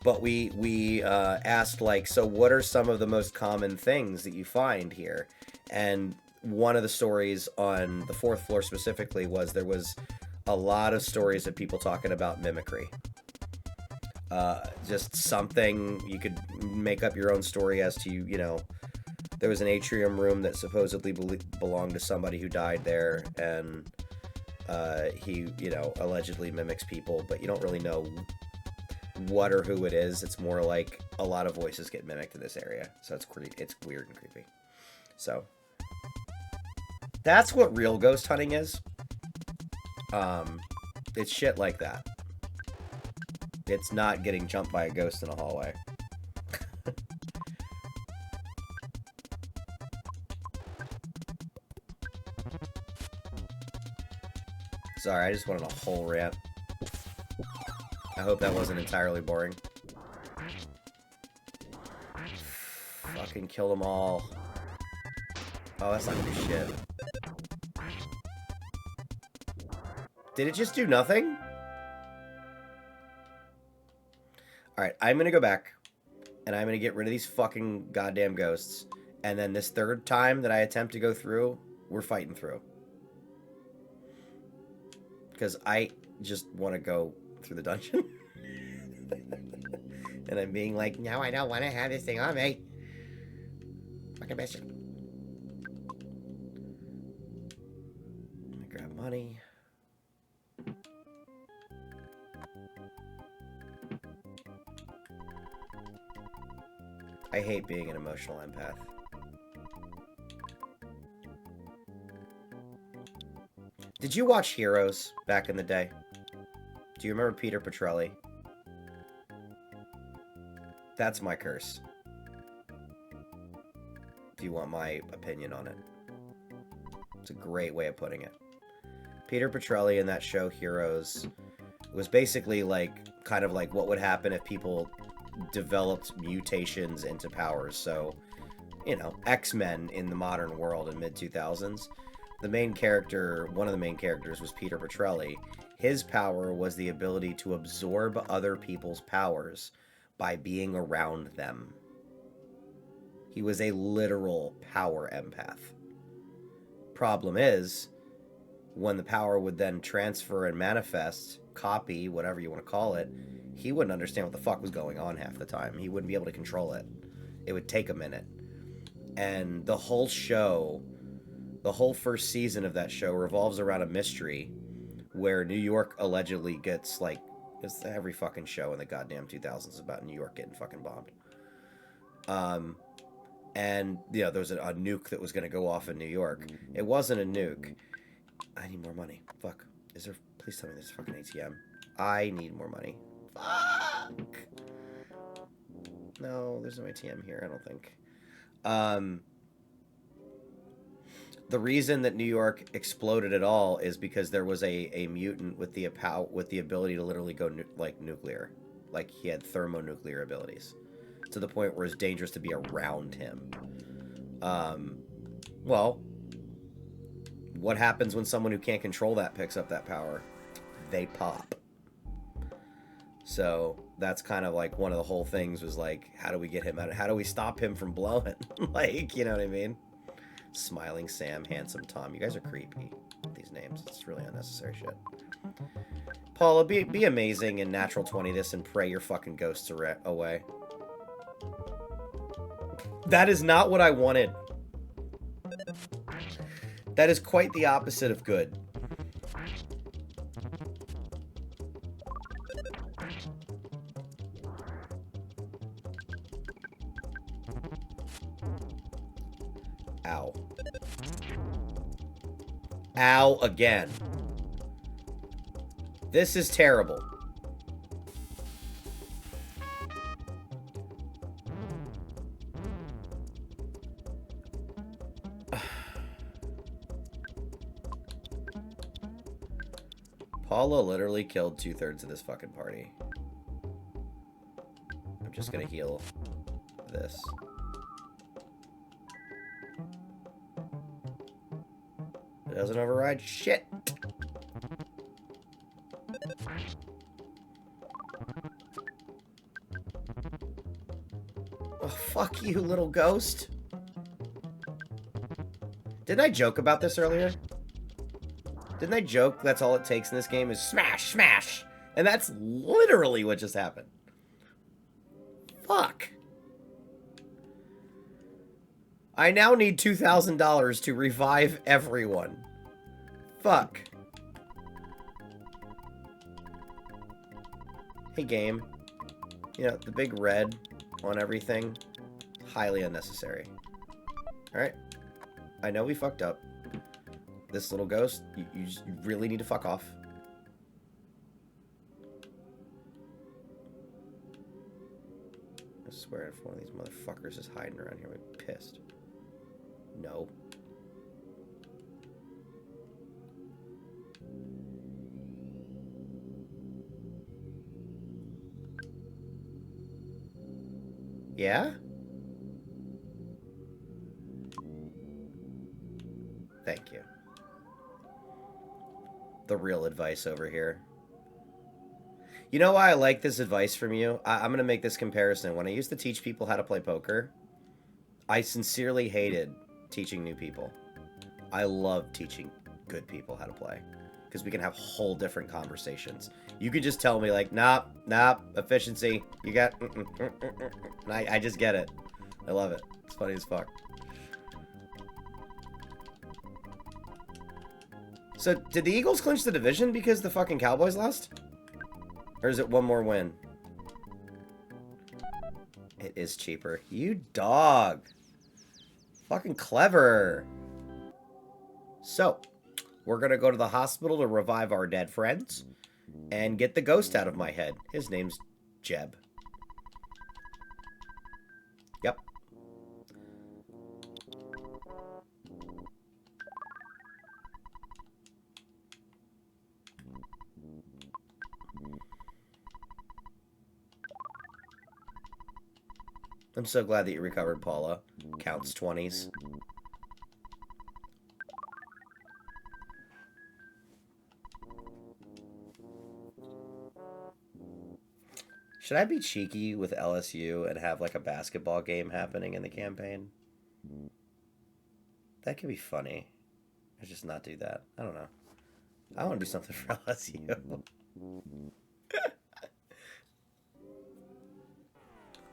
but we asked, like, so what are some of the most common things that you find here? And one of the stories on the 4th floor specifically was there was a lot of stories of people talking about mimicry. Just something you could make up your own story as to, there was an atrium room that supposedly belonged to somebody who died there, and he, allegedly mimics people, but you don't really know what or who it is. It's more like a lot of voices get mimicked in this area, so it's weird and creepy. So that's what real ghost hunting is. It's shit like that. It's not getting jumped by a ghost in a hallway. Sorry, I just went on a whole rant. I hope that wasn't entirely boring. Fucking kill them all. Oh, that's not gonna do shit. Did it just do nothing? Alright, I'm gonna go back, and I'm gonna get rid of these fucking goddamn ghosts, and then this 3rd time that I attempt to go through, we're fighting through. Because I just want to go through the dungeon. And I'm being like, no, I don't want to have this thing on me. Fucking bitch. Let me grab money. I hate being an emotional empath. Did you watch Heroes back in the day? Do you remember Peter Petrelli? That's my curse. Do you want my opinion on it? It's a great way of putting it. Peter Petrelli in that show Heroes was basically like, kind of like what would happen if people developed mutations into powers. So, X-Men in the modern world in mid-2000s. The main character, one of the main characters, was Peter Petrelli. His power was the ability to absorb other people's powers by being around them. He was a literal power empath. Problem is, when the power would then transfer and manifest, copy, whatever you want to call it, he wouldn't understand what the fuck was going on half the time. He wouldn't be able to control it. It would take a minute. And the whole show, the whole first season of that show revolves around a mystery where New York allegedly gets, like, it's every fucking show in the goddamn 2000s about New York getting fucking bombed. And, you know, there was a nuke that was going to go off in New York. It wasn't a nuke. I need more money. Fuck. Is there... Please tell me there's a fucking ATM. I need more money. Fuck. No, there's no ATM here, I don't think. The reason that New York exploded at all is because there was a mutant with the ability to literally go nuclear. Like, he had thermonuclear abilities. To the point where it's dangerous to be around him. Well, what happens when someone who can't control that picks up that power? They pop. So that's kind of like one of the whole things was like, how do we get him out? How do we stop him from blowing? Like, you know what I mean? Smiling Sam, Handsome Tom. You guys are creepy. These names. It's really unnecessary shit. Paula, be amazing and natural 20 this and pray your fucking ghosts away. That is not what I wanted. That is quite the opposite of good. Ow. Ow again. This is terrible. Paula literally killed 2/3 of this fucking party. I'm just gonna heal this. It doesn't override shit. Oh, fuck you, little ghost. Didn't I joke about this earlier? Didn't I joke that's all it takes in this game is smash, smash? And that's literally what just happened. Fuck. I now need $2,000 to revive everyone. Fuck. Hey, game. You know, the big red on everything. Highly unnecessary. Alright. I know we fucked up. This little ghost, you really need to fuck off. I swear if one of these motherfuckers is hiding around here, I'd be pissed. No. Yeah? Thank you. The real advice over here. You know why I like this advice from you? I'm going to make this comparison. When I used to teach people how to play poker, I sincerely hated teaching new people. I love teaching good people how to play. Because we can have whole different conversations. You could just tell me like, nah, efficiency. You got... And I just get it. I love it. It's funny as fuck. So, did the Eagles clinch the division because the fucking Cowboys lost? Or is it one more win? It is cheaper. You dog. Fucking clever. So, we're gonna go to the hospital to revive our dead friends and get the ghost out of my head. His name's Jeb. Yep. I'm so glad that you recovered, Paula. Counts 20s. Should I be cheeky with LSU and have like a basketball game happening in the campaign? That could be funny. Or just not do that. I don't know. I want to do something for LSU.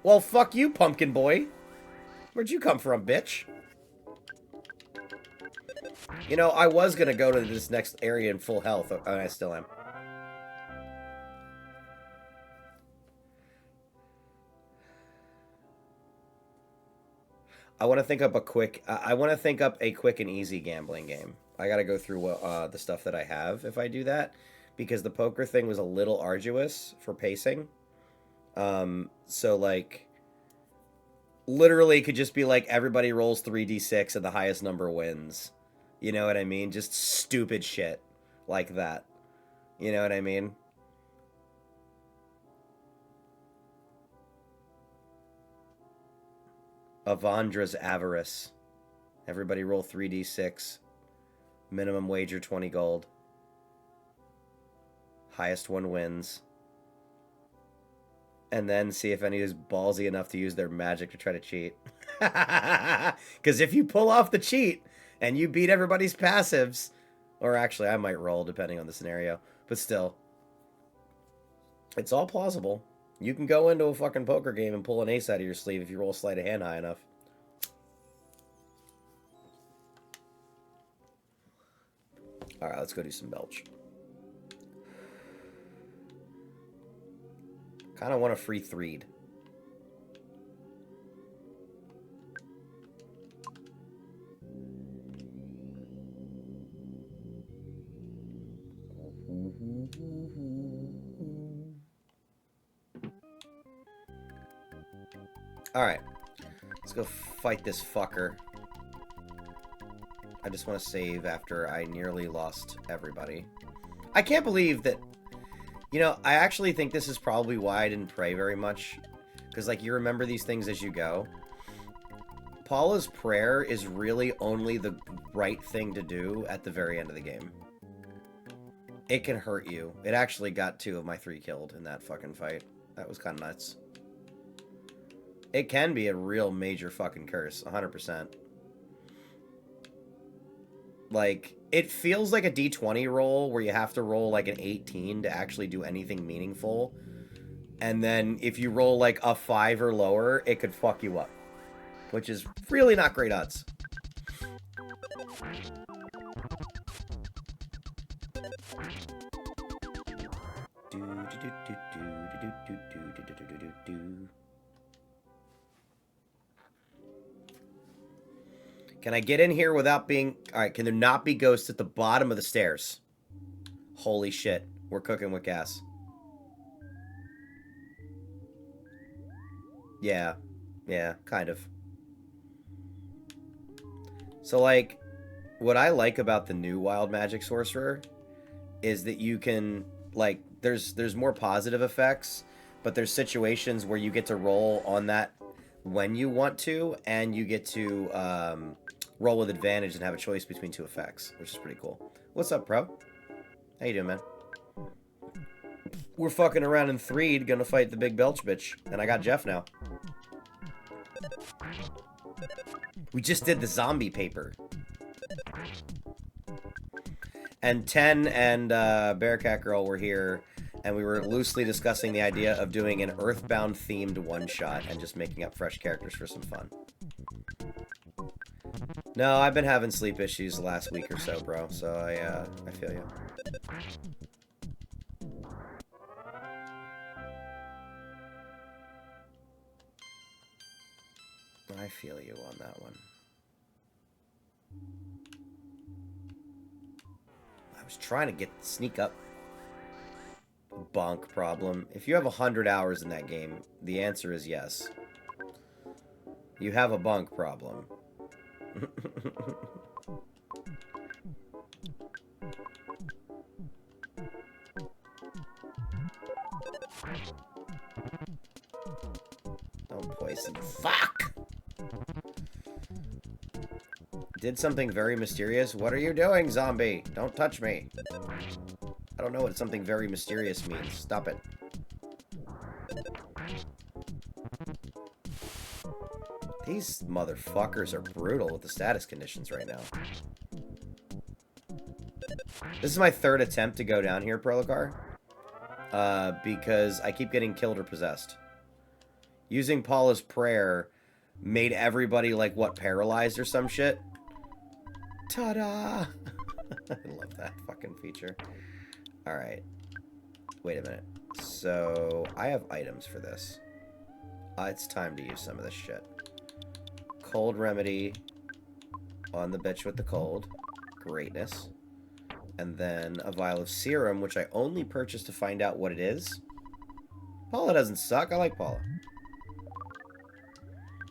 Well, fuck you, pumpkin boy. Where'd you come from, bitch? You know, I was gonna go to this next area in full health. Oh, I still am. I want to think up a quick. I want to think up a quick and easy gambling game. I gotta go through the stuff that I have if I do that, because the poker thing was a little arduous for pacing. So like, literally, it could just be like everybody rolls 3d6 and the highest number wins. You know what I mean? Just stupid shit like that. You know what I mean? Avandra's Avarice. Everybody roll 3d6. Minimum wager 20 gold. Highest one wins. And then see if any is ballsy enough to use their magic to try to cheat. Because if you pull off the cheat and you beat everybody's passives, or actually I might roll depending on the scenario, but still, it's all plausible. You can go into a fucking poker game and pull an ace out of your sleeve if you roll a sleight of hand high enough. Alright, let's go do some belch. Kind of want a free threed. Alright. Let's go fight this fucker. I just want to save after I nearly lost everybody. I can't believe that... You know, I actually think this is probably why I didn't pray very much. Because, like, you remember these things as you go. Paula's prayer is really only the right thing to do at the very end of the game. It can hurt you. It actually got 2 of my 3 killed in that fucking fight. That was kind of nuts. It can be a real major fucking curse. 100%. Like, it feels like a D20 roll where you have to roll like an 18 to actually do anything meaningful. And then if you roll like a 5 or lower, it could fuck you up. Which is really not great odds. Can I get in here without being... Alright, can there not be ghosts at the bottom of the stairs? Holy shit. We're cooking with gas. Yeah. Yeah, kind of. So, like, what I like about the new Wild Magic Sorcerer is that you can, like, there's more positive effects, but there's situations where you get to roll on that when you want to, and you get to roll with advantage and have a choice between 2 effects, which is pretty cool. What's up, bro? How you doing, man? We're fucking around in Threed, gonna fight the big belch bitch, and I got Jeff now. We just did the zombie paper. And 10 and Bearcat Girl were here, and we were loosely discussing the idea of doing an Earthbound themed one-shot and just making up fresh characters for some fun. No, I've been having sleep issues the last week or so, bro, so I feel you. I feel you on that one. I was trying to sneak up. Bonk problem. If you have 100 hours in that game, the answer is yes. You have a bonk problem. Don't poison. Fuck! Did something very mysterious. What are you doing, zombie? Don't touch me. I don't know what something very mysterious means. Stop it. These motherfuckers are brutal with the status conditions right now. This is my third attempt to go down here, Prolocar. Because I keep getting killed or possessed. Using Paula's prayer made everybody, like, what, paralyzed or some shit? Ta-da! I love that fucking feature. Alright. Wait a minute. So, I have items for this. It's time to use some of this shit. Cold remedy on the bitch with the cold. Greatness. And then a vial of serum, which I only purchased to find out what it is. Paula doesn't suck. I like Paula.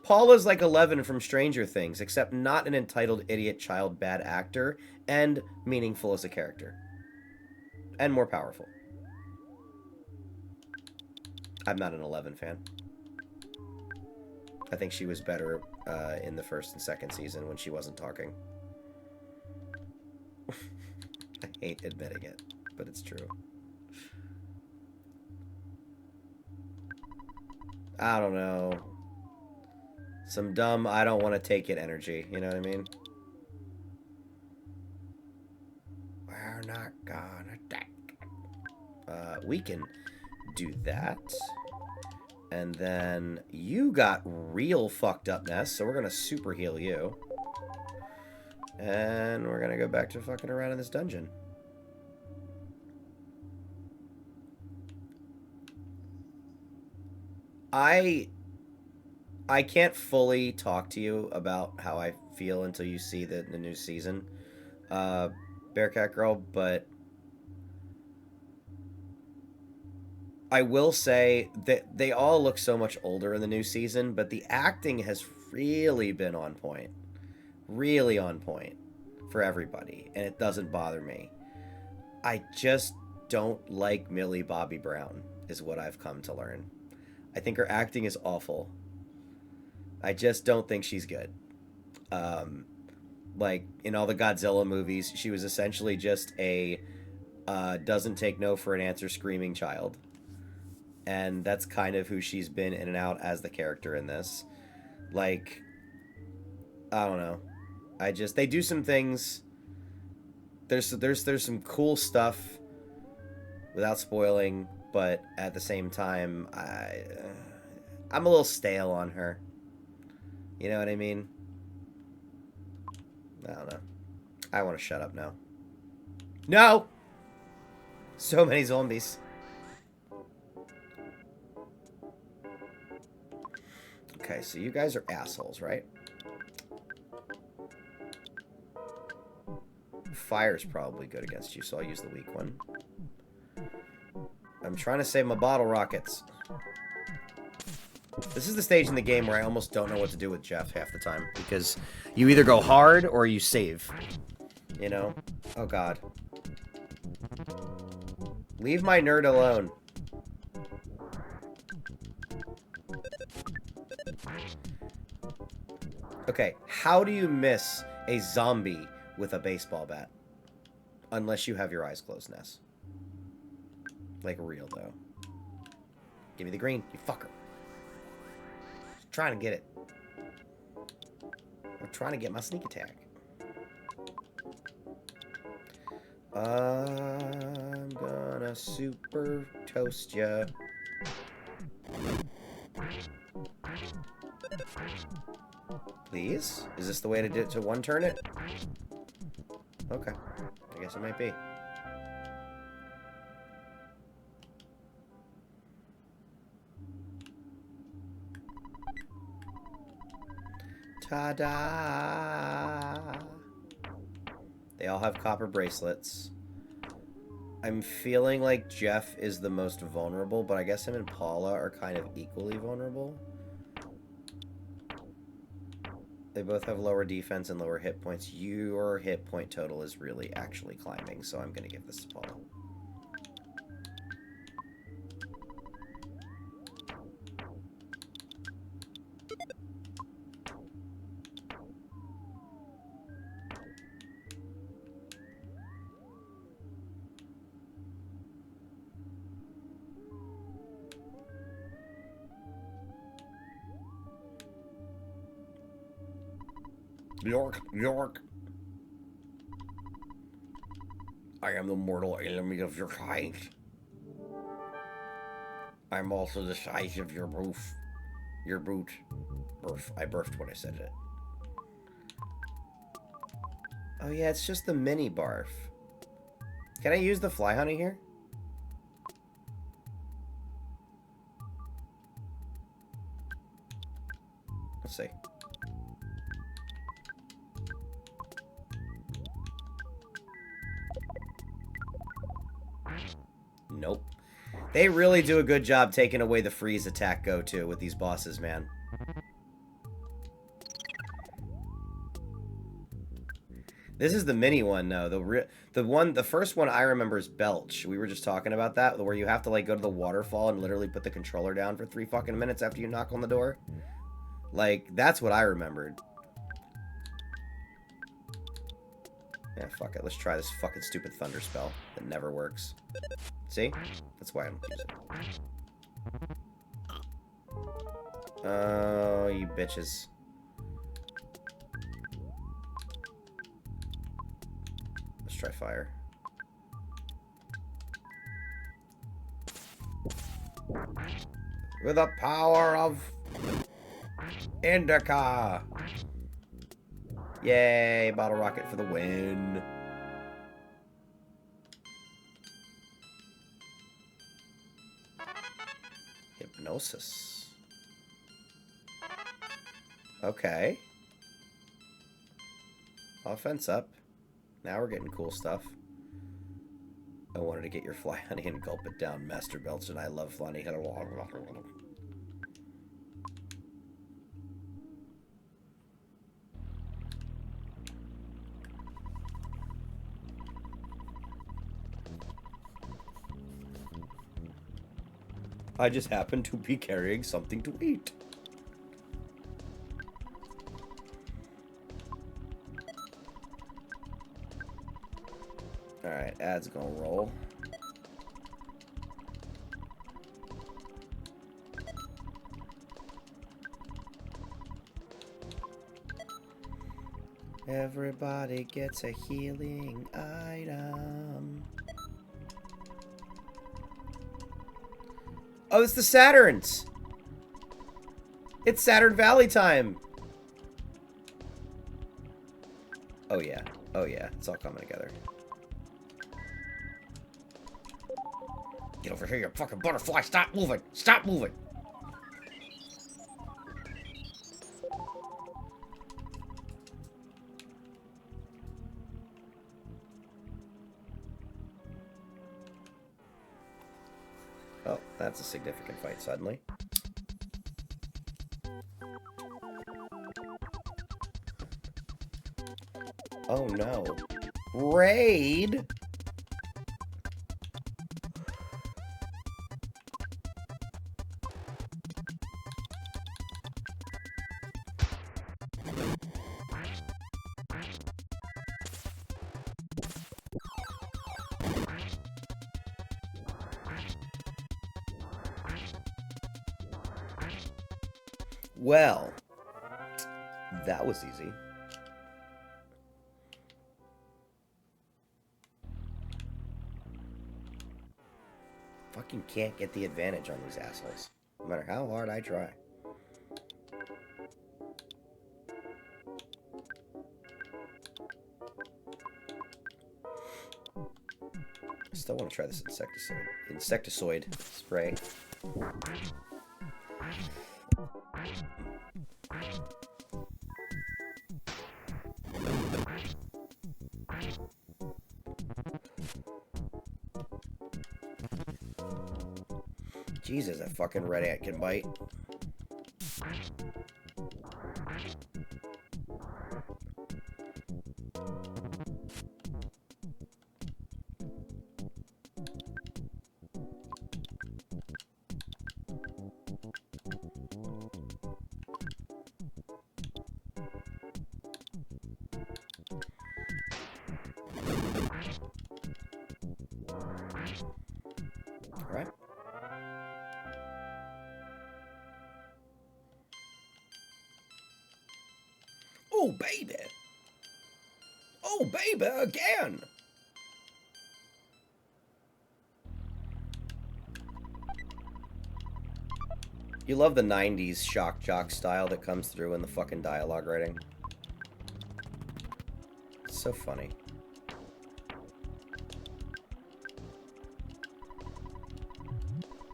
Paula's like 11 from Stranger Things, except not an entitled idiot child bad actor, and meaningful as a character. And more powerful. I'm not an 11 fan. I think she was better in the first and second season when she wasn't talking. I hate admitting it, but it's true. I don't know. Some dumb, I don't want to take it energy, you know what I mean? We're not gonna attack. We can do that. And then you got real fucked up, Ness, so we're gonna super heal you. And we're gonna go back to fucking around in this dungeon. I can't fully talk to you about how I feel until you see the new season, Bearcat Girl, but I will say that they all look so much older in the new season, but the acting has really been on point. Really on point for everybody, and it doesn't bother me. I just don't like Millie Bobby Brown, is what I've come to learn. I think her acting is awful. I just don't think she's good. Like, in all the Godzilla movies, she was essentially just a doesn't take no for an answer screaming child. And that's kind of who she's been in and out as the character in this. Like, I don't know. They do some things. There's some cool stuff without spoiling, but at the same time, I'm a little stale on her. You know what I mean? I don't know. I want to shut up now. No! So many zombies. Okay, so you guys are assholes, right? Fire's probably good against you, so I'll use the weak one. I'm trying to save my bottle rockets. This is the stage in the game where I almost don't know what to do with Jeff half the time, because you either go hard or you save. You know? Oh god. Leave my nerd alone. Okay, how do you miss a zombie with a baseball bat? Unless you have your eyes closed, Ness. Like real, though. Give me the green, you fucker. Just trying to get it. I'm trying to get my sneak attack. I'm gonna super toast ya. Please? Is this the way to do it, to one turn it? Okay. I guess it might be. Ta-da! They all have copper bracelets. I'm feeling like Jeff is the most vulnerable, but I guess him and Paula are kind of equally vulnerable. They both have lower defense and lower hit points. Your hit point total is really actually climbing, so I'm going to give this to Paula. York, York. I am the mortal enemy of your kind. I'm also the size of your roof. Your boot. I burfed when I said it. Oh yeah, it's just the mini barf. Can I use the fly honey here? Let's see. Nope. They really do a good job taking away the freeze attack go-to with these bosses, man. This is the mini one, though. The first one I remember is Belch. We were just talking about that, where you have to like go to the waterfall and literally put the controller down for 3 fucking minutes after you knock on the door. Like, that's what I remembered. Yeah, fuck it. Let's try this fucking stupid thunder spell that never works. See? That's why I'm using it. Oh, you bitches. Let's try fire. With the power of Indica. Yay, bottle rocket for the win. Hypnosis. Okay. Offense up. Now we're getting cool stuff. I wanted to get your fly honey and gulp it down, Master Belch, and I love fly honey. I just happen to be carrying something to eat. Alright, ad's gonna roll. Everybody gets a healing item. Oh, it's the Saturns! It's Saturn Valley time! Oh yeah. Oh yeah. It's all coming together. Get over here, you fucking butterfly! Stop moving! Stop moving! Oh, that's a significant fight suddenly. Oh no. Raid? Well, that was easy. Fucking can't get the advantage on these assholes, no matter how hard I try. I still want to try this insecticide spray. Jesus, that fucking red ant can bite. Alright. Oh, baby. Oh, baby, again. You love the 90s shock jock style that comes through in the fucking dialogue writing. It's so funny.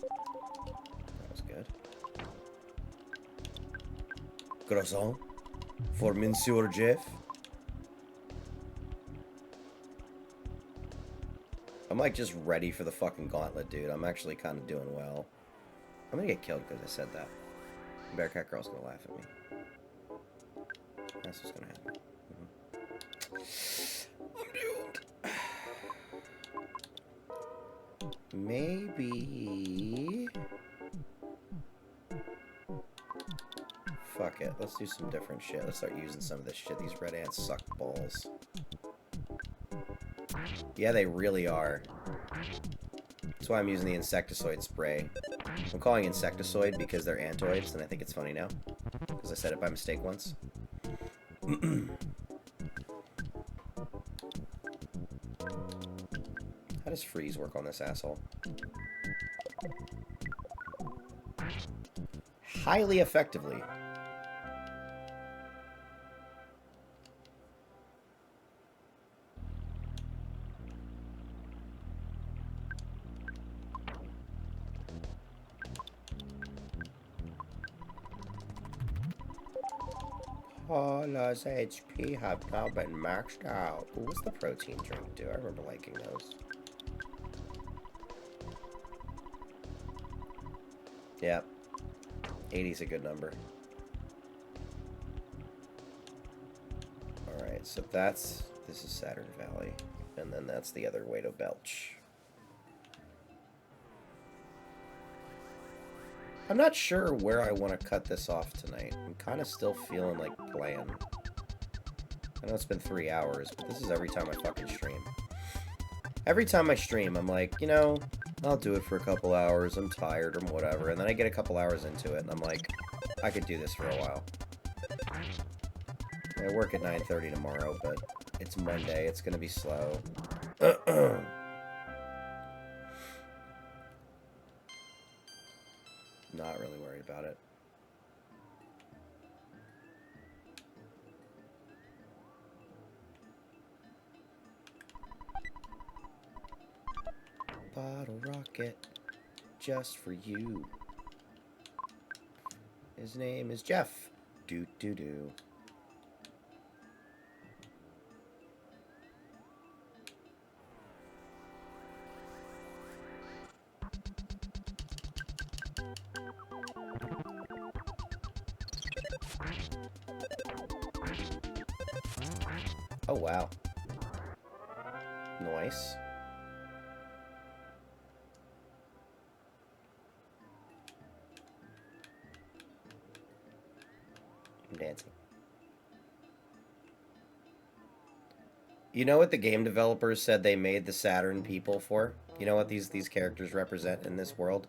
That was good. Croissant for Monsieur Jeff. I'm like just ready for the fucking gauntlet, dude. I'm actually kind of doing well. I'm gonna get killed because I said that. Bearcat Girl's gonna laugh at me. That's what's gonna happen. I'm doomed. Maybe... Fuck it. Let's do some different shit. Let's start using some of this shit. These red ants suck balls. Yeah, they really are. That's why I'm using the insecticide spray. I'm calling insecticide because they're antoids, and I think it's funny now. Because I said it by mistake once. How does freeze work on this asshole? Highly effectively. Paula's HP have now been maxed out. Ooh, what's the protein drink do? I remember liking those. Yep. 80's a good number. Alright, so this is Saturn Valley. And then that's the other way to Belch. I'm not sure where I want to cut this off tonight. I'm kind of still feeling like playing. I know it's been 3 hours, but this is every time I fucking stream. Every time I stream, I'm like, you know, I'll do it for a couple hours, I'm tired or whatever, and then I get a couple hours into it, and I'm like, I could do this for a while. I work at 9:30 tomorrow, but it's Monday, it's gonna be slow. Not really worried about it. Bottle rocket, just for you. His name is Jeff. Doo doo doo. Oh, wow. Nice. I'm dancing. You know what the game developers said they made the Saturn people for? You know what these characters represent in this world?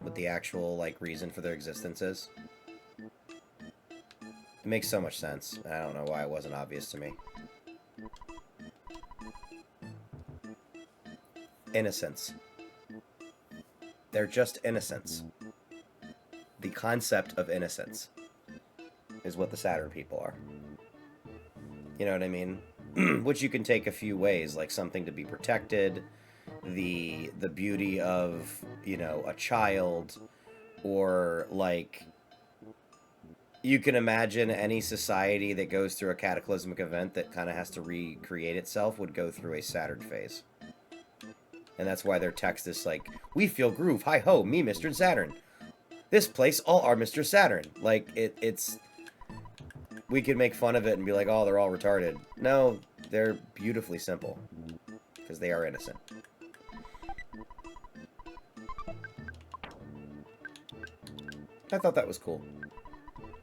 What the actual, like, reason for their existence is? It makes so much sense. I don't know why it wasn't obvious to me. Innocence. They're just innocents. The concept of innocence is what the Saturn people are. You know what I mean? Which you can take a few ways, like something to be protected, the beauty of, you know, a child, or like you can imagine any society that goes through a cataclysmic event that kind of has to recreate itself would go through a Saturn phase. And that's why their text is like, we feel groove, hi ho, me Mr. Saturn. This place all are Mr. Saturn. Like, it's... We could make fun of it and be like, oh, they're all retarded. No, they're beautifully simple. Because they are innocent. I thought that was cool.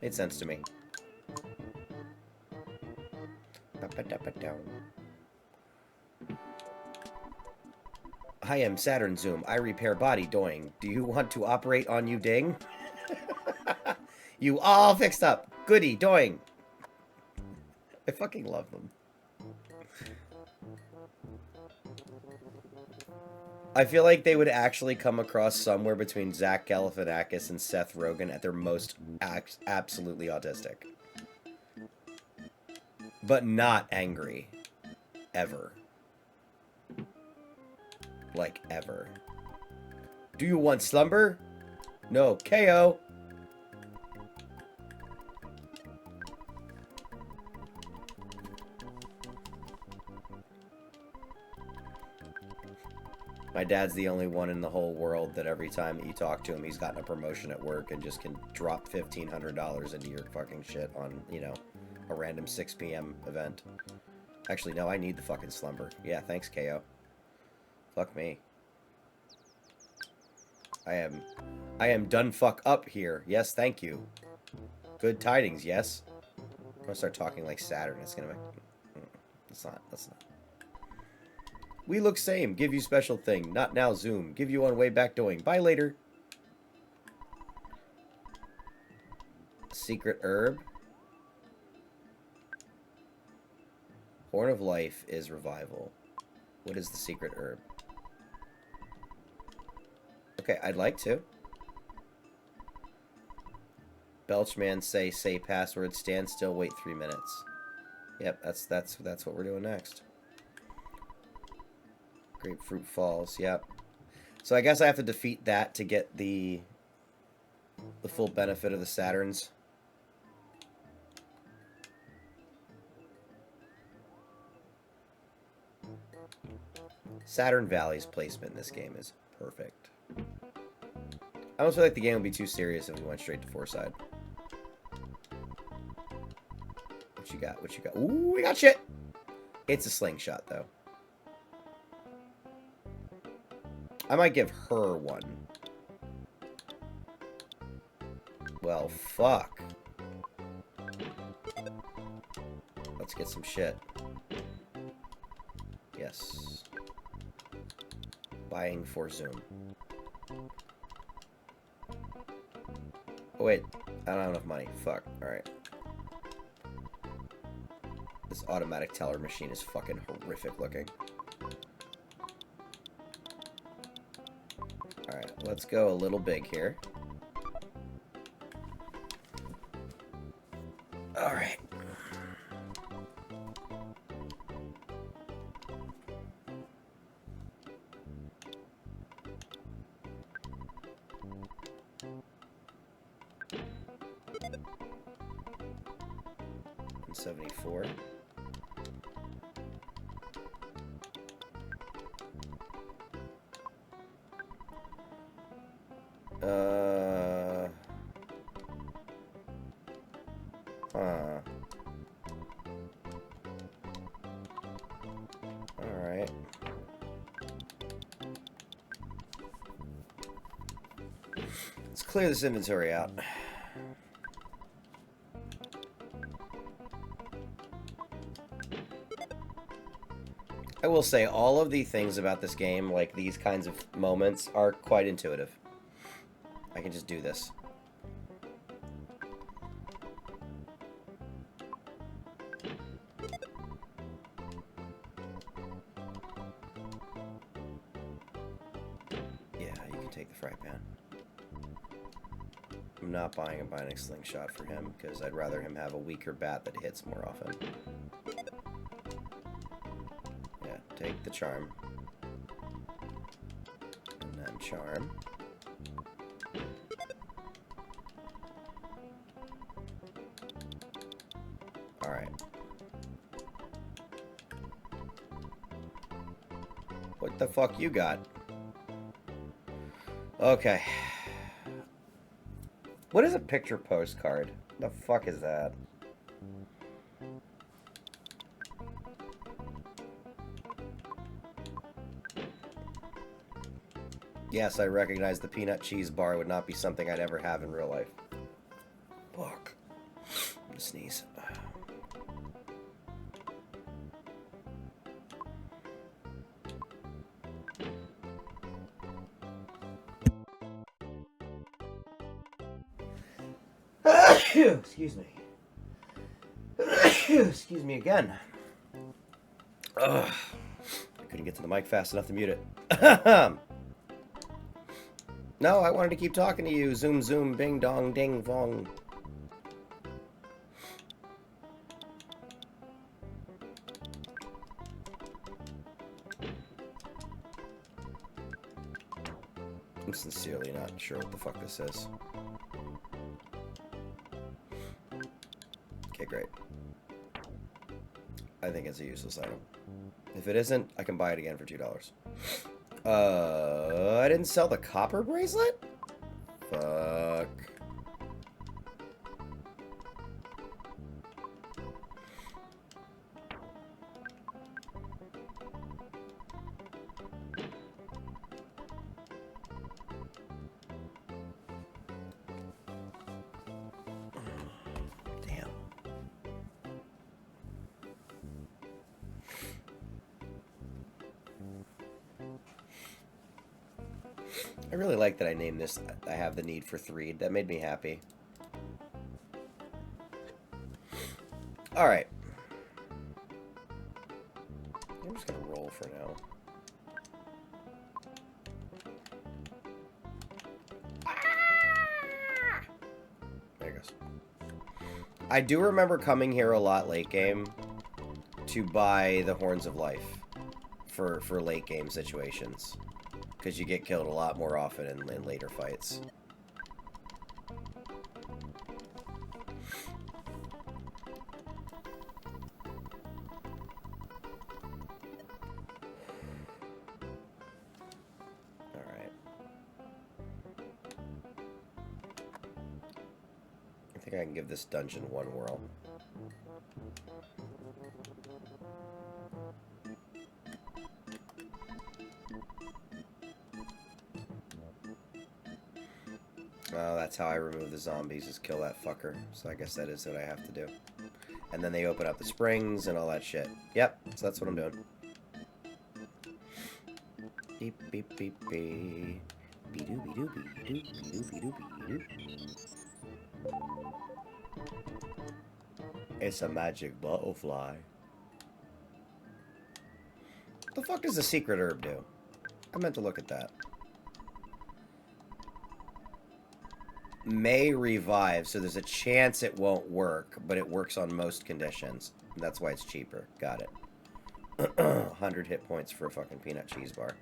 Made sense to me. I am Saturn Zoom. I repair body doing. Do you want to operate on you ding? You all fixed up. Goody doing. I fucking love them. I feel like they would actually come across somewhere between Zach Galifianakis and Seth Rogen at their most absolutely autistic. But not angry. Ever. Like, ever. Do you want slumber? No. KO. My dad's the only one in the whole world that every time that you talk to him, he's gotten a promotion at work and just can drop $1,500 into your fucking shit on, you know, a random 6 p.m. event. Actually, no, I need the fucking slumber. Yeah, thanks, KO. Fuck me. I am done fuck up here. Yes, thank you. Good tidings, yes. I'm gonna start talking like Saturn. It's gonna make... That's not. We look same. Give you special thing. Not now, Zoom. Give you on way back doing. Bye later. Secret herb. Horn of Life is revival. What is the secret herb? Okay, I'd like to. Belchman say password, stand still, wait 3 minutes. Yep, that's what we're doing next. Grapefruit Falls, yep. So I guess I have to defeat that to get the full benefit of the Saturns. Saturn Valley's placement in this game is perfect. I almost feel like the game would be too serious if we went straight to Foreside. What you got? What you got? Ooh, we got shit! It's a slingshot, though. I might give her one. Well, fuck. Let's get some shit. Yes. Buying for Zoom. Oh, wait. I don't have enough money. Fuck. Alright. This automatic teller machine is fucking horrific looking. Alright, let's go a little big here. Alright. $174. Huh. Alright. Let's clear this inventory out. I will say, all of the things about this game, like these kinds of moments, are quite intuitive. I can just do this. Yeah, you can take the fry pan. I'm not buying a binding slingshot for him, because I'd rather him have a weaker bat that hits more often. Yeah, take the charm. And then charm. Alright. What the fuck you got? Okay. What is a picture postcard? The fuck is that? Yes, I recognize the peanut cheese bar would not be something I'd ever have in real life. Fuck. I'm gonna sneeze. Excuse me. Excuse me again. Ugh. I couldn't get to the mic fast enough to mute it. No, I wanted to keep talking to you. Zoom, zoom, bing, dong, ding, vong. I'm sincerely not sure what the fuck this is. Okay, great. I think it's a useless item. If it isn't, I can buy it again for $2. I didn't sell the copper bracelet? Fuck. Damn. I really like that I named this I Have the Need for Threed. That made me happy. Alright. I'm just gonna roll for now. There it goes. I do remember coming here a lot late game to buy the Horns of Life for late game situations. Because you get killed a lot more often in later fights. Alright. I think I can give this dungeon one whirl. Oh, that's how I remove the zombies, is kill that fucker. So I guess that is what I have to do. And then they open up the springs and all that shit. Yep, so that's what I'm doing. Beep, beep, beep, beep. It's a magic butterfly. What the fuck does the secret herb do? I meant to look at that. May revive, so there's a chance it won't work, but it works on most conditions. That's why it's cheaper. Got it. 100 hit points for a fucking peanut cheese bar.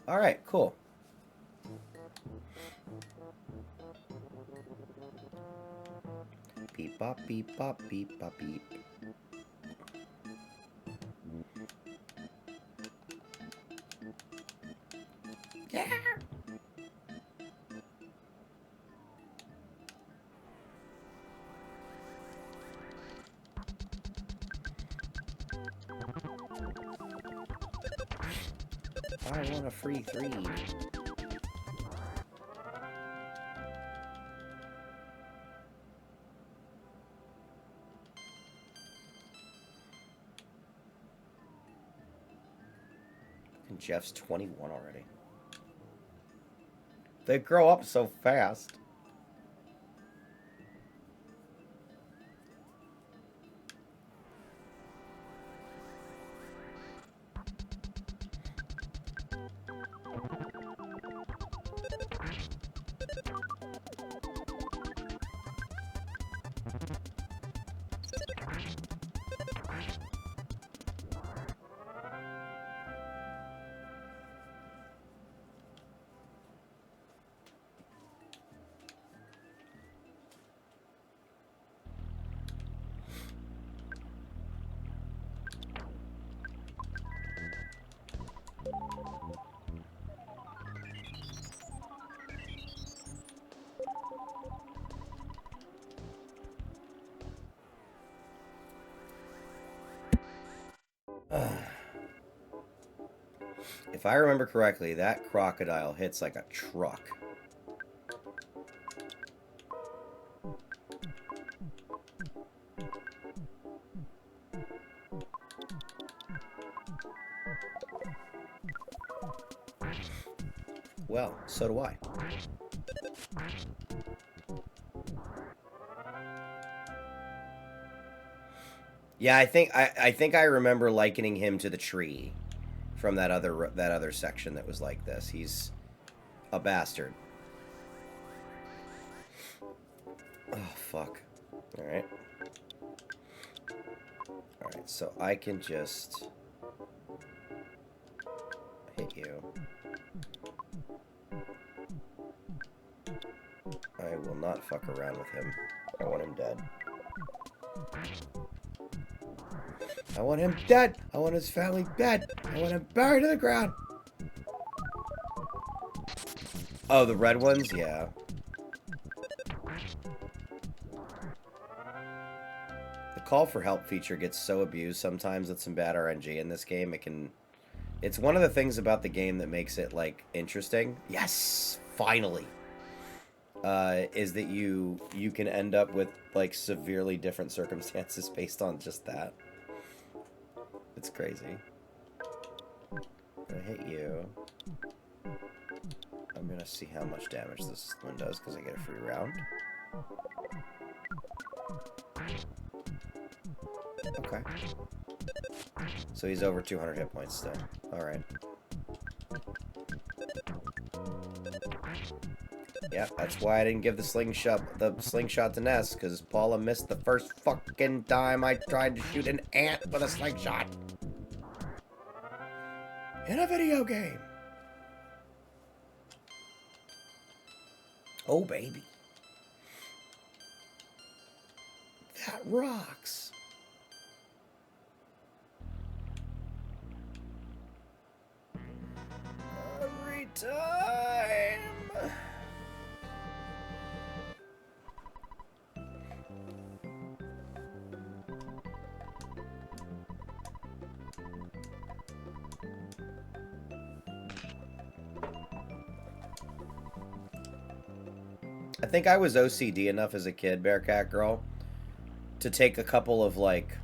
Alright, cool. Beep bop beep bop beep bop beep. Yeah. I want a free three. And Jeff's 21 already. They grow up so fast. If I remember correctly, that crocodile hits like a truck. Well, so do I. Yeah, I think I remember likening him to the tree from that other section that was like this. He's a bastard. Oh fuck. All right. All right. So I can just hit you. I will not fuck around with him. I want him dead. I want him dead. I want his family dead. I want him buried in the ground. Oh, the red ones? Yeah. The call for help feature gets so abused sometimes with some bad RNG in this game. It's one of the things about the game that makes it, like, interesting. Yes! Finally! Is that you can end up with, like, severely different circumstances based on just that. It's crazy. I'm gonna hit you. I'm gonna see how much damage this one does because I get a free round. Okay. So he's over 200 hit points still. Alright. Yeah, that's why I didn't give the slingshot to Ness, because Paula missed the first fucking time I tried to shoot an ant with a slingshot. In a video game. Oh, baby. That rocks. Every time. I think I was OCD enough as a kid, Bearcat Girl, to take a couple of, like,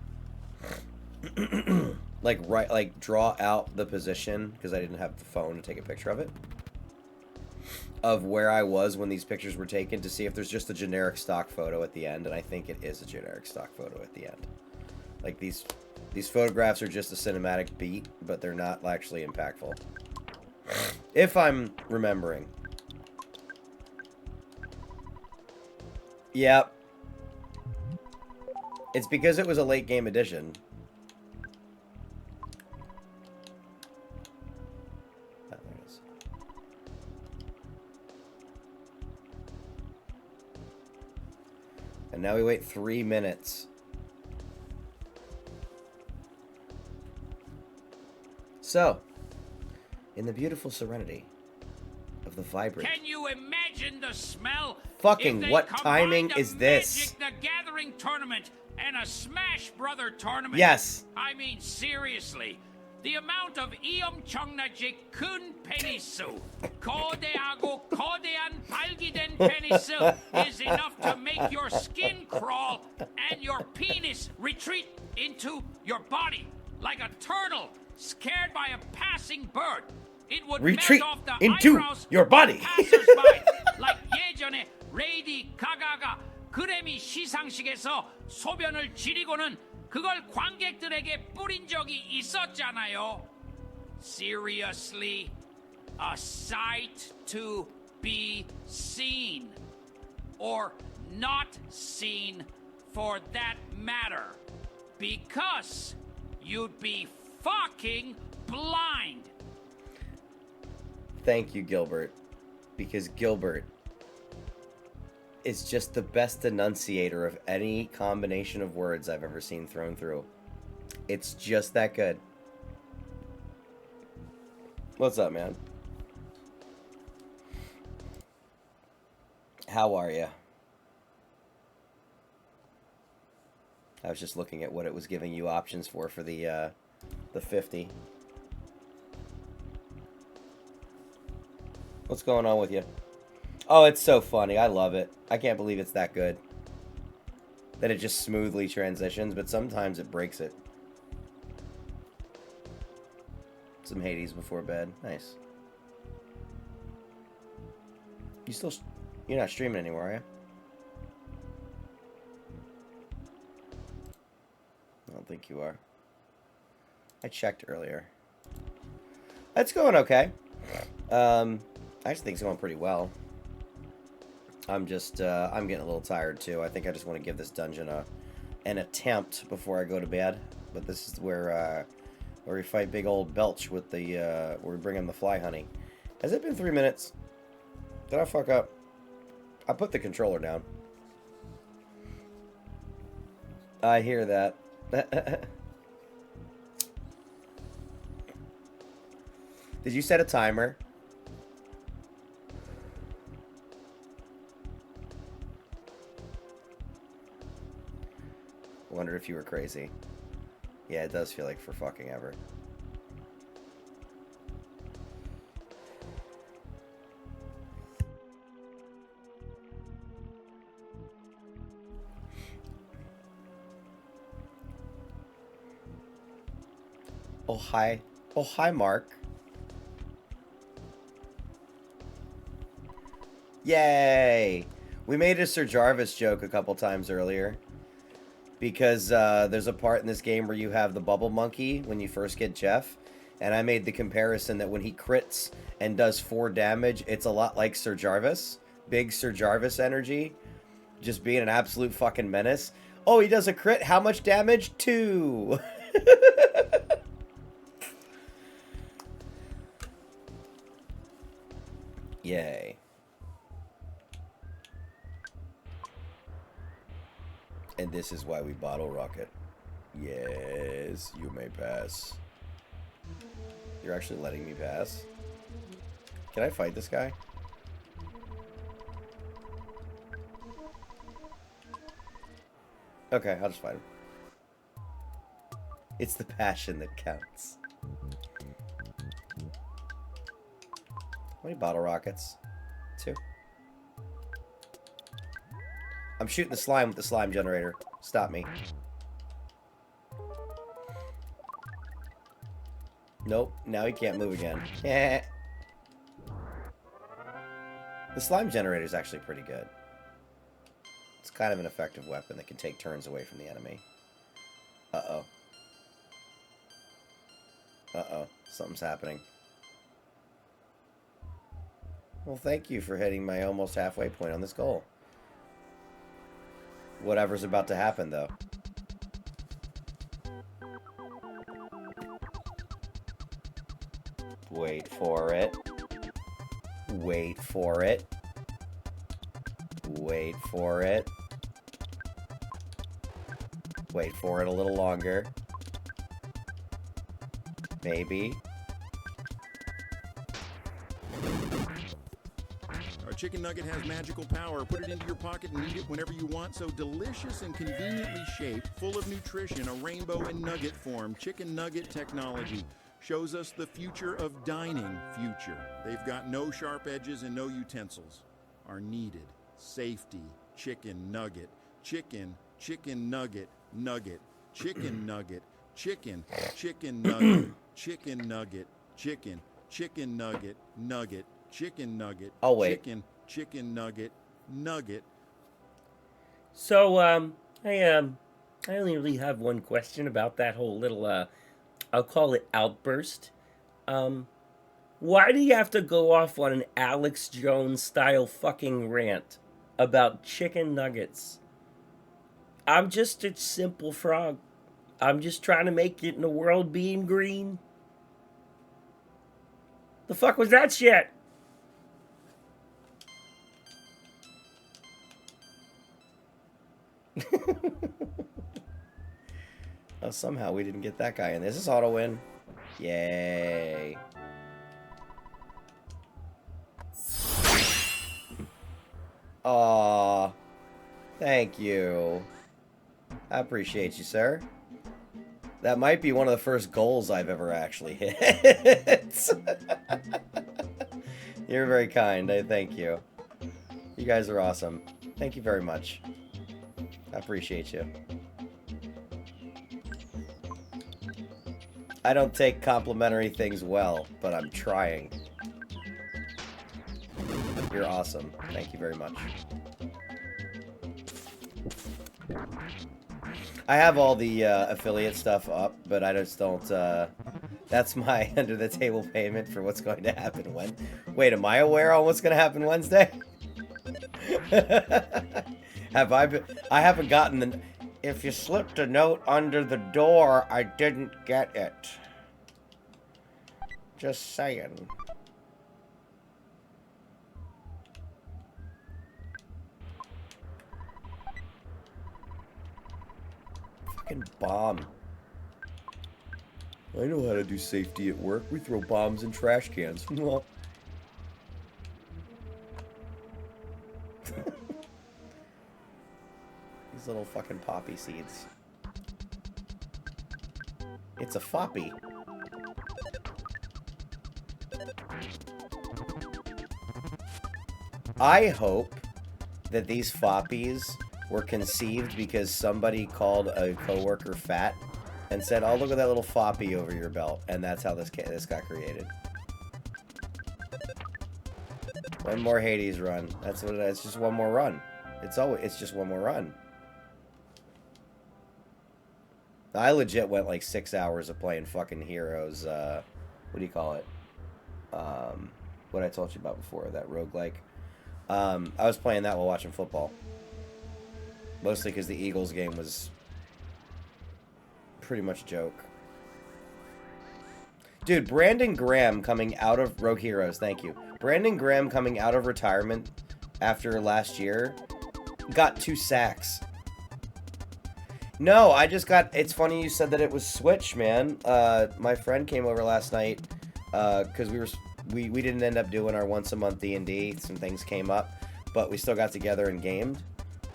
like draw out the position, because I didn't have the phone to take a picture of it, of where I was when these pictures were taken, to see if there's just a generic stock photo at the end, and I think it is a generic stock photo at the end. Like, these photographs are just a cinematic beat, but they're not actually impactful. If I'm remembering. Yep. It's because it was a late game edition. Oh, there it is. And now we wait 3 minutes. So, in the beautiful serenity of the vibrant... Can you imagine the smell? Fucking if they what combined timing a is this? Magic the Gathering tournament and a Smash Brother tournament. Yes. I mean, seriously. The amount of 이엄청나게 큰 페니스, 거대하고 거대한 발기된 페니스 is enough to make your skin crawl and your penis retreat into your body like a turtle scared by a passing bird. It would Retreat melt off the into eyebrows your body. of passersby, like 예전에 레이디 가가가 그래미 시상식에서 소변을 지리고는 그걸 관객들에게 뿌린 적이 있었잖아요. Seriously, a sight to be seen, or not seen for that matter, because you'd be fucking blind. Thank you, Gilbert. Because Gilbert is just the best enunciator of any combination of words I've ever seen thrown through. It's just that good. What's up, man? How are you? I was just looking at what it was giving you options for the 50. What's going on with you? Oh, it's so funny. I love it. I can't believe it's that good. That it just smoothly transitions, but sometimes it breaks it. Some Hades before bed. Nice. You're not streaming anymore, are you? Well, think you are. I checked earlier. It's going okay. I actually think it's going pretty well. I'm just, I'm getting a little tired too. I think I just want to give this dungeon an attempt before I go to bed. But this is where we fight big old Belch with the, where we bring him the fly honey. Has it been 3 minutes? Did I fuck up? I put the controller down. I hear that. Did you set a timer? Wonder if you were crazy. Yeah, it does feel like for fucking ever. Oh, hi. Oh, hi, Mark. Yay! We made a Sir Jarvis joke a couple times earlier. Because there's a part in this game where you have the bubble monkey when you first get Jeff. And I made the comparison that when he crits and does 4 damage, it's a lot like Sir Jarvis. Big Sir Jarvis energy. Just being an absolute fucking menace. Oh, he does a crit. How much damage? 2. Yay. And this is why we bottle rocket. Yes, you may pass. You're actually letting me pass? Can I fight this guy? Okay, I'll just fight him. It's the passion that counts. How many bottle rockets? 2. I'm shooting the slime with the slime generator. Stop me. Nope, now he can't move again. The slime generator is actually pretty good. It's kind of an effective weapon that can take turns away from the enemy. Uh-oh. Uh-oh. Something's happening. Well, thank you for hitting my almost halfway point on this goal. Whatever's about to happen, though. Wait for it. Wait for it. Wait for it. Wait for it a little longer. Maybe. Our chicken nugget has magical power. Put it into your pocket and eat it whenever you want. So delicious and conveniently shaped, full of nutrition, a rainbow in nugget form. Chicken nugget technology shows us the future of dining future. They've got no sharp edges and no utensils are needed. Safety, chicken nugget, chicken nugget, nugget, chicken nugget, chicken nugget, chicken nugget, chicken nugget, nugget, chicken nugget, Oh, wait. chicken nugget, nugget. So, I only really have one question about that whole little, I'll call it outburst. Why do you have to go off on an Alex Jones style fucking rant about chicken nuggets? I'm just a simple frog. I'm just trying to make it in the world being green. The fuck was that shit? Oh, somehow we didn't get that guy in. This is auto win. Yay. Aw. Thank you. I appreciate you, sir. That might be one of the first goals I've ever actually hit. You're very kind. I thank you. You guys are awesome. Thank you very much. I appreciate you. I don't take complimentary things well, but I'm trying. You're awesome. Thank you very much. I have all the affiliate stuff up, but I just don't. That's my under the table payment for what's going to happen when. Wait, am I aware on what's going to happen Wednesday? Have I been? I haven't gotten the. If you slipped a note under the door, I didn't get it. Just saying. Fucking bomb. I know how to do safety at work. We throw bombs in trash cans. These little fucking poppy seeds. It's a foppy. I hope that these foppies were conceived because somebody called a coworker fat and said, "Oh, look at that little foppy over your belt," and that's how this got created. One more Hades run. That's what it is. It's just one more run. It's just one more run. I legit went like 6 hours of playing fucking Heroes. What do you call it? What I told you about before, that roguelike. I was playing that while watching football. Mostly because the Eagles game was pretty much a joke. Dude, Brandon Graham coming out of Rogue Heroes, thank you. Brandon Graham coming out of retirement after last year got 2 sacks. No, I just got... It's funny you said that it was Switch, man. My friend came over last night because we didn't end up doing our once-a-month D&D. Some things came up, but we still got together and gamed.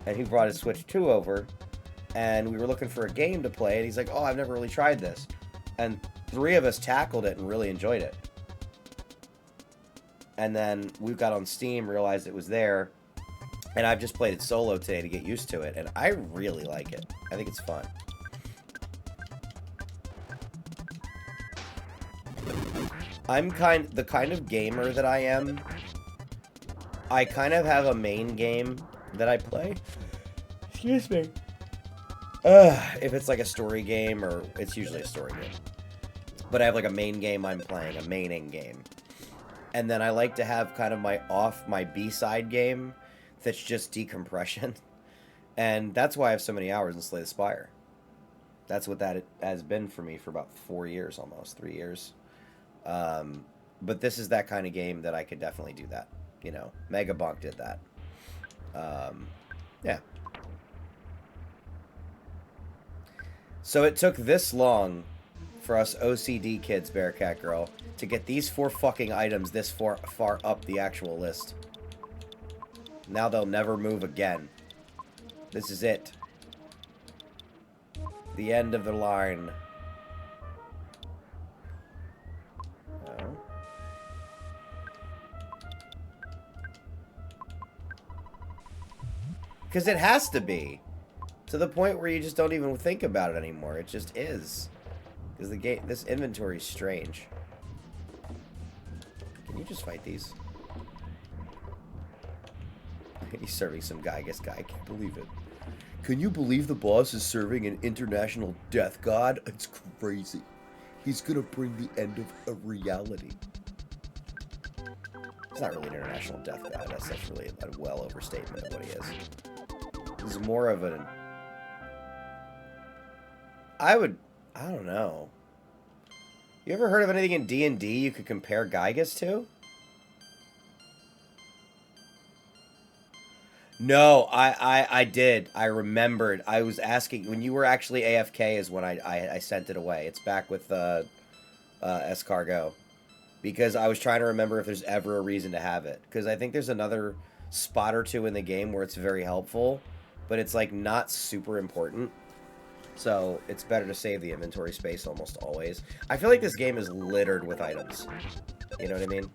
And he brought his Switch 2 over, and we were looking for a game to play, and he's like, "Oh, I've never really tried this." And 3 of us tackled it and really enjoyed it. And then we got on Steam, realized it was there, and I've just played it solo today to get used to it, and I really like it. I think it's fun. I'm the kind of gamer that I am. I kind of have a main game that I play. Excuse me. If it's like a story game, or it's usually a story game. But I have like a main game I'm playing, a maining game. And then I like to have kind of my B-side game that's just decompression. And that's why I have so many hours in Slay the Spire. That's what that has been for me for about 4 years, almost 3 years. But this is that kind of game that I could definitely do that. You know, Mega Bonk did that. Yeah. So it took this long for us OCD kids, Bearcat Girl, to get these 4 fucking items this far up the actual list. Now they'll never move again. This is it. The end of the line. Oh. Because it has to be. To the point where you just don't even think about it anymore. It just is. Because the game, this inventory is strange. Can you just fight these? He's serving some guy. I guess guy can't believe it. Can you believe the boss is serving an international death god? It's crazy. He's gonna bring the end of a reality. He's not really an international death god. That's really a well overstatement of what he is. He's more of an... I don't know. You ever heard of anything in D&D you could compare Gygas to? No, I did. I remembered. I was asking when you were actually AFK is when I sent it away. It's back with Escargot. Because I was trying to remember if there's ever a reason to have it. Because I think there's another spot or two in the game where it's very helpful, but it's like not super important. So it's better to save the inventory space almost always. I feel like this game is littered with items. You know what I mean?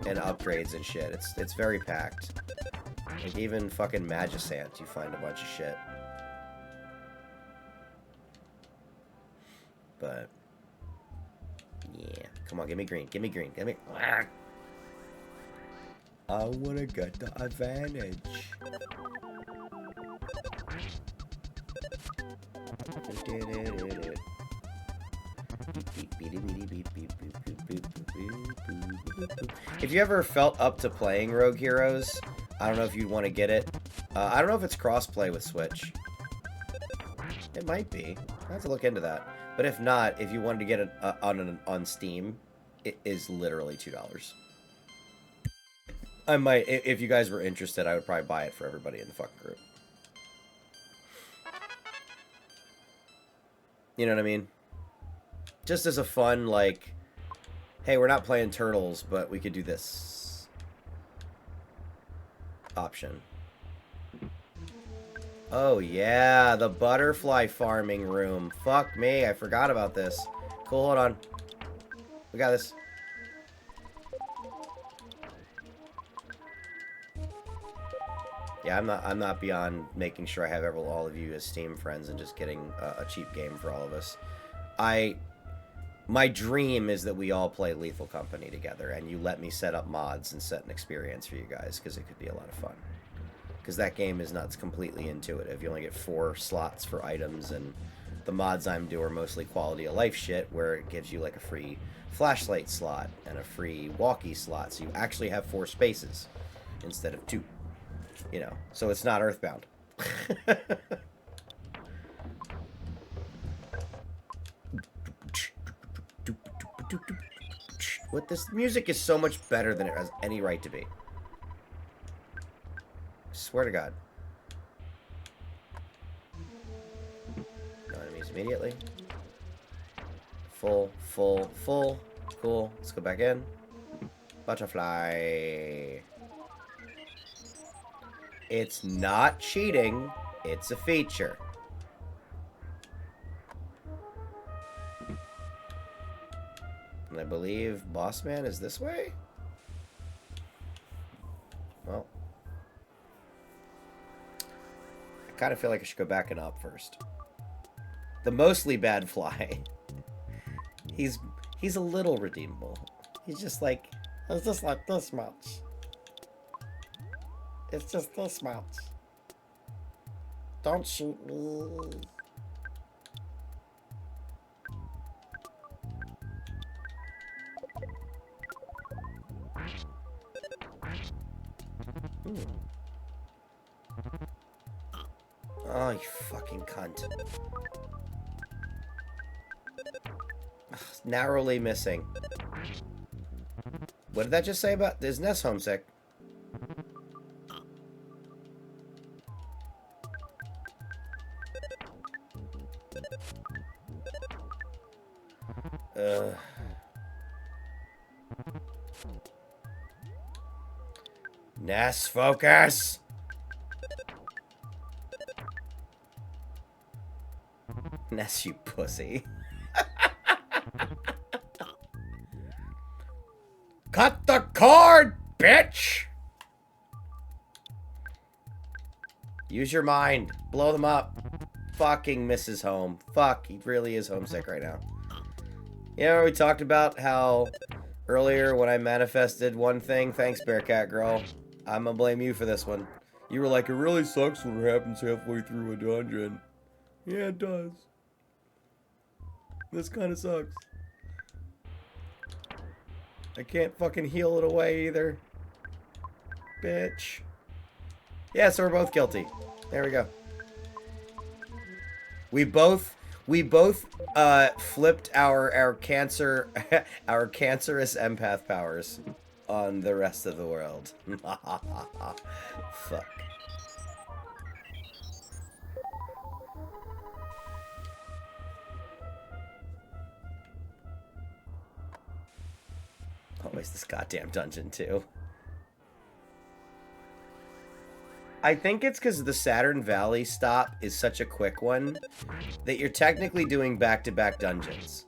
And upgrades and shit. It's very packed. Like even fucking Magisant, you find a bunch of shit. But yeah, come on, give me green, give me green, give me. I wanna get the advantage. If you ever felt up to playing Rogue Heroes, I don't know if you'd want to get it. I don't know if it's cross-play with Switch. It might be. I have to look into that. But if not, if you wanted to get it on Steam, it is literally $2. I might, if you guys were interested, I would probably buy it for everybody in the fucking group. You know what I mean? Just as a fun, like, hey, we're not playing Turtles, but we could do this option. Oh, yeah, the butterfly farming room. Fuck me, I forgot about this. Cool, hold on. We got this. Yeah, I'm not beyond making sure I have all of you as Steam friends and just getting a cheap game for all of us. My dream is that we all play Lethal Company together, and you let me set up mods and set an experience for you guys, because it could be a lot of fun. Because that game is not completely intuitive. You only get 4 slots for items, and the mods I'm doing are mostly quality of life shit, where it gives you like a free flashlight slot and a free walkie slot, so you actually have 4 spaces instead of 2. You know, so it's not Earthbound. What, this music is so much better than it has any right to be. Swear to God. No enemies immediately. Full, full, full. Cool. Let's go back in. Butterfly. It's not cheating. It's a feature. And I believe Boss Man is this way? Well. I kind of feel like I should go back and up first. The mostly bad fly. He's a little redeemable. He's just like, it's just like this much. It's just this much. Don't shoot me. Oh, you fucking cunt. Ugh, narrowly missing. What did that just say about... Is Ness homesick? Ness, focus! Ness, you pussy. Cut the cord, bitch! Use your mind. Blow them up. Fucking misses home. Fuck, he really is homesick right now. You know, we talked about how earlier when I manifested one thing, thanks Bearcat Girl, I'm gonna blame you for this one. You were like, it really sucks when it happens halfway through a dungeon. Yeah, it does. This kind of sucks. I can't fucking heal it away either. Bitch. Yeah, so we're both guilty. There we go. We both flipped our cancer our cancerous empath powers on the rest of the world. Fuck. Always this goddamn dungeon too. I think it's because the Saturn Valley stop is such a quick one that you're technically doing back-to-back dungeons.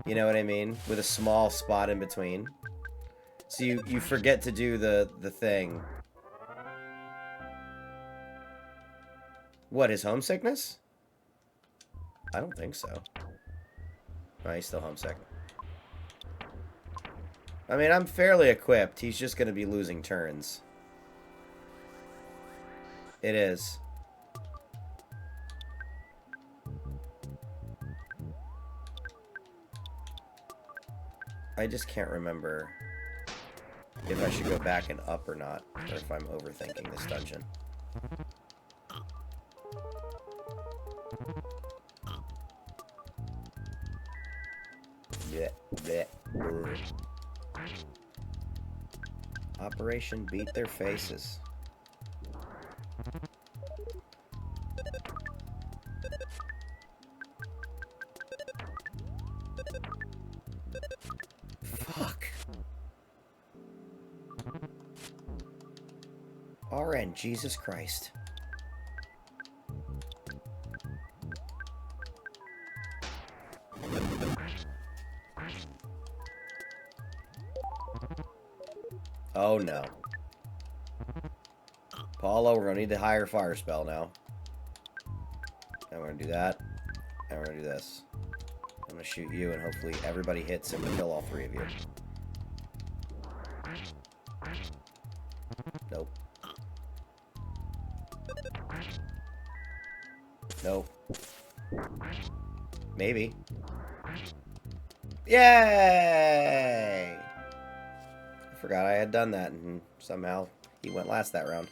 You know what I mean? With a small spot in between. So you forget to do the thing. What, his homesickness? I don't think so. Oh, he's still homesick. I mean, I'm fairly equipped. He's just going to be losing turns. It is. I just can't remember. if I should go back and up or not, or if I'm overthinking this dungeon. Blech, blech, brr. Operation Beat Their Faces. Fuck. RN, Jesus Christ. Oh no. Paulo, we're gonna need the higher fire spell now. And we're gonna do that. And we're gonna do this. I'm gonna shoot you, and hopefully everybody hits and we kill all three of you. Nope. Nope. Maybe. Yay! I forgot I had done that, and somehow he went last that round.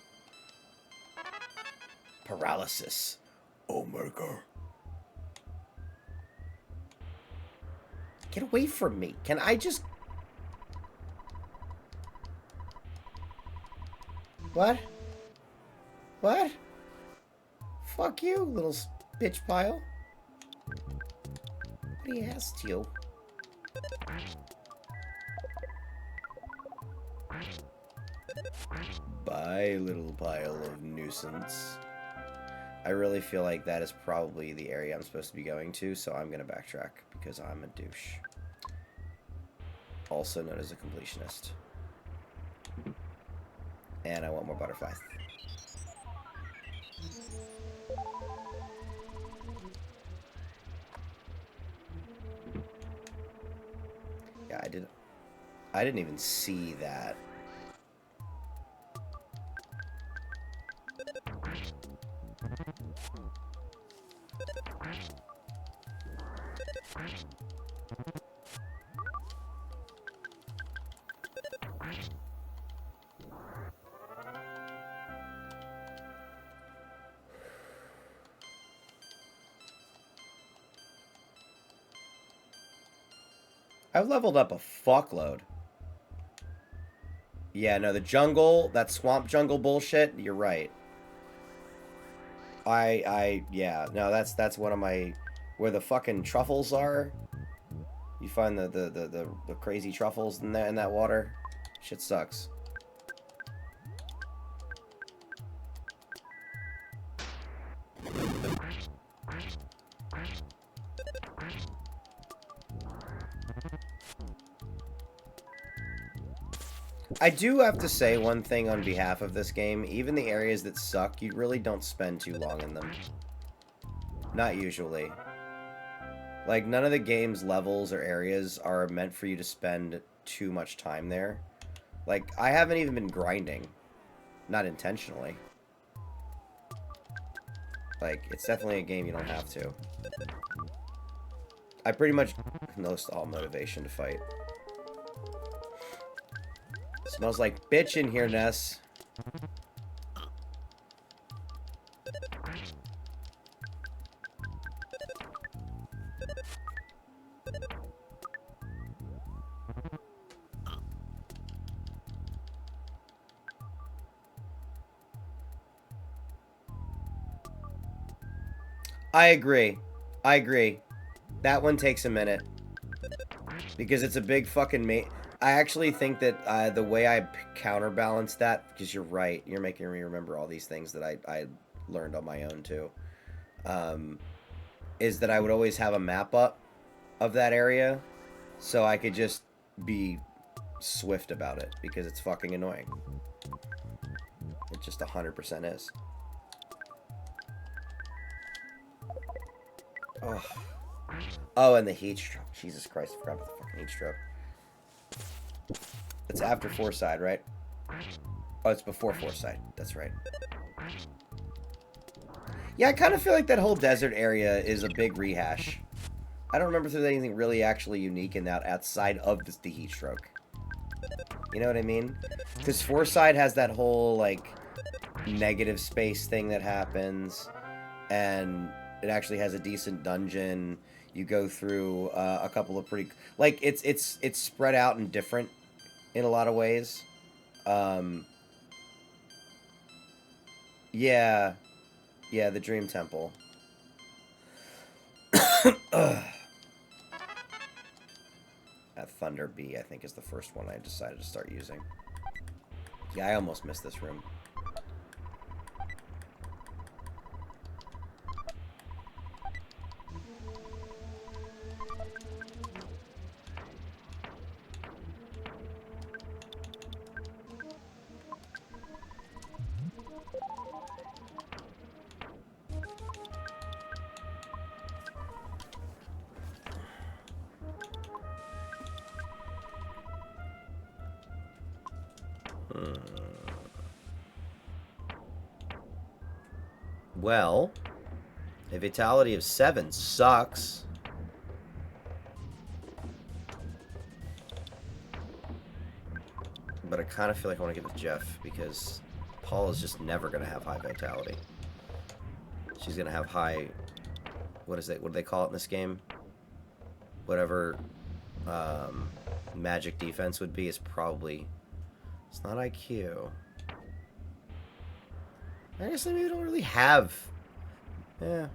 Paralysis. Oh my god. Get away from me. Can I just... What? What? Fuck you, little bitch pile. What he asked you? Bye, little pile of nuisance. I really feel like that is probably the area I'm supposed to be going to, so I'm going to backtrack because I'm a douche. Also known as a completionist. And I want more butterflies. Yeah, I didn't even see that. I've leveled up a fuckload. Yeah, no, the jungle, that swamp jungle bullshit, you're right. Yeah, no, that's one of my, where the fucking truffles are. You find the crazy truffles in that water. Shit sucks. I do have to say one thing on behalf of this game. Even the areas that suck, you really don't spend too long in them. Not usually. Like, none of the game's levels or areas are meant for you to spend too much time there. Like, I haven't even been grinding. Not intentionally. Like, it's definitely a game you don't have to. I pretty much lost all motivation to fight. Smells like bitch in here, Ness. I agree. I agree. That one takes a minute. Because it's a big fucking I actually think that the way I counterbalance that, because you're right, you're making me remember all these things that I learned on my own too, is that I would always have a map up of that area so I could just be swift about it, because it's fucking annoying. It just 100% is. Oh. Oh, and the heat stroke. Jesus Christ, I forgot about the fucking heat stroke. It's after Foresight, right? Oh, it's before Foresight. That's right. Yeah, I kind of feel like that whole desert area is a big rehash. I don't remember if there's anything really actually unique in that outside of the heat stroke. You know what I mean? Because Foreside has that whole, like, negative space thing that happens, and it actually has a decent dungeon. You go through a couple of pretty... Like, it's spread out and different in a lot of ways. Yeah. Yeah, the Dream Temple. That Thunder Bee, I think, is the first one I decided to start using. Yeah, I almost missed this room. Well, a fatality of 7 sucks. But I kind of feel like I want to give it to Jeff, because Paul is just never going to have high vitality. She's going to have high... What is it? What do they call it in this game? Whatever magic defense would be is probably... It's not IQ. I guess maybe we don't really have... Yeah.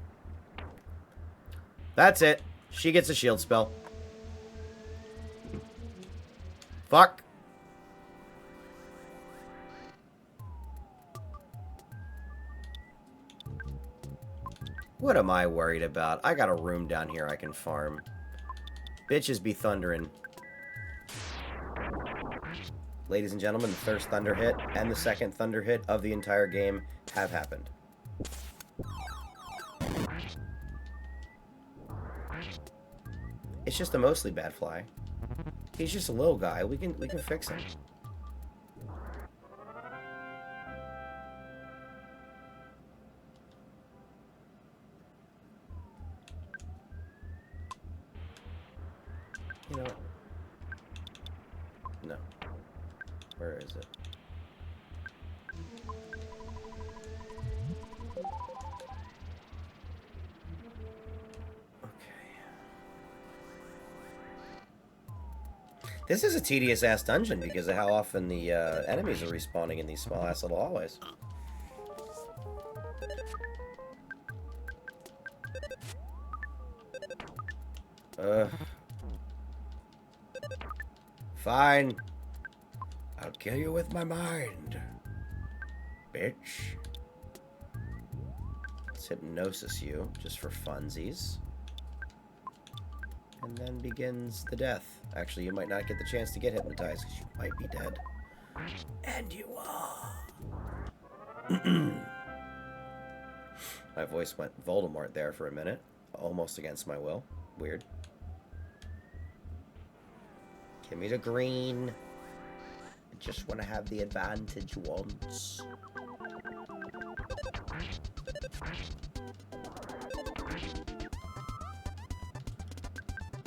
That's it. She gets a shield spell. Fuck. What am I worried about? I got a room down here I can farm. Bitches be thundering. Ladies and gentlemen, the first thunder hit and the second thunder hit of the entire game have happened. It's just a mostly bad fly. He's just a little guy. We can fix him. You know what? No. Where is it? This is a tedious-ass dungeon because of how often the enemies are respawning in these small-ass little hallways. Fine. I'll kill you with my mind. Bitch. Let's hypnosis you, just for funsies. And then begins the death. Actually, you might not get the chance to get hypnotized because you might be dead. And you are. My voice went Voldemort there for a minute. Almost against my will. Weird. Give me the green. I just want to have the advantage once.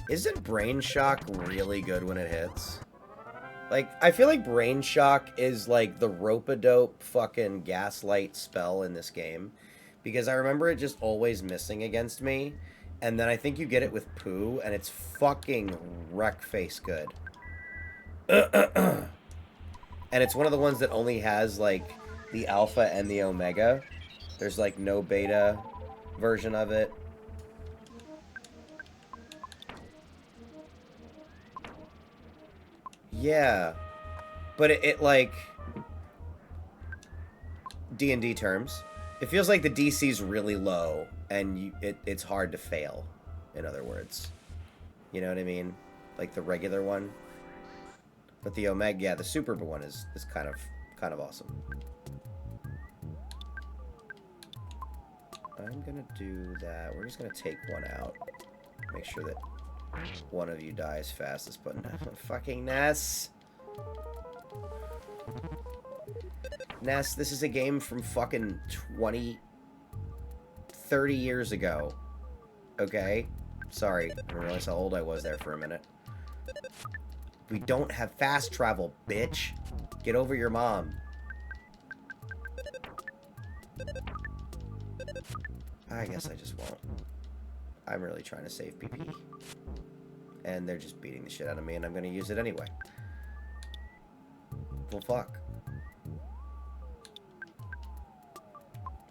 Isn't Brain Shock really good when it hits? Like, I feel like Brain Shock is like the rope-a-dope fucking gaslight spell in this game. Because I remember it just always missing against me. And then I think you get it with Pooh, and it's fucking wreck-face good. And it's one of the ones that only has, like, the alpha and the omega. There's, like, no beta version of it. Yeah. But it like... D&D terms. It feels like the DC's really low, and it's hard to fail, in other words. You know what I mean? Like the regular one. But the Omega, yeah, the Super one is kind of awesome. I'm gonna do that. We're just gonna take one out. Make sure that one of you dies fastest, but fucking Ness. Ness, this is a game from fucking 30 years ago. Okay? Sorry, I didn't realize how old I was there for a minute. We don't have fast travel, bitch. Get over your mom. I guess I just won't. I'm really trying to save PP. And they're just beating the shit out of me, and I'm gonna use it anyway. Well, fuck.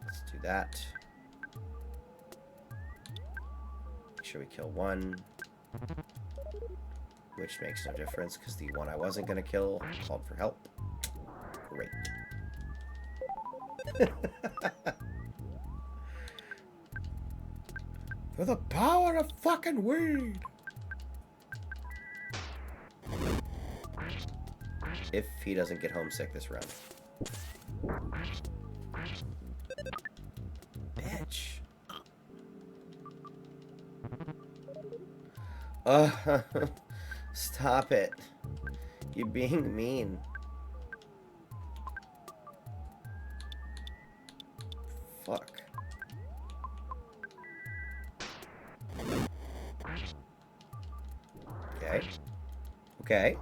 Let's do that. Make sure we kill one. Which makes no difference, because the one I wasn't gonna kill called for help. Great. For the power of fucking weed! If he doesn't get homesick this round. Bitch. Stop it. You're being mean. Fuck. Okay. Okay.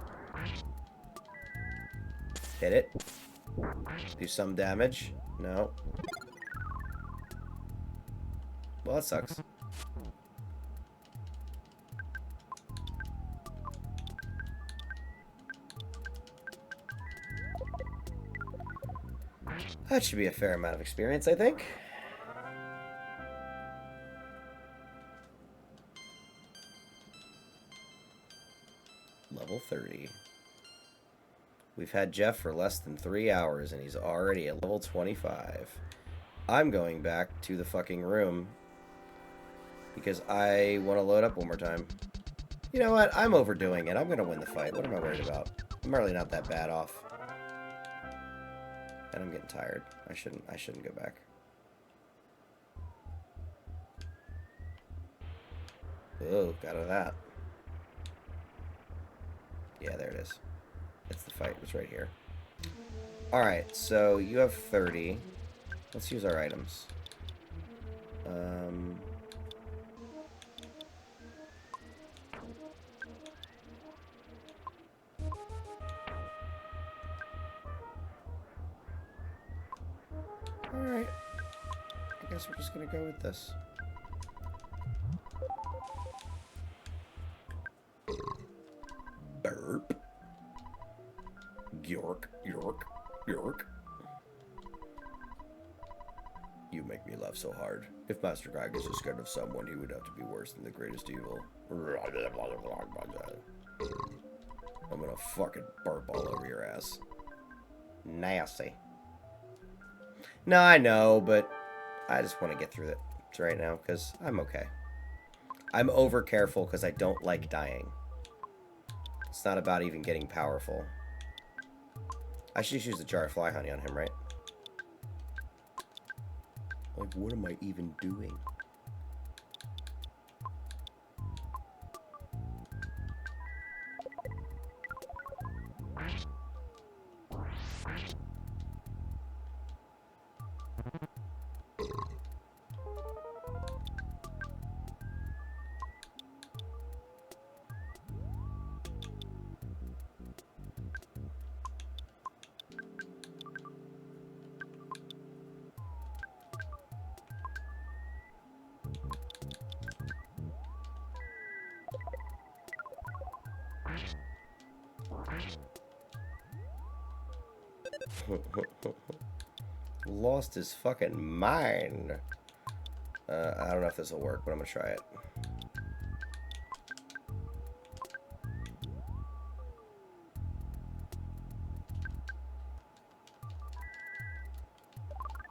Hit it. Do some damage. No. Well, that sucks. That should be a fair amount of experience, I think. Level 30. We've had Jeff for less than 3 hours, and he's already at level 25. I'm going back to the fucking room because I want to load up one more time. You know what? I'm overdoing it. I'm going to win the fight. What am I worried about? I'm really not that bad off. And I'm getting tired. I shouldn't go back. Oh, got out of that. Yeah, there it is. It's the fight. It's right here. Alright, so you have 30. Let's use our items. Alright. I guess we're just gonna go with this. Burp. York, York, York. You make me laugh so hard. If Master Gygas is scared of someone, he would have to be worse than the greatest evil. I'm gonna fucking burp all over your ass. Nasty. No, I know, but I just want to get through it right now, because I'm okay. I'm over careful because I don't like dying. It's not about even getting powerful. I should just use the jar of fly honey on him, right? Like, what am I even doing? Lost his fucking mind. I don't know if this will work, but I'm gonna try it.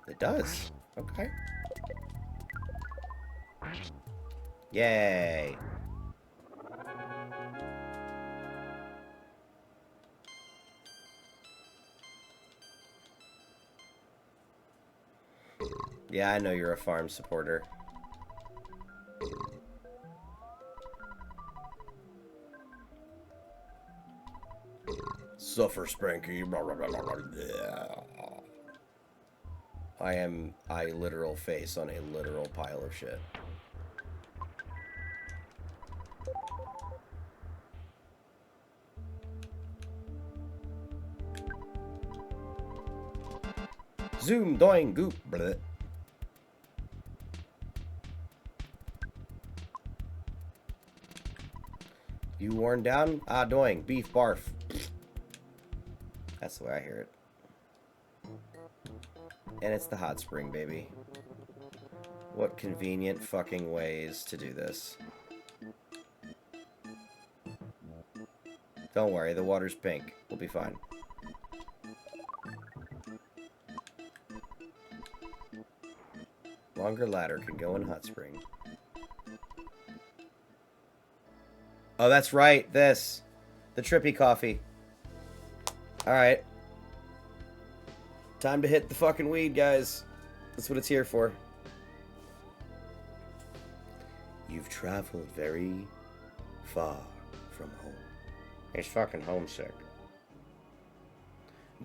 It does. Okay. Yay. Yeah, I know you're a farm supporter. Suffer, Spanky. I am a literal face on a literal pile of shit. Zoom, doing, goop. Bleh. You worn down? Ah, doing. Beef barf. That's the way I hear it. And it's the hot spring, baby. What convenient fucking ways to do this. Don't worry, the water's pink. We'll be fine. Longer ladder can go in hot spring. Oh, that's right. This. The trippy coffee. Alright. Time to hit the fucking weed, guys. That's what it's here for. You've traveled very far from home. He's fucking homesick.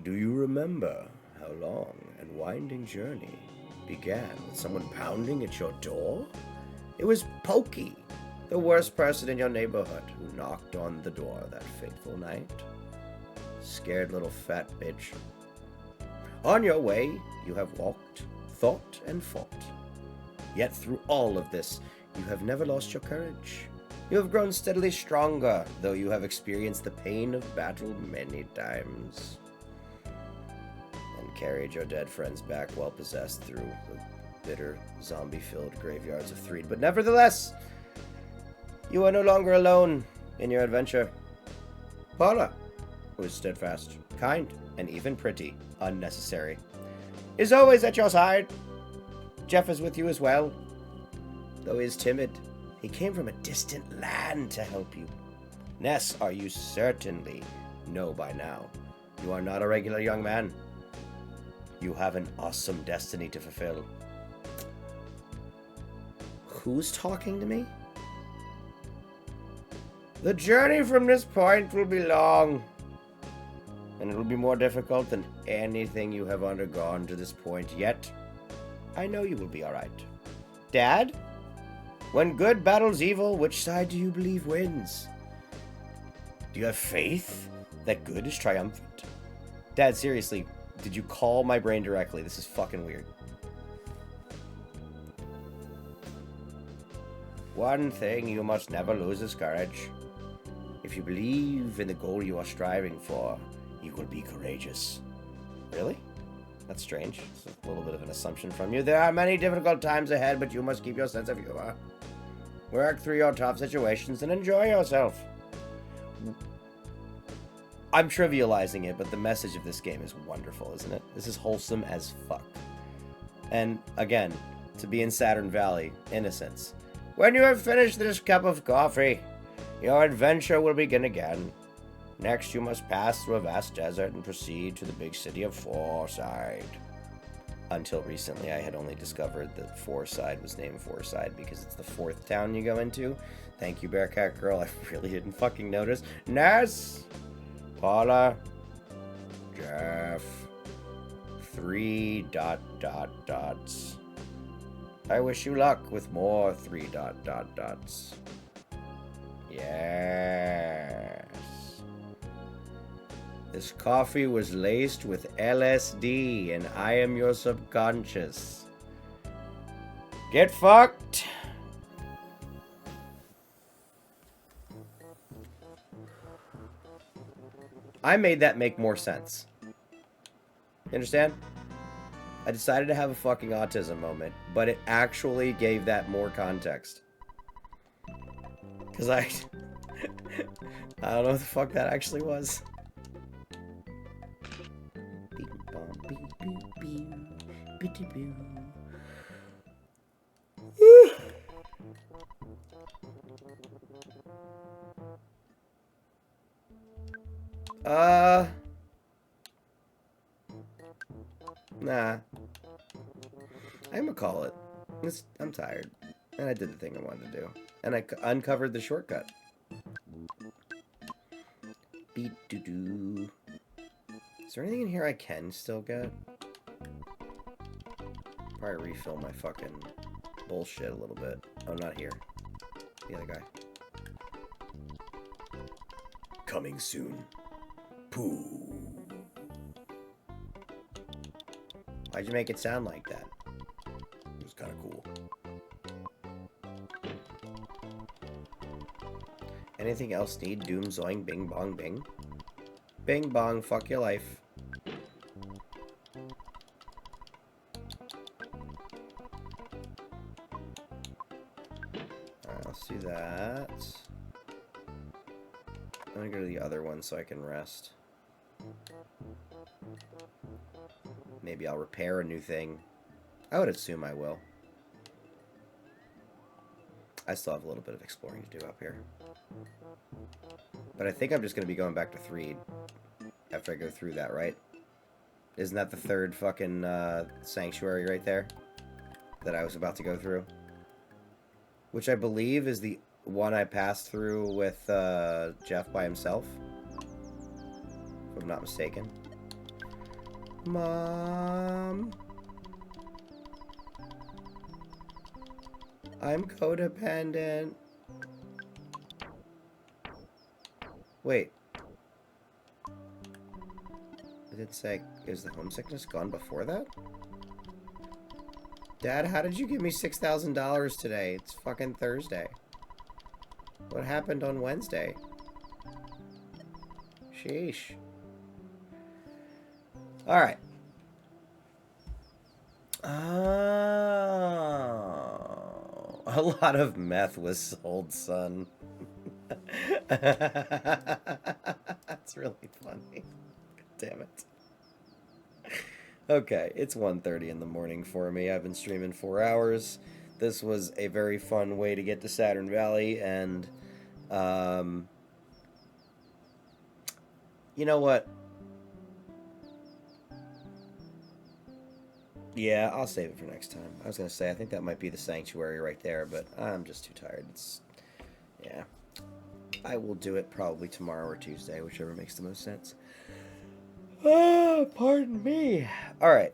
Do you remember how long and winding journey began with someone pounding at your door? It was Pokey, the worst person in your neighborhood, who knocked on the door that fateful night. Scared little fat bitch. On your way, you have walked, thought, and fought. Yet through all of this, you have never lost your courage. You have grown steadily stronger, though you have experienced the pain of battle many times. And carried your dead friends back well possessed through the bitter, zombie-filled graveyards of Threed. But nevertheless, you are no longer alone in your adventure. Paula, who is steadfast, kind, and even pretty, unnecessary, is always at your side. Jeff is with you as well. Though he is timid, he came from a distant land to help you. Ness, are you certainly know by now, you are not a regular young man. You have an awesome destiny to fulfill. Who's talking to me? The journey from this point will be long, and it will be more difficult than anything you have undergone to this point yet. I know you will be alright. Dad? When good battles evil, which side do you believe wins? Do you have faith that good is triumphant? Dad, seriously, did you call my brain directly? This is fucking weird. One thing you must never lose is courage. If you believe in the goal you are striving for, you will be courageous. Really? That's strange. It's a little bit of an assumption from you. There are many difficult times ahead, but you must keep your sense of humor. Work through your tough situations and enjoy yourself. I'm trivializing it, but the message of this game is wonderful, isn't it? This is wholesome as fuck. And again, to be in Saturn Valley, innocence. When you have finished this cup of coffee, your adventure will begin again. Next, you must pass through a vast desert and proceed to the big city of Fourside. Until recently, I had only discovered that Fourside was named Fourside because it's the fourth town you go into. Thank you, Bearcat Girl. I really didn't fucking notice. Ness! Paula, Jeff, 3 ... I wish you luck with more 3 ... Yes. This coffee was laced with LSD, and I am your subconscious. Get fucked! I made that make more sense. You understand? I decided to have a fucking autism moment, but it actually gave that more context. Because I don't know what the fuck that actually was. Nah. I'm gonna call it. I'm tired. And I did the thing I wanted to do. And I uncovered the shortcut. Beat-doo-doo. Is there anything in here I can still get? Probably refill my fucking bullshit a little bit. Oh, not here. The other guy. Coming soon. Pooh. Why'd you make it sound like that? It was kind of cool. Anything else need? Doom, zoing, bing, bong, bing. Bing, bong, fuck your life. Alright, let's do that. I'm gonna go to the other one so I can rest. Maybe I'll repair a new thing. I would assume I will. I still have a little bit of exploring to do up here. But I think I'm just going to be going back to Threed after I go through that, right? Isn't that the third fucking sanctuary right there that I was about to go through? Which I believe is the one I passed through with Jeff by himself, if I'm not mistaken. Mom, I'm codependent. Wait. Did it say, is the homesickness gone before that? Dad, how did you give me $6,000 today? It's fucking Thursday. What happened on Wednesday? Sheesh. Alright. Oh, a lot of meth was sold, son. That's really funny. Damn it. Okay, it's 1:30 in the morning for me. I've been streaming 4 hours. This was a very fun way to get to Saturn Valley, and you know what? Yeah, I'll save it for next time. I was gonna say, I think that might be the sanctuary right there, but I'm just too tired. Yeah. I will do it probably tomorrow or Tuesday, whichever makes the most sense. Ah, pardon me. Alright.